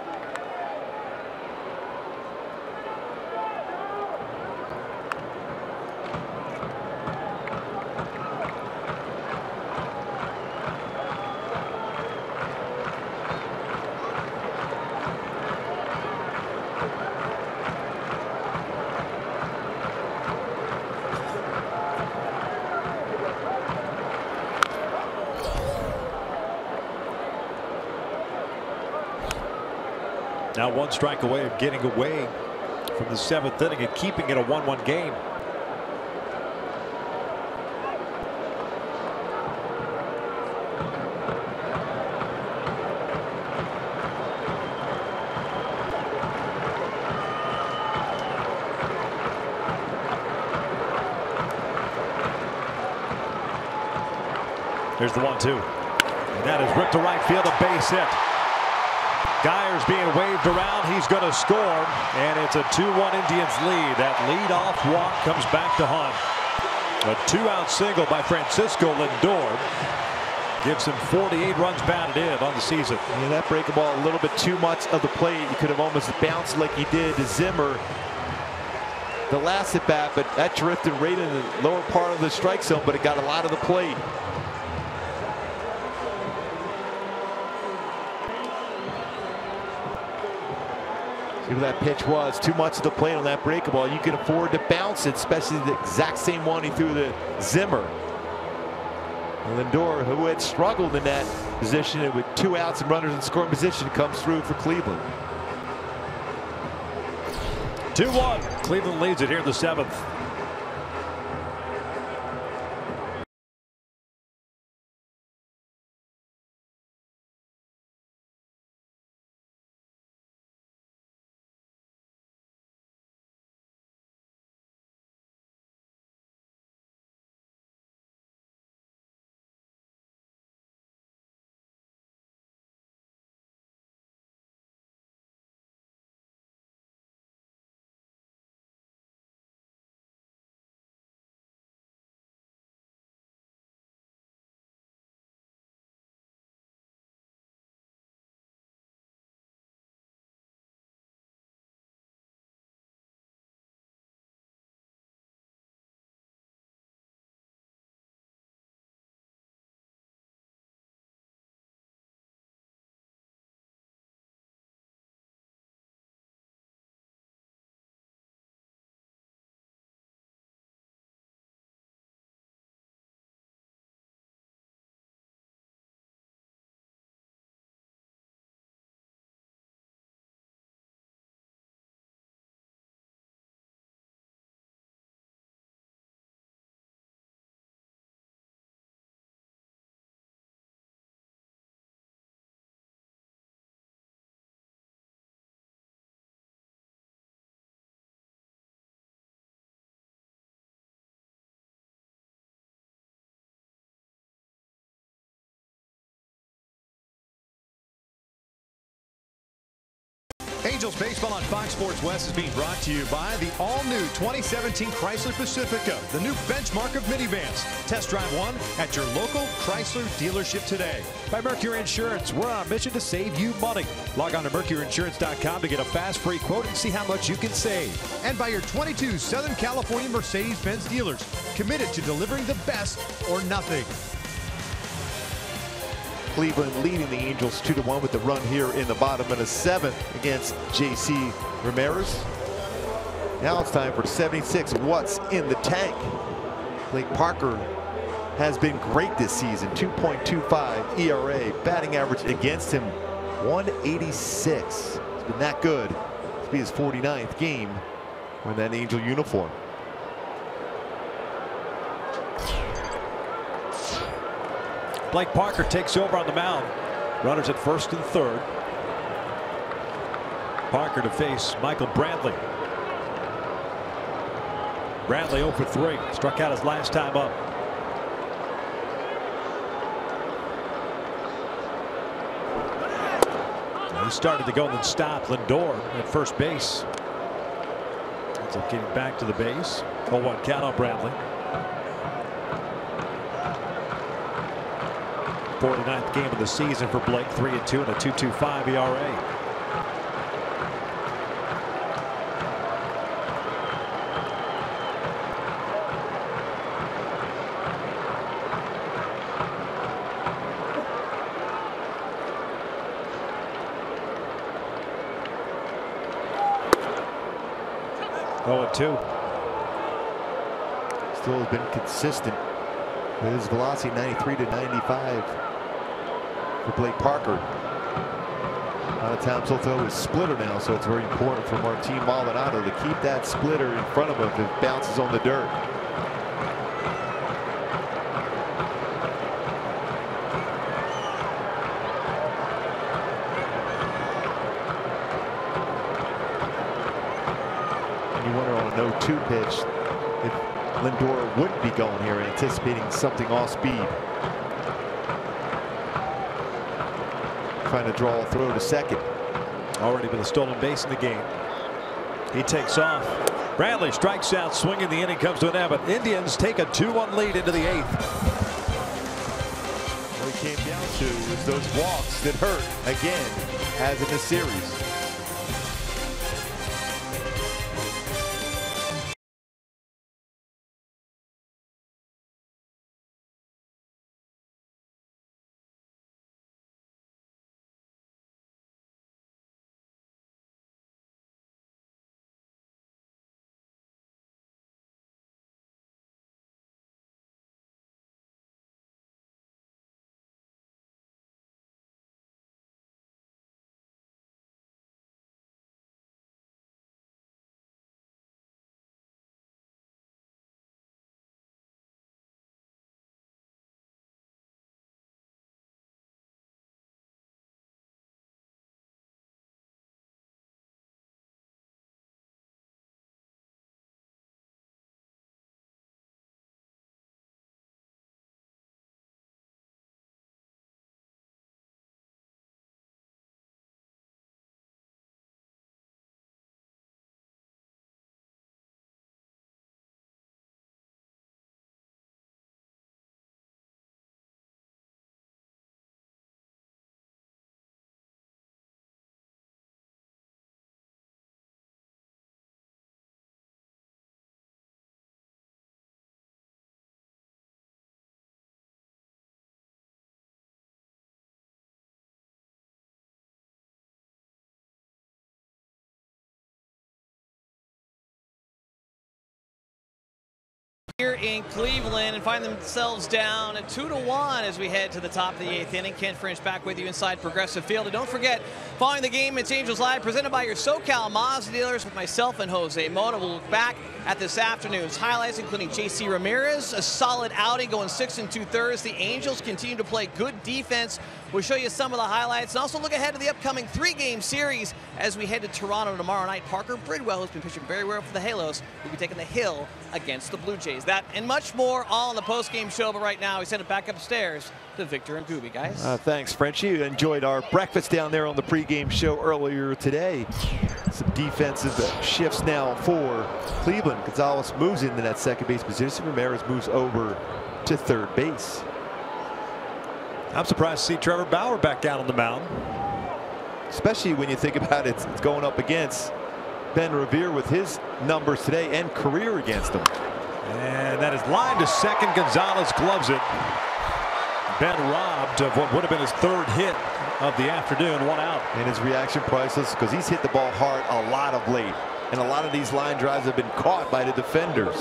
Now 1 strike away of getting away from the 7th inning and keeping it a 1-1 game. There's the 1-2. And that is ripped to right field, a base hit. Geyer's being waved around. He's going to score, and it's a 2-1 Indians lead. That leadoff walk comes back to haunt. A 2-out single by Francisco Lindor gives him 48 runs batted in on the season. Yeah, that breaking ball a little bit too much of the plate. You could have almost bounced like he did to Zimmer the last at bat, but that drifted right in the lower part of the strike zone, but it got a lot of the plate. See what that pitch was. Too much of the plate on that breaking ball. You can afford to bounce it, especially the exact same one he threw to Zimmer. Lindor, who had struggled in that position with 2 outs and runners in scoring position, comes through for Cleveland. 2-1. Cleveland leads it here in the 7th. Angels baseball on Fox Sports West is being brought to you by the all-new 2017 Chrysler Pacifica, the new benchmark of minivans. Test drive one at your local Chrysler dealership today. By Mercury Insurance, we're on a mission to save you money. Log on to mercuryinsurance.com to get a fast free quote and see how much you can save. And by your 22 Southern California Mercedes-Benz dealers, committed to delivering the best or nothing. Cleveland leading the Angels 2-1 with the run here in the bottom of the 7th against J.C. Ramirez. Now it's time for 76. What's in the tank? Blake Parker has been great this season. 2.25 ERA. Batting average against him 186. It's been that good. This will be his 49th game wearing that Angel uniform. Blake Parker takes over on the mound. Runners at first and third. Parker to face Michael Brantley. Brantley 0 for 3. Struck out his last time up. He started to go and then stopped. Lindor at first base. Ends up getting back to the base. 0-1 count on Brantley. 49th game of the season for Blake. 3-2 and a 2.25 ERA. Oh, 2. Still has been consistent with his velocity 93 to 95 for Blake Parker. A lot of times he'll throw his splitter now, so it's very important for Martin Maldonado to keep that splitter in front of him if it bounces on the dirt. And you wonder on a 0-2 pitch if Lindor wouldn't be going here, anticipating something off speed. Trying to draw a throw to second. Already been a stolen base in the game. He takes off. Brantley strikes out, swinging. The inning comes to an end, but Indians take a 2-1 lead into the 8th. What it came down to is those walks that hurt again, as in the series. Here in Cleveland and find themselves down at 2-1 as we head to the top of the 8th inning. Ken French back with you inside Progressive Field. And don't forget, following the game, it's Angels Live presented by your SoCal Mazda dealers with myself and Jose Mota. We'll look back at this afternoon's highlights, including J.C. Ramirez, a solid outing, going 6 2/3. The Angels continue to play good defense. We'll show you some of the highlights and also look ahead to the upcoming 3-game series as we head to Toronto tomorrow night. Parker Bridwell, who's been pitching very well for the Halos, will be taking the hill against the Blue Jays. That and much more all on the post-game show, but right now we send it back upstairs to Victor and Gooby, guys. Thanks, Frenchie. You enjoyed our breakfast down there on the pregame show earlier today. Some defensive shifts now for Cleveland. Gonzalez moves into that second base position. Ramirez moves over to third base. I'm surprised to see Trevor Bauer back out on the mound. Especially when you think about it, it's going up against Ben Revere with his numbers today and career against him. And that is lined to second. Gonzalez gloves it. Ben robbed of what would have been his 3rd hit of the afternoon, 1 out. And his reaction priceless because he's hit the ball hard a lot of late. And a lot of these line drives have been caught by the defenders.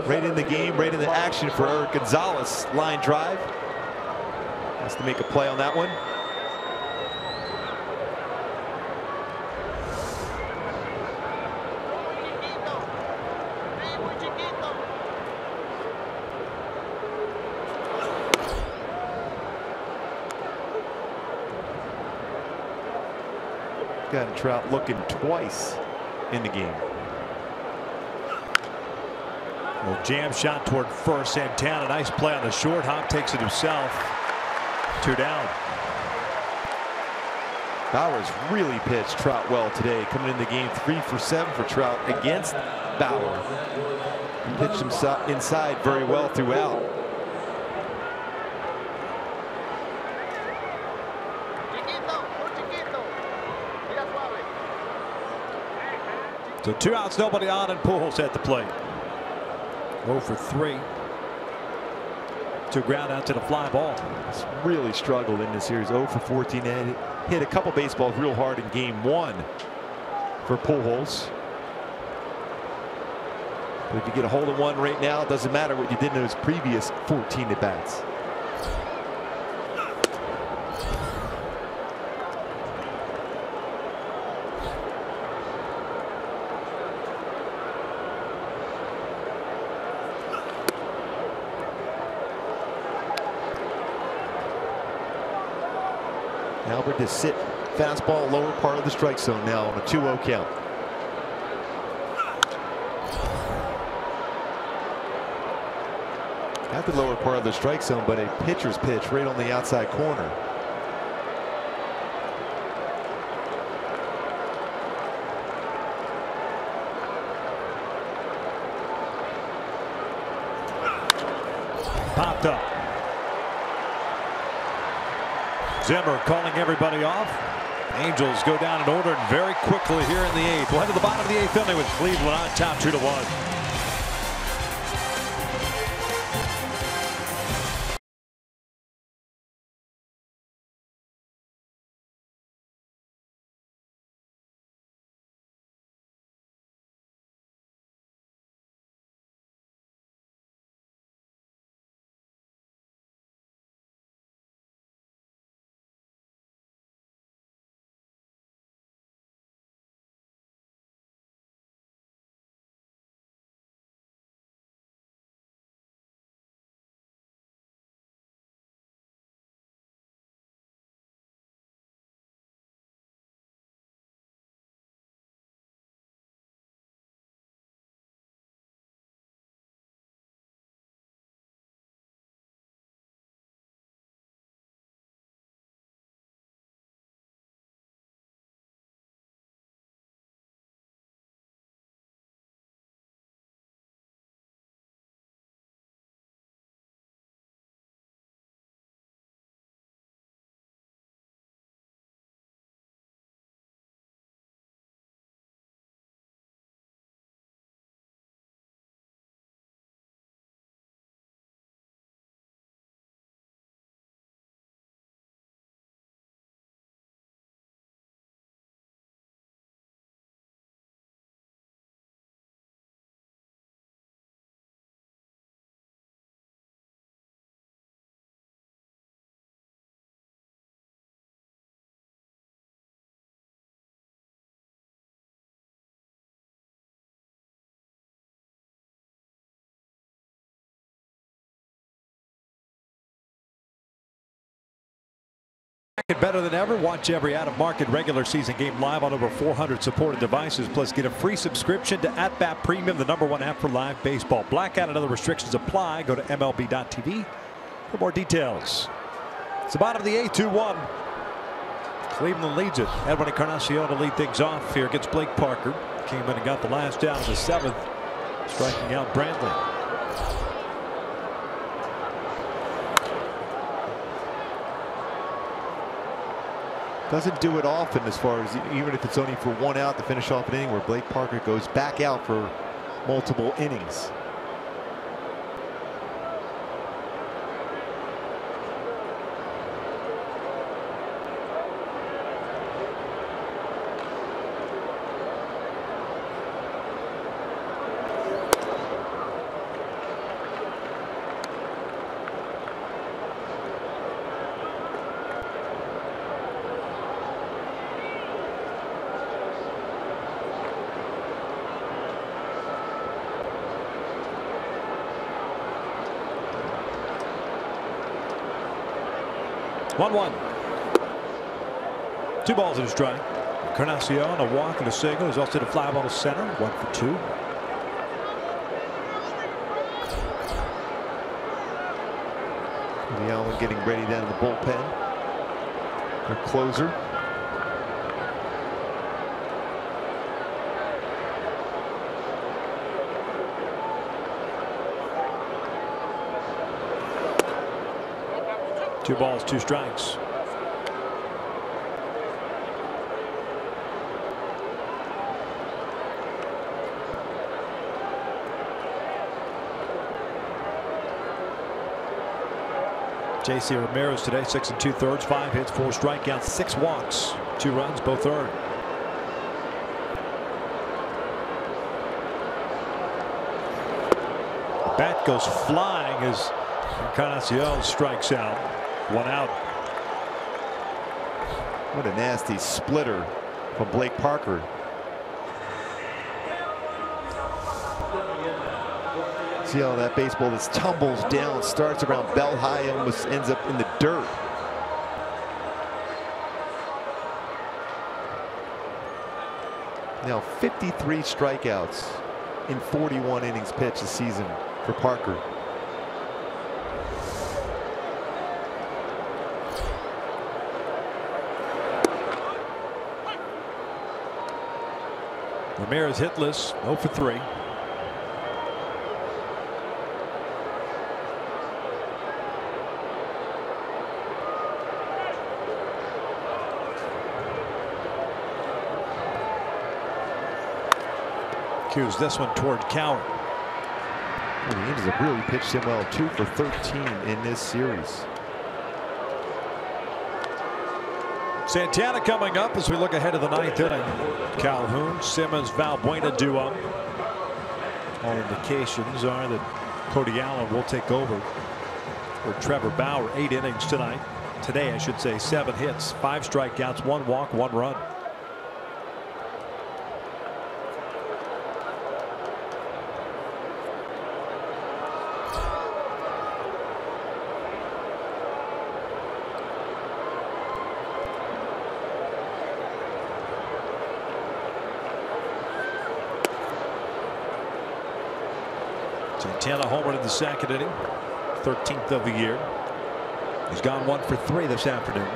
Right in the game, right in the action for Eric Gonzalez. Line drive. Has to make a play on that one. Got Trout looking twice in the game. Well, jam shot toward first. Santana, nice play on the short hop, takes it himself. 2 down. Bauer's really pitched Trout well today, coming in the game 3 for 7 for Trout against Bauer. He pitched him inside very well throughout. So 2 outs, nobody on, and Pujols at the plate. 0 for 3. 2 ground out to the fly ball. He's really struggled in this series. 0 for 14. And hit a couple baseballs real hard in game 1 for Pujols. But if you get a hold of one right now, it doesn't matter what you did in those previous 14 at bats. Albert to sit fastball lower part of the strike zone now on a 2-0 count. At the lower part of the strike zone, but a pitcher's pitch right on the outside corner. Popped up. Zimmer calling everybody off. Angels go down in order and very quickly here in the 8th. We'll head to the bottom of the 8th inning with Cleveland on top 2-1. Back better than ever. Watch every out-of-market regular season game live on over 400 supported devices. Plus, get a free subscription to @Bat Premium, the #1 app for live baseball. Blackout and other restrictions apply. Go to MLB.tv for more details. It's the bottom of the 8th, 2-1. Cleveland leads it. Edwin Encarnacion to lead things off here against Blake Parker. Came in and got the last down in the 7th, striking out Brantley. Doesn't do it often, as far as even if it's only for 1 out to finish off an inning, where Blake Parker goes back out for multiple innings. One. 2 balls and a strike. Encarnacion, a walk and a single. He's also hit a fly ball to center. 1 for 2. The Allen getting ready down in the bullpen. Their closer. Two balls, 2 strikes. J.C. Ramirez today, 6 2/3, 5 hits, 4 strikeouts, 6 walks, 2 runs, both earned. Bat goes flying as Encarnacion strikes out. 1 out. What a nasty splitter from Blake Parker. See how that baseball just tumbles down, starts around bell high, almost ends up in the dirt. Now 53 strikeouts in 41 innings pitched this season for Parker. Ramirez hitless, 0 for 3. Cues this one toward Coward. The Angels have really pitched him well. 2 for 13 in this series. Santana coming up as we look ahead to the 9th inning. Calhoun, Simmons, Valbuena duo. All indications are that Cody Allen will take over for Trevor Bauer. 8 innings tonight. Today, I should say, 7 hits, 5 strikeouts, 1 walk, 1 run. Santana homered in the 2nd inning, 13th of the year. He's gone 1 for 3 this afternoon.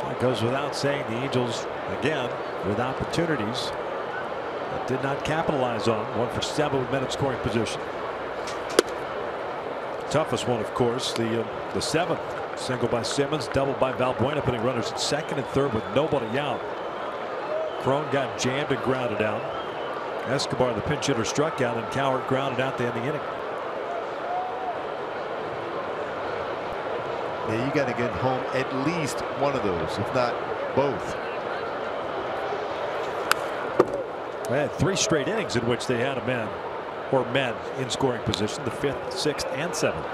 It goes without saying, the Angels again with opportunities that did not capitalize on. 1 for 7 with men in scoring position. Toughest one, of course, the 7th. Single by Simmons, double by Valbuena, putting runners at 2nd and 3rd with nobody out. Crone got jammed and grounded out. Escobar, the pinch hitter, struck out, and Coward grounded out to end the inning. Yeah, you got to get home at least one of those, if not both. They had 3 straight innings in which they had a man or men in scoring position, the 5th, 6th, and 7th.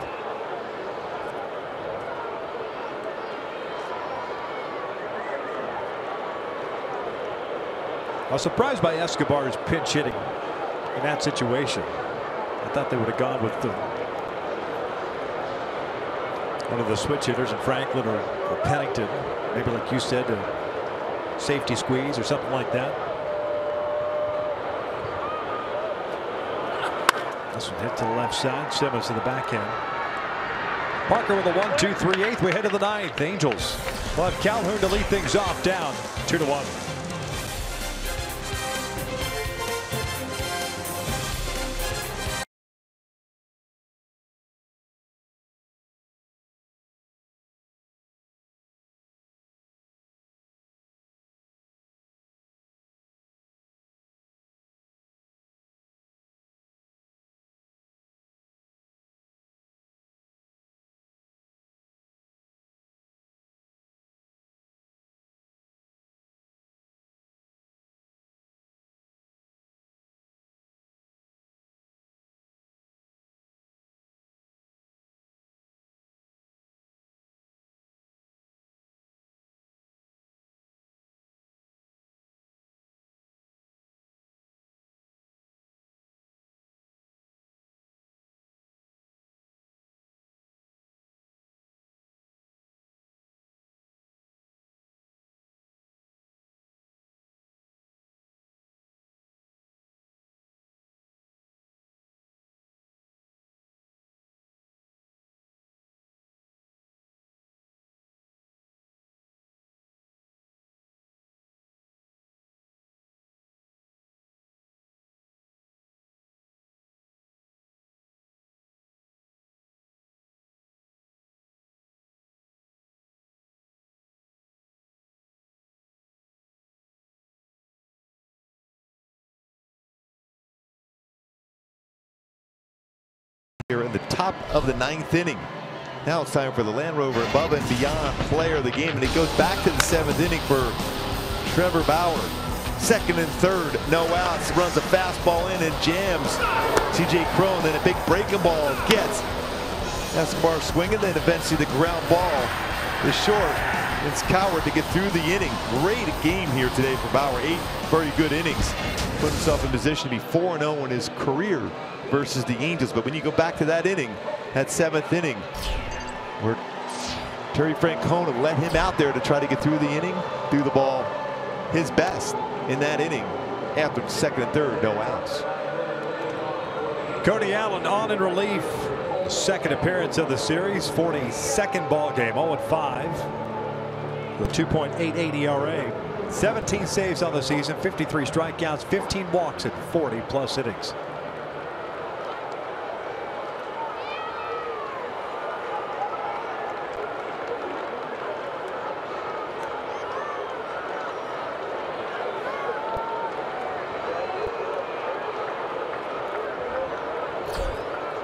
I was surprised by Escobar's pinch hitting in that situation. I thought they would have gone with one of the switch hitters in Franklin or Pennington, maybe like you said, a safety squeeze or something like that. This one hit to the left side. Simmons to the backhand. Parker with a 1-2-3-8. We head to the 9th. Angels will have Calhoun to lead things off, down 2-1. Here in the top of the 9th inning. Now it's time for the Land Rover above and beyond player of the game, and it goes back to the 7th inning for Trevor Bauer. 2nd and 3rd, no outs, runs a fastball in and jams C.J. Cron. Then a big breaking ball gets Escobar swinging, then eventually the ground ball is short. It's Coward to get through the inning. Great game here today for Bauer. 8 very good innings. Put himself in position to be 4-0 in his career versus the Angels. But when you go back to that inning, that 7th inning, where Terry Francona let him out there to try to get through the inning, threw the ball his best in that inning. After 2nd and 3rd, no outs. Cody Allen on in relief. The 2nd appearance of the series, 42nd ball game, 0-5. With 2.88 ERA. 17 saves on the season, 53 strikeouts, 15 walks at 40+ innings.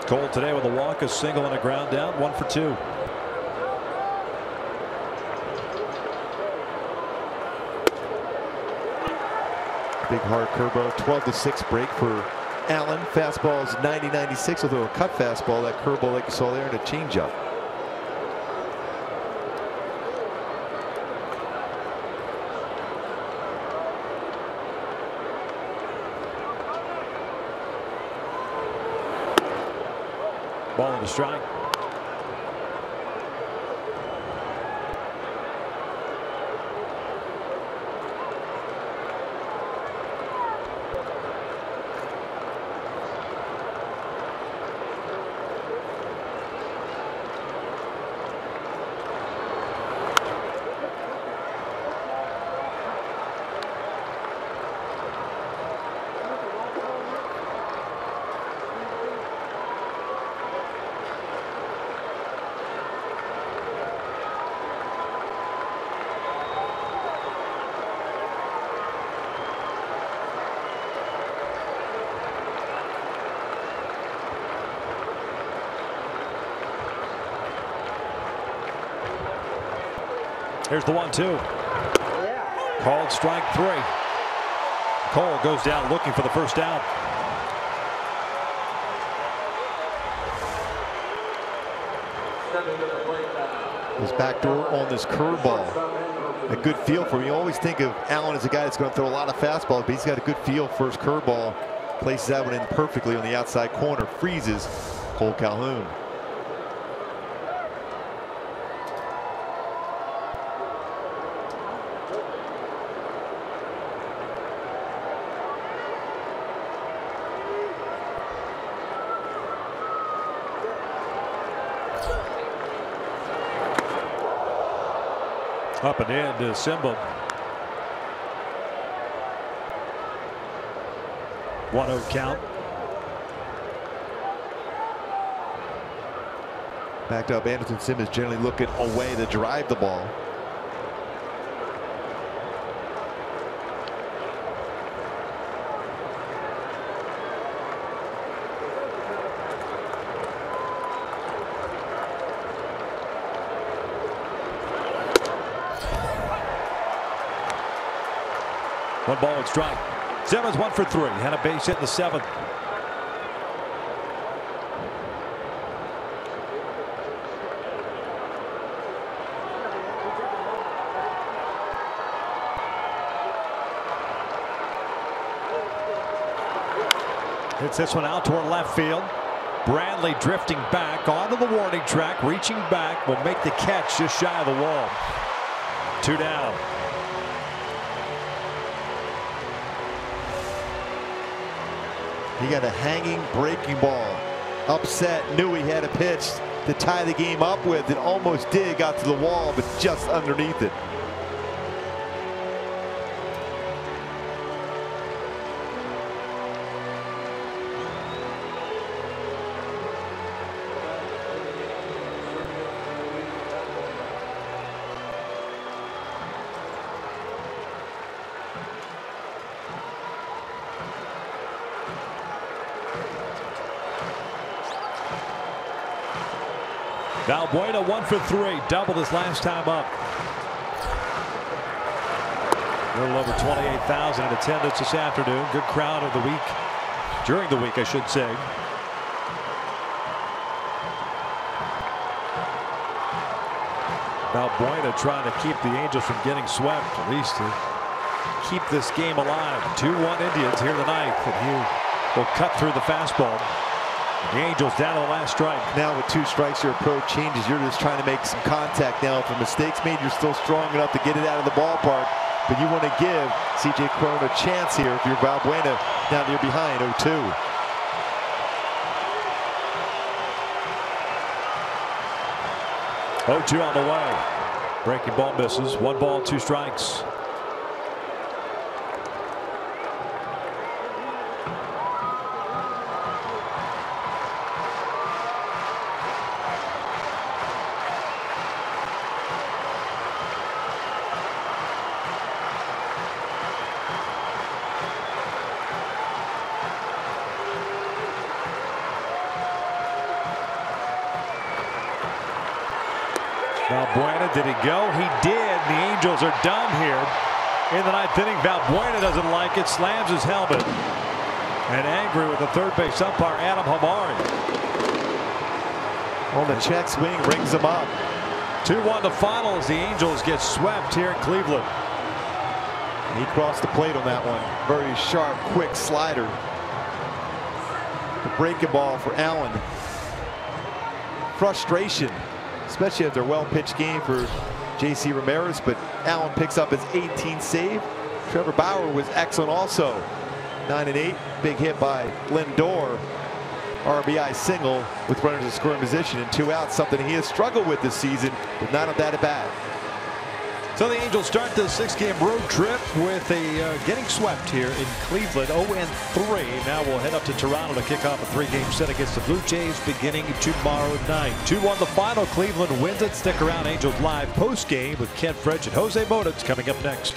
Cole today with a walk, a single, and a ground down, 1 for 2. Big hard curveball, 12-6 break for Allen. Fastball is 90-96, although a cut fastball, that curveball like you saw there, and a changeup. Ball and a strike. Here's the 1-2. Called strike 3. Cole goes down looking for the first down. His backdoor on this curveball. A good feel for him. You always think of Allen as a guy that's going to throw a lot of fastballs, but he's got a good feel for his curveball. Places that one in perfectly on the outside corner. Freezes Cole Calhoun. Up and in to Simba. 1-0 count. Backed up, Anderson Simmons generally looking away to drive the ball. One ball and strike. Simmons 1 for 3. Had a base hit in the 7th. Hits this one out toward left field. Bradley drifting back onto the warning track, reaching back, will make the catch just shy of the wall. 2 down. He got a hanging breaking ball. Upset, knew he had a pitch to tie the game up with. It almost did, got to the wall, but just underneath it. Valbuena 1 for 3, doubled his last time up. A little over 28,000 in attendance this afternoon. Good crowd of the week, during the week, I should say. Valbuena trying to keep the Angels from getting swept, at least to keep this game alive. 2-1 Indians here tonight, and he will cut through the fastball. The Angels down to the last strike. Now with 2 strikes, your approach changes. You're just trying to make some contact now. If a mistake's made, you're still strong enough to get it out of the ballpark. But you want to give C.J. Cron a chance here if you're Valbuena down near behind 0-2. Oh, 2 on the way. Breaking ball misses. 1 ball, 2 strikes. Valbuena, did he go? He did. The Angels are done here in the 9th inning. Valbuena doesn't like it, slams his helmet, and angry with the third base umpire, Adam Hamari. On the check swing, rings him up. 2-1 the final as the Angels get swept here in Cleveland. He crossed the plate on that one. Very sharp, quick slider. The breaking ball for Allen. Frustration, especially after a well-pitched game for J.C. Ramirez, but Allen picks up his 18th save. Trevor Bauer was excellent also. 9-8, big hit by Lindor. RBI single with runners in scoring position and 2 outs, something he has struggled with this season, but not that at bat. So the Angels start the 6-game road trip with a getting swept here in Cleveland, 0-3. Now we'll head up to Toronto to kick off a 3-game set against the Blue Jays beginning tomorrow night. 2-1 the final. Cleveland wins it. Stick around. Angels Live post-game with Ken French and Jose Moditz coming up next.